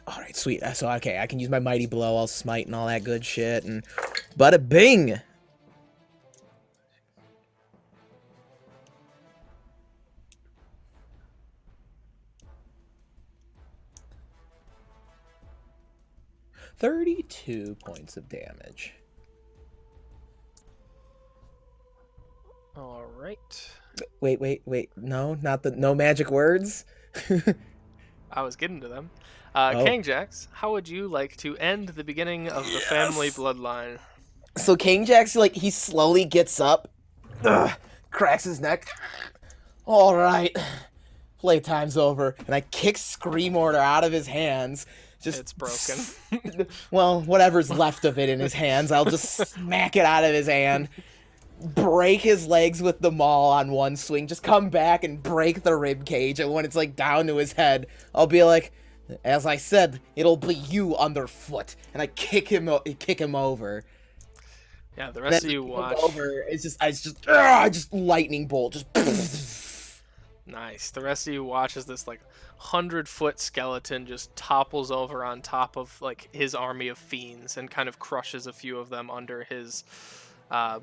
All right, sweet. So okay, I can use my mighty blow. I'll smite and all that good shit, and bada bing. $32 points of damage. All right. Wait. No, no magic words. I was getting to them. Oh. Kangjax, how would you like to end the beginning of the family bloodline? So Kangjax, like, he slowly gets up, cracks his neck. All right, playtime's over, and I kick Scream Order out of his hands. It's broken. Well, whatever's left of it in his hands, I'll just smack it out of his hand. Break his legs with the maul on one swing, just come back and break the rib cage, and when it's like down to his head, I'll be like, as I said, it'll be you underfoot, and I kick him over. Yeah, the rest of you watch. Over, it's just lightning bolt, just. Nice. The rest of you watch as this like 100-foot skeleton just topples over on top of like his army of fiends and kind of crushes a few of them under his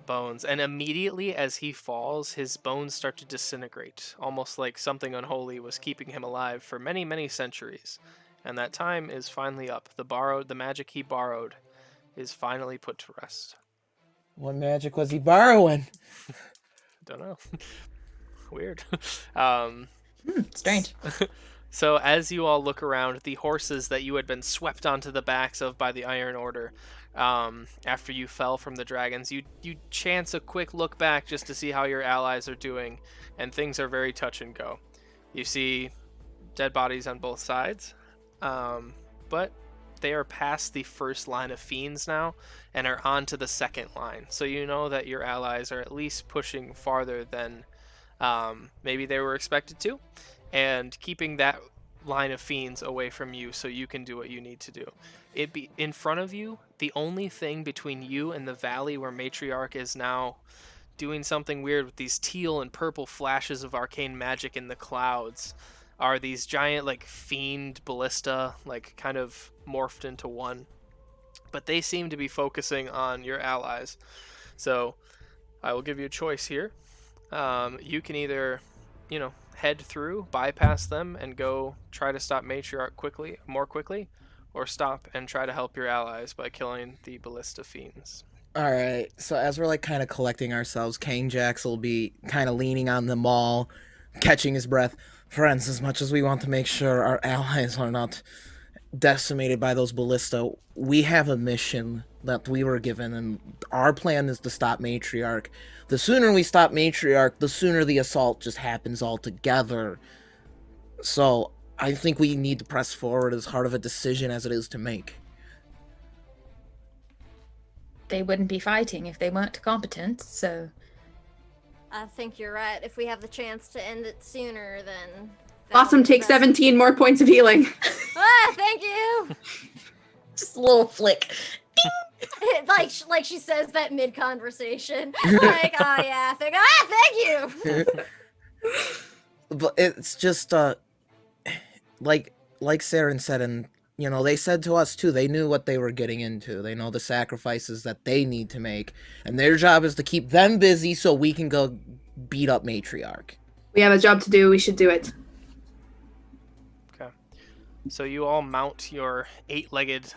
bones, and immediately as he falls, his bones start to disintegrate, almost like something unholy was keeping him alive for many, many centuries. And that time is finally up. The magic he borrowed is finally put to rest. What magic was he borrowing? Don't know. Weird. Strange. So as you all look around, the horses that you had been swept onto the backs of by the Iron Order, after you fell from the dragons, you chance a quick look back just to see how your allies are doing, and things are very touch and go. You see dead bodies on both sides, but they are past the first line of fiends now and are on to the second line. So you know that your allies are at least pushing farther than maybe they were expected to, and keeping that line of fiends away from you so you can do what you need to do. It be in front of you, the only thing between you and the valley where Matriarch is now doing something weird with these teal and purple flashes of arcane magic in the clouds are these giant like fiend ballista, like kind of morphed into one. But they seem to be focusing on your allies. So I will give you a choice here. You can either, head through, bypass them, and go try to stop Matriarch more quickly, or stop and try to help your allies by killing the ballista fiends. All right, so as we're like kind of collecting ourselves, Kangjax will be kind of leaning on the maul, catching his breath. Friends, as much as we want to make sure our allies are not decimated by those ballista, we have a mission that we were given, and our plan is to stop Matriarch. The sooner we stop Matriarch, the sooner the assault just happens altogether. So I think we need to press forward as hard of a decision as it is to make. They wouldn't be fighting if they weren't competent, so... I think you're right. If we have the chance to end it sooner, then... Blossom, take 17 more points of healing. Thank you! Just a little flick. like she says that mid-conversation. Like, oh yeah, thank you! But it's just, like Saren said, and You know, they said to us too, they knew what they were getting into. They know the sacrifices that they need to make. And their job is to keep them busy so we can go beat up Matriarch. We have a job to do. We should do it. Okay. So you all mount your 8-legged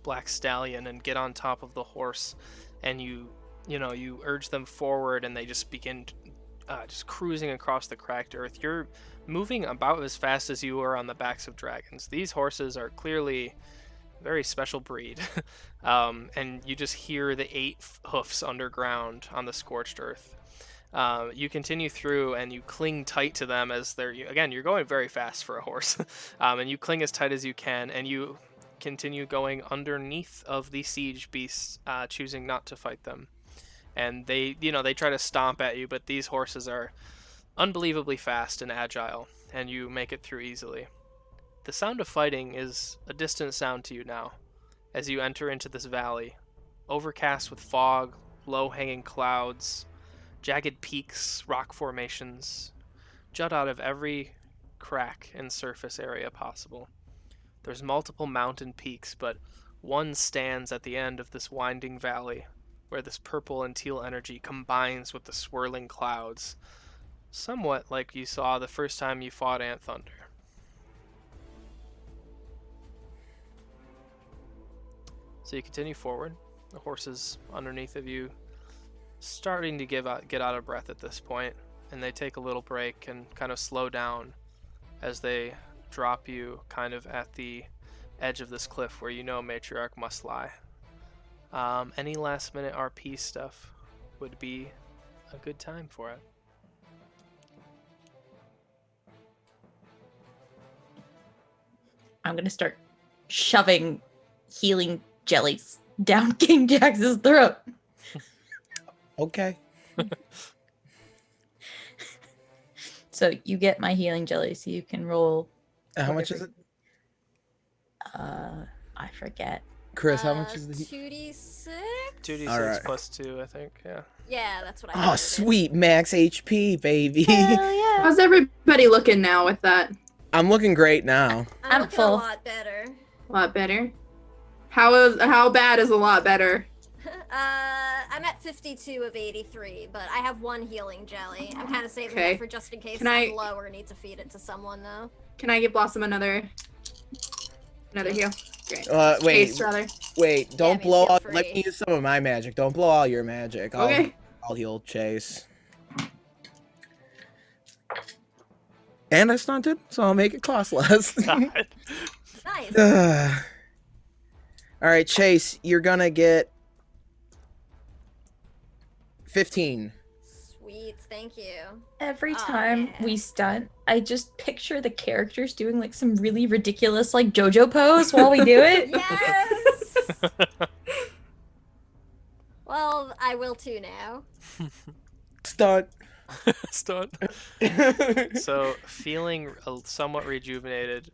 black stallion and get on top of the horse, and you urge them forward, and they just begin just cruising across the cracked earth. You're moving about as fast as you are on the backs of dragons. These horses are clearly a very special breed. And you just hear the 8 hoofs underground on the scorched earth. You continue through and you cling tight to them as you're going very fast for a horse. And you cling as tight as you can, and you continue going underneath of the siege beasts, choosing not to fight them. And they try to stomp at you, but these horses are unbelievably fast and agile, and you make it through easily. The sound of fighting is a distant sound to you now, as you enter into this valley, overcast with fog, low-hanging clouds, jagged peaks, rock formations, jut out of every crack and surface area possible. There's multiple mountain peaks, but one stands at the end of this winding valley, where this purple and teal energy combines with the swirling clouds, somewhat like you saw the first time you fought Ant Thunder. So you continue forward, the horses underneath of you starting to get out of breath at this point, and they take a little break and kind of slow down as they drop you kind of at the edge of this cliff where you know Matriarch must lie. Any last minute RP stuff would be a good time for it. I'm gonna start shoving healing jellies down King Jax's throat. Okay. So you get my healing jelly, so you can roll. How much is it? I forget. Chris, how much is the 2d6? 2d6 Alright. plus 2, I think, yeah. Yeah, that's what I Oh, figured it is. sweet. Max HP, baby. Hell yeah! How's everybody looking now with that? I'm looking great now. I'm I'm looking full. a lot better. A lot better. How bad is a lot better? I'm at 52 of 83, but I have 1 healing jelly. I'm kind of saving Okay. that for just in case Can I'm I- low or need to feed it to someone, though. Can I give Blossom another heal? Great. Wait, Taste, rather. wait. Don't I mean, blow feel all. Let free. me use some of my magic. Don't blow all your magic. Okay. I'll heal Chase. And I stunted, so I'll make it cost less. God. Nice. All right, Chase, you're gonna get 15. Sweet, thank you. Every Aw, time yeah. we stunt, I just picture the characters doing like some really ridiculous like JoJo pose while we do it. Yes! Well, I will too now. Stunt. Stunt. So, feeling somewhat rejuvenated,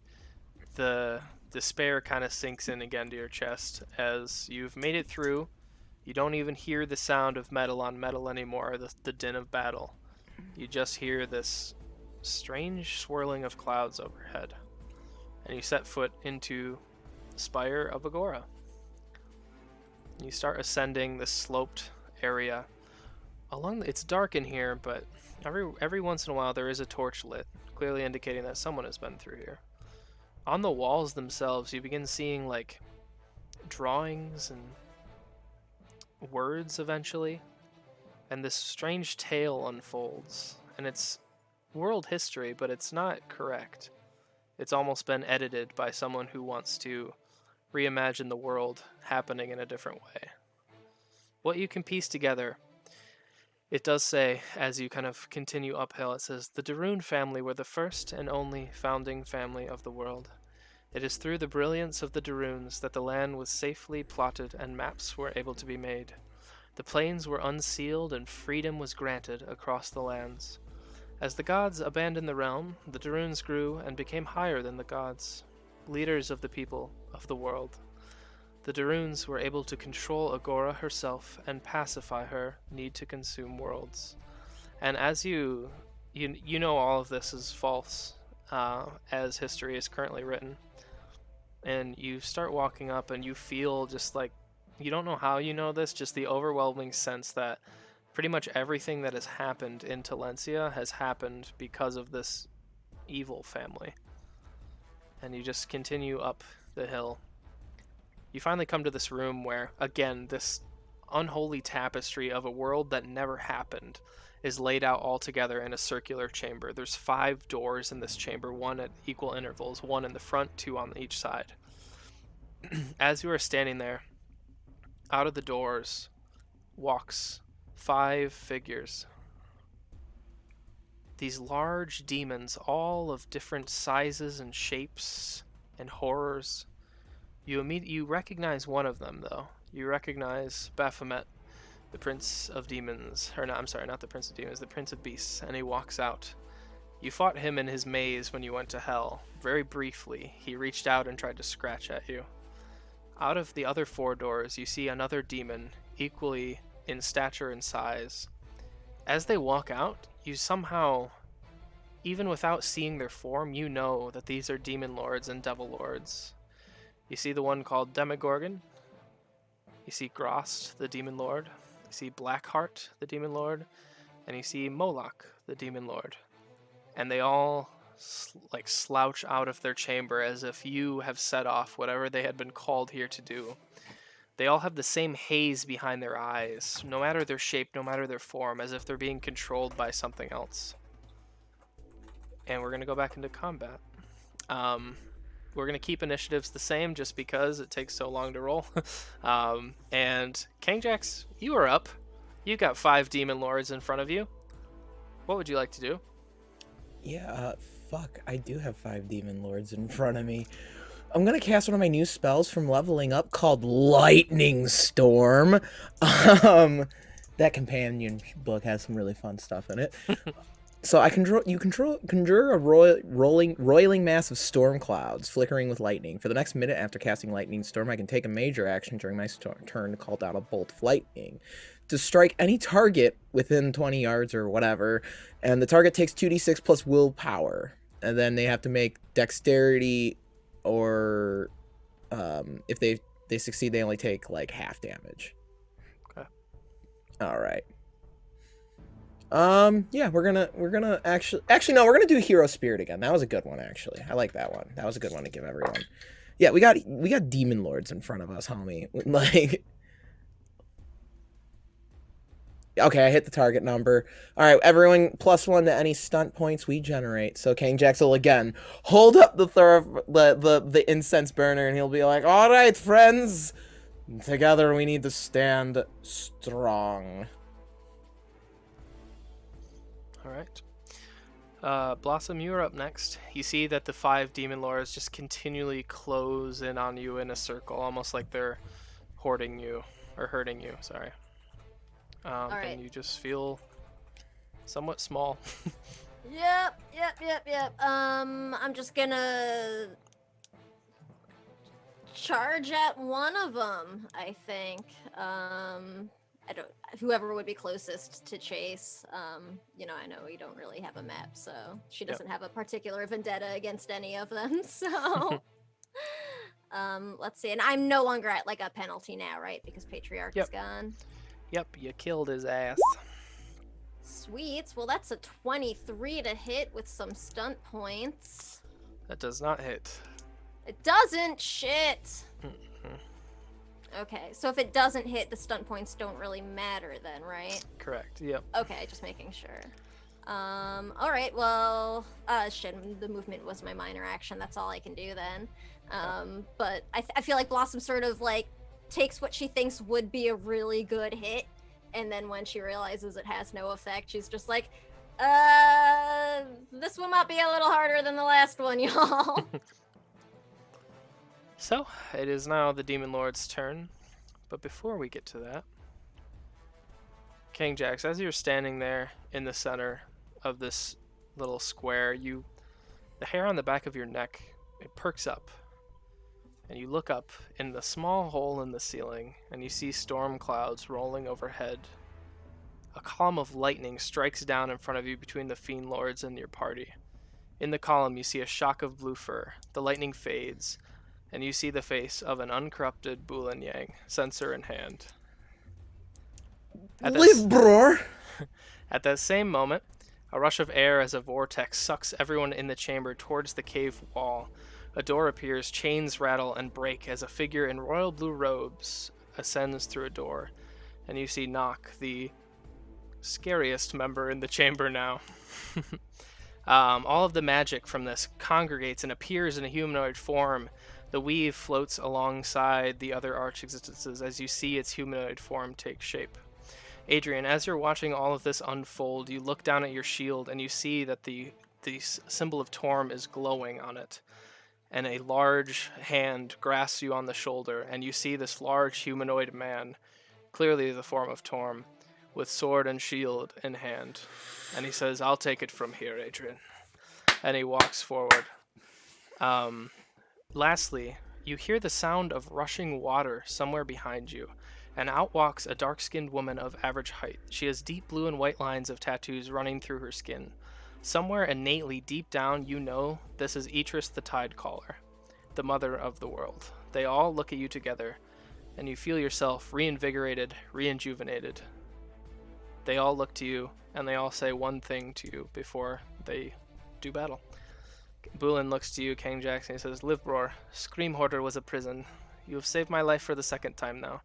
the despair kind of sinks in again to your chest as you've made it through. You don't even hear the sound of metal on metal anymore, the din of battle. You just hear this strange swirling of clouds overhead. And you set foot into the spire of Agora. You start ascending this sloped area. It's dark in here, but every once in a while there is a torch lit, clearly indicating that someone has been through here. On the walls themselves, you begin seeing like drawings and words eventually, and this strange tale unfolds, and it's world history, but it's not correct. It's almost been edited by someone who wants to reimagine the world happening in a different way. What you can piece together, it does say, as you kind of continue uphill, it says, the Darun family were the first and only founding family of the world. It is through the brilliance of the Daruns that the land was safely plotted and maps were able to be made. The plains were unsealed and freedom was granted across the lands. As the gods abandoned the realm, the Daruns grew and became higher than the gods, leaders of the people of the world. The Daruns were able to control Agora herself and pacify her need to consume worlds. And as you know all of this is false, as history is currently written. and you start walking up, and you feel just like, you don't know how you know this, just the overwhelming sense that pretty much everything that has happened in Talencia has happened because of this evil family. And you just continue up the hill. You finally come to this room where, again, this unholy tapestry of a world that never happened is laid out all together in a circular chamber. There's 5 doors in this chamber, 1 at equal intervals, 1 in the front, 2 on each side. As you are standing there, out of the doors walks 5 figures. These large demons, all of different sizes and shapes and horrors. You recognize one of them, though. You recognize Baphomet, the Prince of Demons. Or no, I'm sorry, not the Prince of Demons, the Prince of Beasts. And he walks out. You fought him in his maze when you went to hell. Very briefly, he reached out and tried to scratch at you. Out of the other 4 doors, you see another demon, equally in stature and size. As they walk out, you somehow, even without seeing their form, you know that these are demon lords and devil lords. You see the one called Demogorgon. You see Grost, the demon lord. You see Blackheart, the demon lord. And you see Moloch, the demon lord. And they all slouch out of their chamber as if you have set off whatever they had been called here to do. They all have the same haze behind their eyes, no matter their shape, no matter their form, as if they're being controlled by something else. And we're going to go back into combat. We're going to keep initiatives the same just because it takes so long to roll. And Kangjax, you are up. You got 5 demon lords in front of you. What would you like to do? Yeah, fuck, I do have 5 demon lords in front of me. I'm gonna cast one of my new spells from leveling up called Lightning Storm. That companion book has some really fun stuff in it. So I conjure a roiling mass of storm clouds, flickering with lightning. For the next minute after casting Lightning Storm, I can take a major action during my turn to call down a bolt of lightning to strike any target within 20 yards or whatever, and the target takes 2d6 plus willpower, and then they have to make dexterity, or if they succeed, they only take like half damage. Okay. All right. Yeah, we're gonna actually no, we're gonna do Hero Spirit again. That was a good one, actually. I like that one. That was a good one to give everyone. Yeah, we got demon lords in front of us, homie. Like, okay, I hit the target number. All right, everyone, +1 to any stunt points we generate. So Kangjax will again hold up the incense burner, and he'll be like, "All right, friends, together we need to stand strong." All right. Blossom, you're up next. You see that the 5 demon lords just continually close in on you in a circle, almost like they're hoarding you, or hurting you, sorry. right. And you just feel somewhat small. Yep. I'm just gonna charge at one of them, I think. Whoever would be closest to Chase. I know we don't really have a map, so she doesn't have a particular vendetta against any of them, so let's see. And I'm no longer at like a penalty now, right? Because Patriarch is gone. Yep, you killed his ass. Sweet. Well, that's a 23 to hit with some stunt points. That does not hit. It doesn't? Shit. Okay, so if it doesn't hit, the stunt points don't really matter then, right? Correct, yep. Okay, just making sure. Alright, well, shit, the movement was my minor action, that's all I can do then. But I feel like Blossom sort of, like, takes what she thinks would be a really good hit, and then when she realizes it has no effect, she's just like, this one might be a little harder than the last one, y'all. So, it is now the Demon Lord's turn, but before we get to that, Kangjax, as you're standing there in the center of this little square, the hair on the back of your neck, it perks up, and you look up in the small hole in the ceiling, and you see storm clouds rolling overhead. A column of lightning strikes down in front of you between the Fiend Lords and your party. In the column, you see a shock of blue fur. The lightning fades, and you see the face of an uncorrupted Bulan Yang, censer in hand. At Live, bror. At that same moment, a rush of air as a vortex sucks everyone in the chamber towards the cave wall. A door appears, chains rattle and break as a figure in royal blue robes ascends through a door, and you see Nock, the scariest member in the chamber now. All of the magic from this congregates and appears in a humanoid form. The weave floats alongside the other arch existences as you see its humanoid form take shape. Adrian, as you're watching all of this unfold, you look down at your shield and you see that the symbol of Torm is glowing on it. And a large hand grasps you on the shoulder, and you see this large humanoid man, clearly the form of Torm, with sword and shield in hand. And he says, "I'll take it from here, Adrian." And he walks forward. Lastly, you hear the sound of rushing water somewhere behind you, and out walks a dark-skinned woman of average height. She has deep blue and white lines of tattoos running through her skin. Somewhere innately deep down, you know this is Etrus the Tidecaller, the mother of the world. They all look at you together, and you feel yourself reinvigorated, rejuvenated. They all look to you, and they all say one thing to you before they do battle. Bulan looks to you, King Jackson, and he says, "Live, bror. Scream Hoarder was a prison. You have saved my life for the second time now.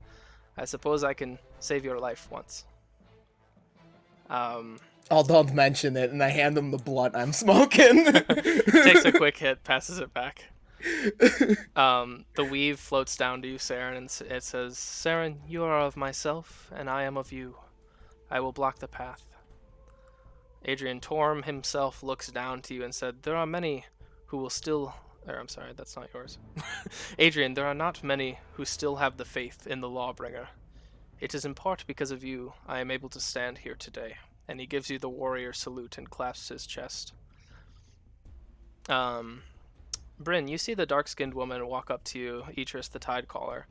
I suppose I can save your life once." Oh, don't mention it, and I hand him the blunt I'm smoking. Takes a quick hit, passes it back. The weave floats down to you, Saren, and it says, "Saren, you are of myself, and I am of you. I will block the path." Adrian Torm himself looks down to you and said, "There are many who will still..." I'm sorry, that's not yours. "Adrian, there are not many who still have the faith in the Lawbringer. It is in part because of you I am able to stand here today." And he gives you the warrior salute and clasps his chest. Bryn, you see the dark-skinned woman walk up to you, Etrus the Tidecaller,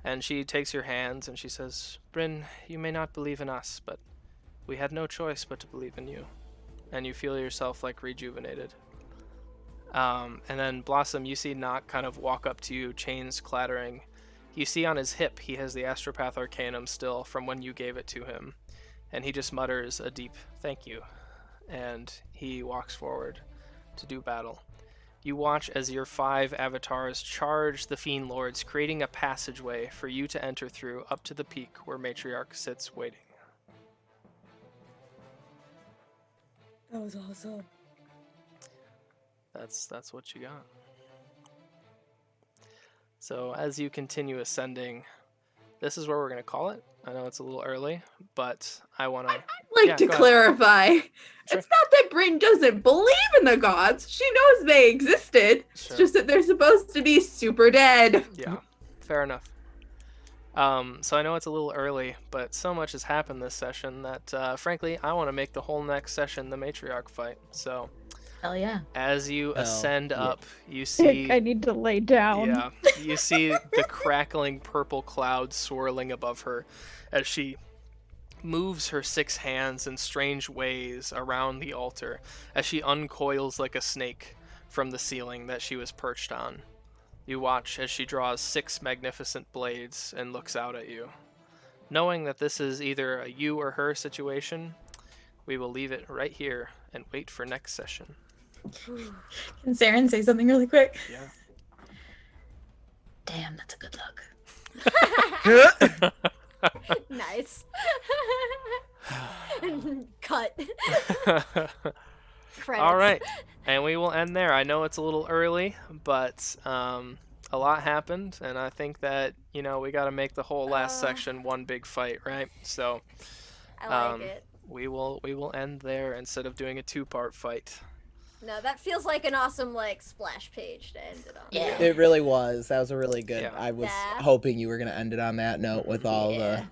and she takes your hands and she says, "Bryn, you may not believe in us, but we had no choice but to believe in you." And you feel yourself like rejuvenated. And then Blossom, you see Nock kind of walk up to you, chains clattering. You see on his hip he has the Astropath Arcanum still from when you gave it to him. And he just mutters a deep "thank you," and he walks forward to do battle. You watch as your 5 avatars charge the Fiend Lords, creating a passageway for you to enter through up to the peak where Matriarch sits waiting. That was awesome. That's what you got. So as you continue ascending, this is where we're going to call it. I know it's a little early, but I want to... I'd like to clarify. Sure. It's not that Bryn doesn't believe in the gods. She knows they existed. Sure. It's just that they're supposed to be super dead. Yeah, fair enough. So I know it's a little early, but so much has happened this session that, frankly, I want to make the whole next session the Matriarch fight. So... Hell yeah. As you ascend yeah. up, you see... I need to lay down. Yeah, you see the crackling purple clouds swirling above her as she moves her 6 hands in strange ways around the altar, as she uncoils like a snake from the ceiling that she was perched on. You watch as she draws 6 magnificent blades and looks out at you. Knowing that this is either a you or her situation, we will leave it right here and wait for next session. Can Saren say something really quick? Yeah. Damn, that's a good look. Nice. Cut. Credits. All right, and we will end there. I know it's a little early, but a lot happened, and I think that, you know, we got to make the whole last section one big fight, right? So I like it. we will end there instead of doing a 2-part fight. No, that feels like an awesome, like, splash page to end it on. Yeah. It really was. That was a really good. Yeah. I was Yeah. hoping you were gonna end it on that note with all Yeah.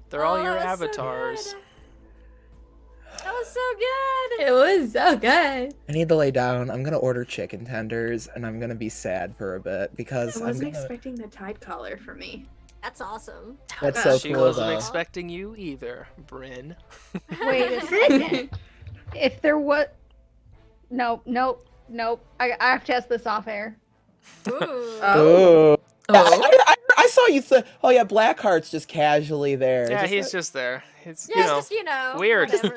They're all Oh, your that was so avatars. good. That was so good. It was so good. I need to lay down. I'm gonna order chicken tenders, and I'm gonna be sad for a bit because I I'm wasn't gonna. expecting the tide collar for me. That's awesome. That's so She cool wasn't though. expecting you either, Bryn. Wait a second. If there was... Nope. I have to ask this off air. Ooh. Oh. I saw you. Oh yeah, Blackheart's just casually there. Yeah, just, he's just there. It's Yeah, just weird. whatever.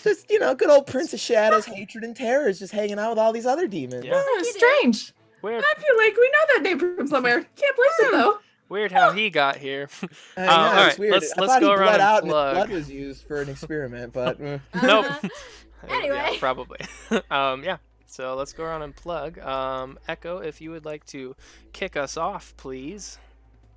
just good old Prince of Shadows, hatred and terror is just hanging out with all these other demons. Yeah. Oh, strange. Weird. I feel like we know that name from somewhere. Can't place it though. Weird how he got here. Yeah, all it's right, weird. let's I thought go he around bled and out and his plug. blood was used for an experiment, but Nope. Anyway. Yeah, probably. Yeah. So let's go around and plug. Echo, if you would like to kick us off, please.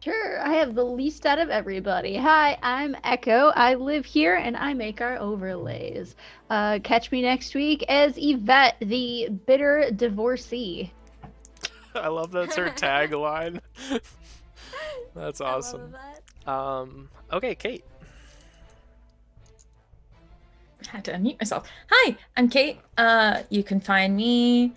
Sure, I have the least out of everybody. Hi, I'm Echo. I live here and I make our overlays. Catch me next week as Yvette, the bitter divorcee. I love that's her tagline. That's I love awesome. that. Okay, Kate. I had to unmute myself. Hi, I'm Kate. You can find me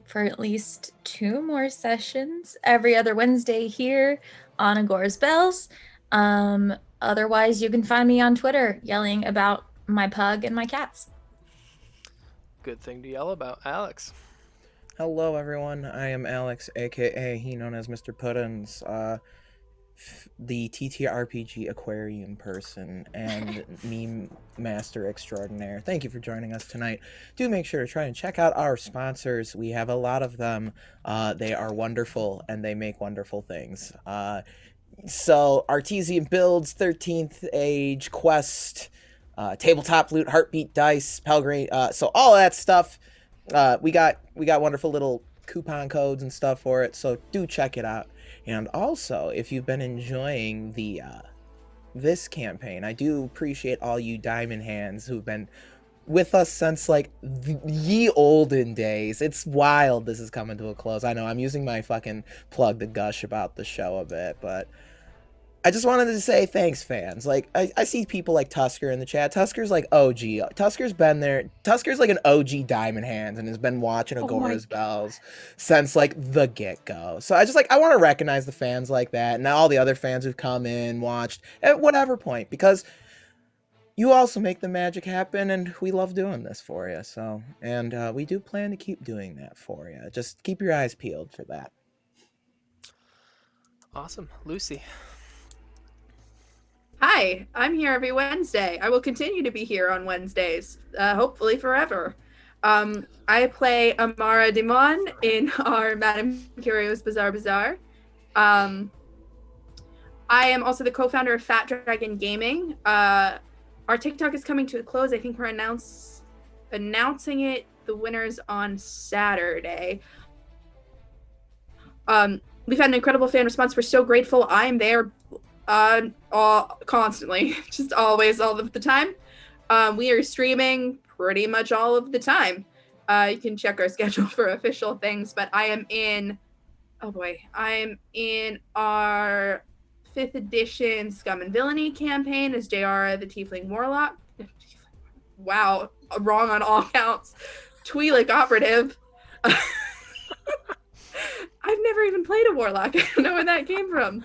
for at least 2 more sessions every other Wednesday here on Agora's Bells. Otherwise, you can find me on Twitter yelling about my pug and my cats. Good thing to yell about, Alex. hello everyone. I am Alex, aka he known as Mr. Puddins, the TTRPG Aquarium person and meme master extraordinaire. Thank you for joining us tonight. Do make sure to try and check out our sponsors. We have a lot of them. They are wonderful and they make wonderful things. So Artesian Builds, 13th Age, Quest, Tabletop Loot, Heartbeat Dice, Pelgrane, so all that stuff. We got wonderful little coupon codes and stuff for it, so do check it out. And also, if you've been enjoying the this campaign, I do appreciate all you diamond hands who've been with us since like ye olden days. It's wild this is coming to a close. I know I'm using my fucking plug to gush about the show a bit, but I just wanted to say thanks, fans. Like, I see people like Tusker in the chat. Tusker's like OG. Tusker's been there. Tusker's like an OG Diamond Hands and has been watching Agora's Bells since like the get-go. So I want to recognize the fans like that and all the other fans who've come in, watched, at whatever point, because you also make the magic happen and we love doing this for you. So, and we do plan to keep doing that for you. Just keep your eyes peeled for that. Awesome. Lucy. Hi, I'm here every Wednesday. I will continue to be here on Wednesdays, hopefully forever. I play Amara Dimon in our Madame Curio's Bizarre Bazaar. I am also the co-founder of Fat Dragon Gaming. Our TikTok is coming to a close. I think we're announcing it, the winners on Saturday. We've had an incredible fan response. We're so grateful. I'm there constantly, just always, all of the time. We are streaming pretty much all of the time. You can check our schedule for official things, but I'm in our 5th edition Scum and Villainy campaign as JR the Tiefling Warlock. Wow, wrong on all counts. Twi'lek Operative. I've never even played a Warlock. I don't know where that came from.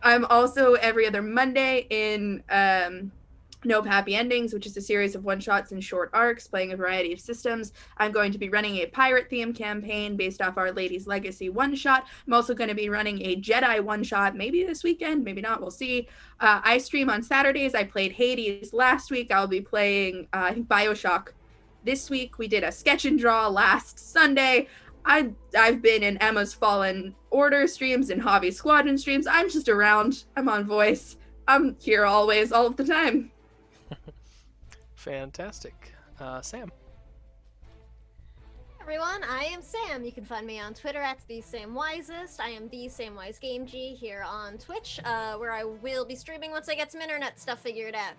I'm also every other Monday in Nope Happy Endings, which is a series of one-shots and short arcs playing a variety of systems. I'm going to be running a pirate theme campaign based off Our Lady's Legacy one-shot. I'm also going to be running a Jedi one-shot, maybe this weekend, maybe not, we'll see. I stream on Saturdays. I played Hades last week. I'll be playing, I think, Bioshock this week. We did a sketch and draw last Sunday. I've been in Emma's Fallen Order streams and Hobby Squadron streams. I'm just around. I'm on voice. I'm here always, all of the time. Fantastic. Sam. Everyone, I am Sam. You can find me on Twitter at TheSamWisest. I am the Samwise Game G here on Twitch, where I will be streaming once I get some internet stuff figured out.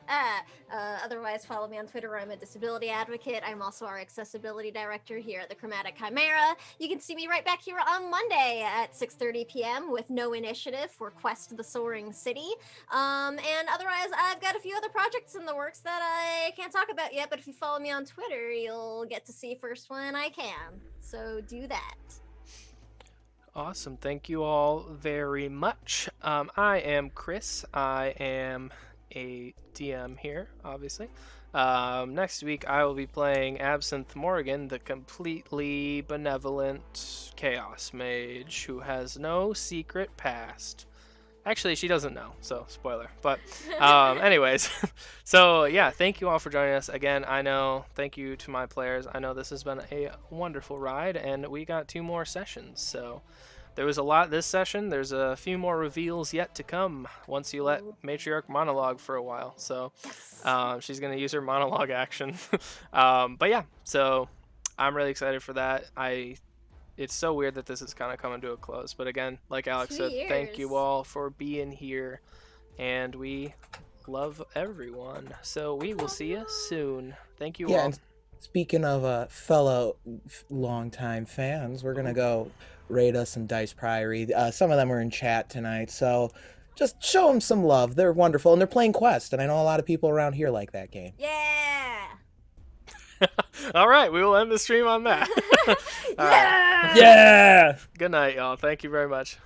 Otherwise, follow me on Twitter where I'm a disability advocate. I'm also our accessibility director here at the Chromatic Chimera. You can see me right back here on Monday at 6:30 p.m. with No Initiative for Quest the Soaring City. And otherwise, I've got a few other projects in the works that I can't talk about yet, but if you follow me on Twitter, you'll get to see first when I can. So do that. Awesome. Thank you all very much. I am Chris. I am a DM here, obviously. Next week, I will be playing Absinthe Morgan, the completely benevolent Chaos Mage who has no secret past. Actually, she doesn't know, so spoiler. But anyways, so yeah, thank you all for joining us again. Thank you to my players. I know this has been a wonderful ride, and we got 2 more sessions. So there was a lot this session. There's a few more reveals yet to come once you let Matriarch monologue for a while. So she's gonna use her monologue action. But yeah, so I'm really excited for that. It's so weird that this is kind of coming to a close. But again, like Alex 2 said, thank you years. all for being here. And we love everyone. So we will see you soon. Thank you Yeah, all. and speaking of fellow longtime fans, we're gonna go raid us some Dice Priory. Some of them are in chat tonight, so just show them some love. They're wonderful, and they're playing Quest, and I know a lot of people around here like that game. Yeah. All right, we will end the stream on that. All right. Yeah. Yeah! Good night, y'all. Thank you very much.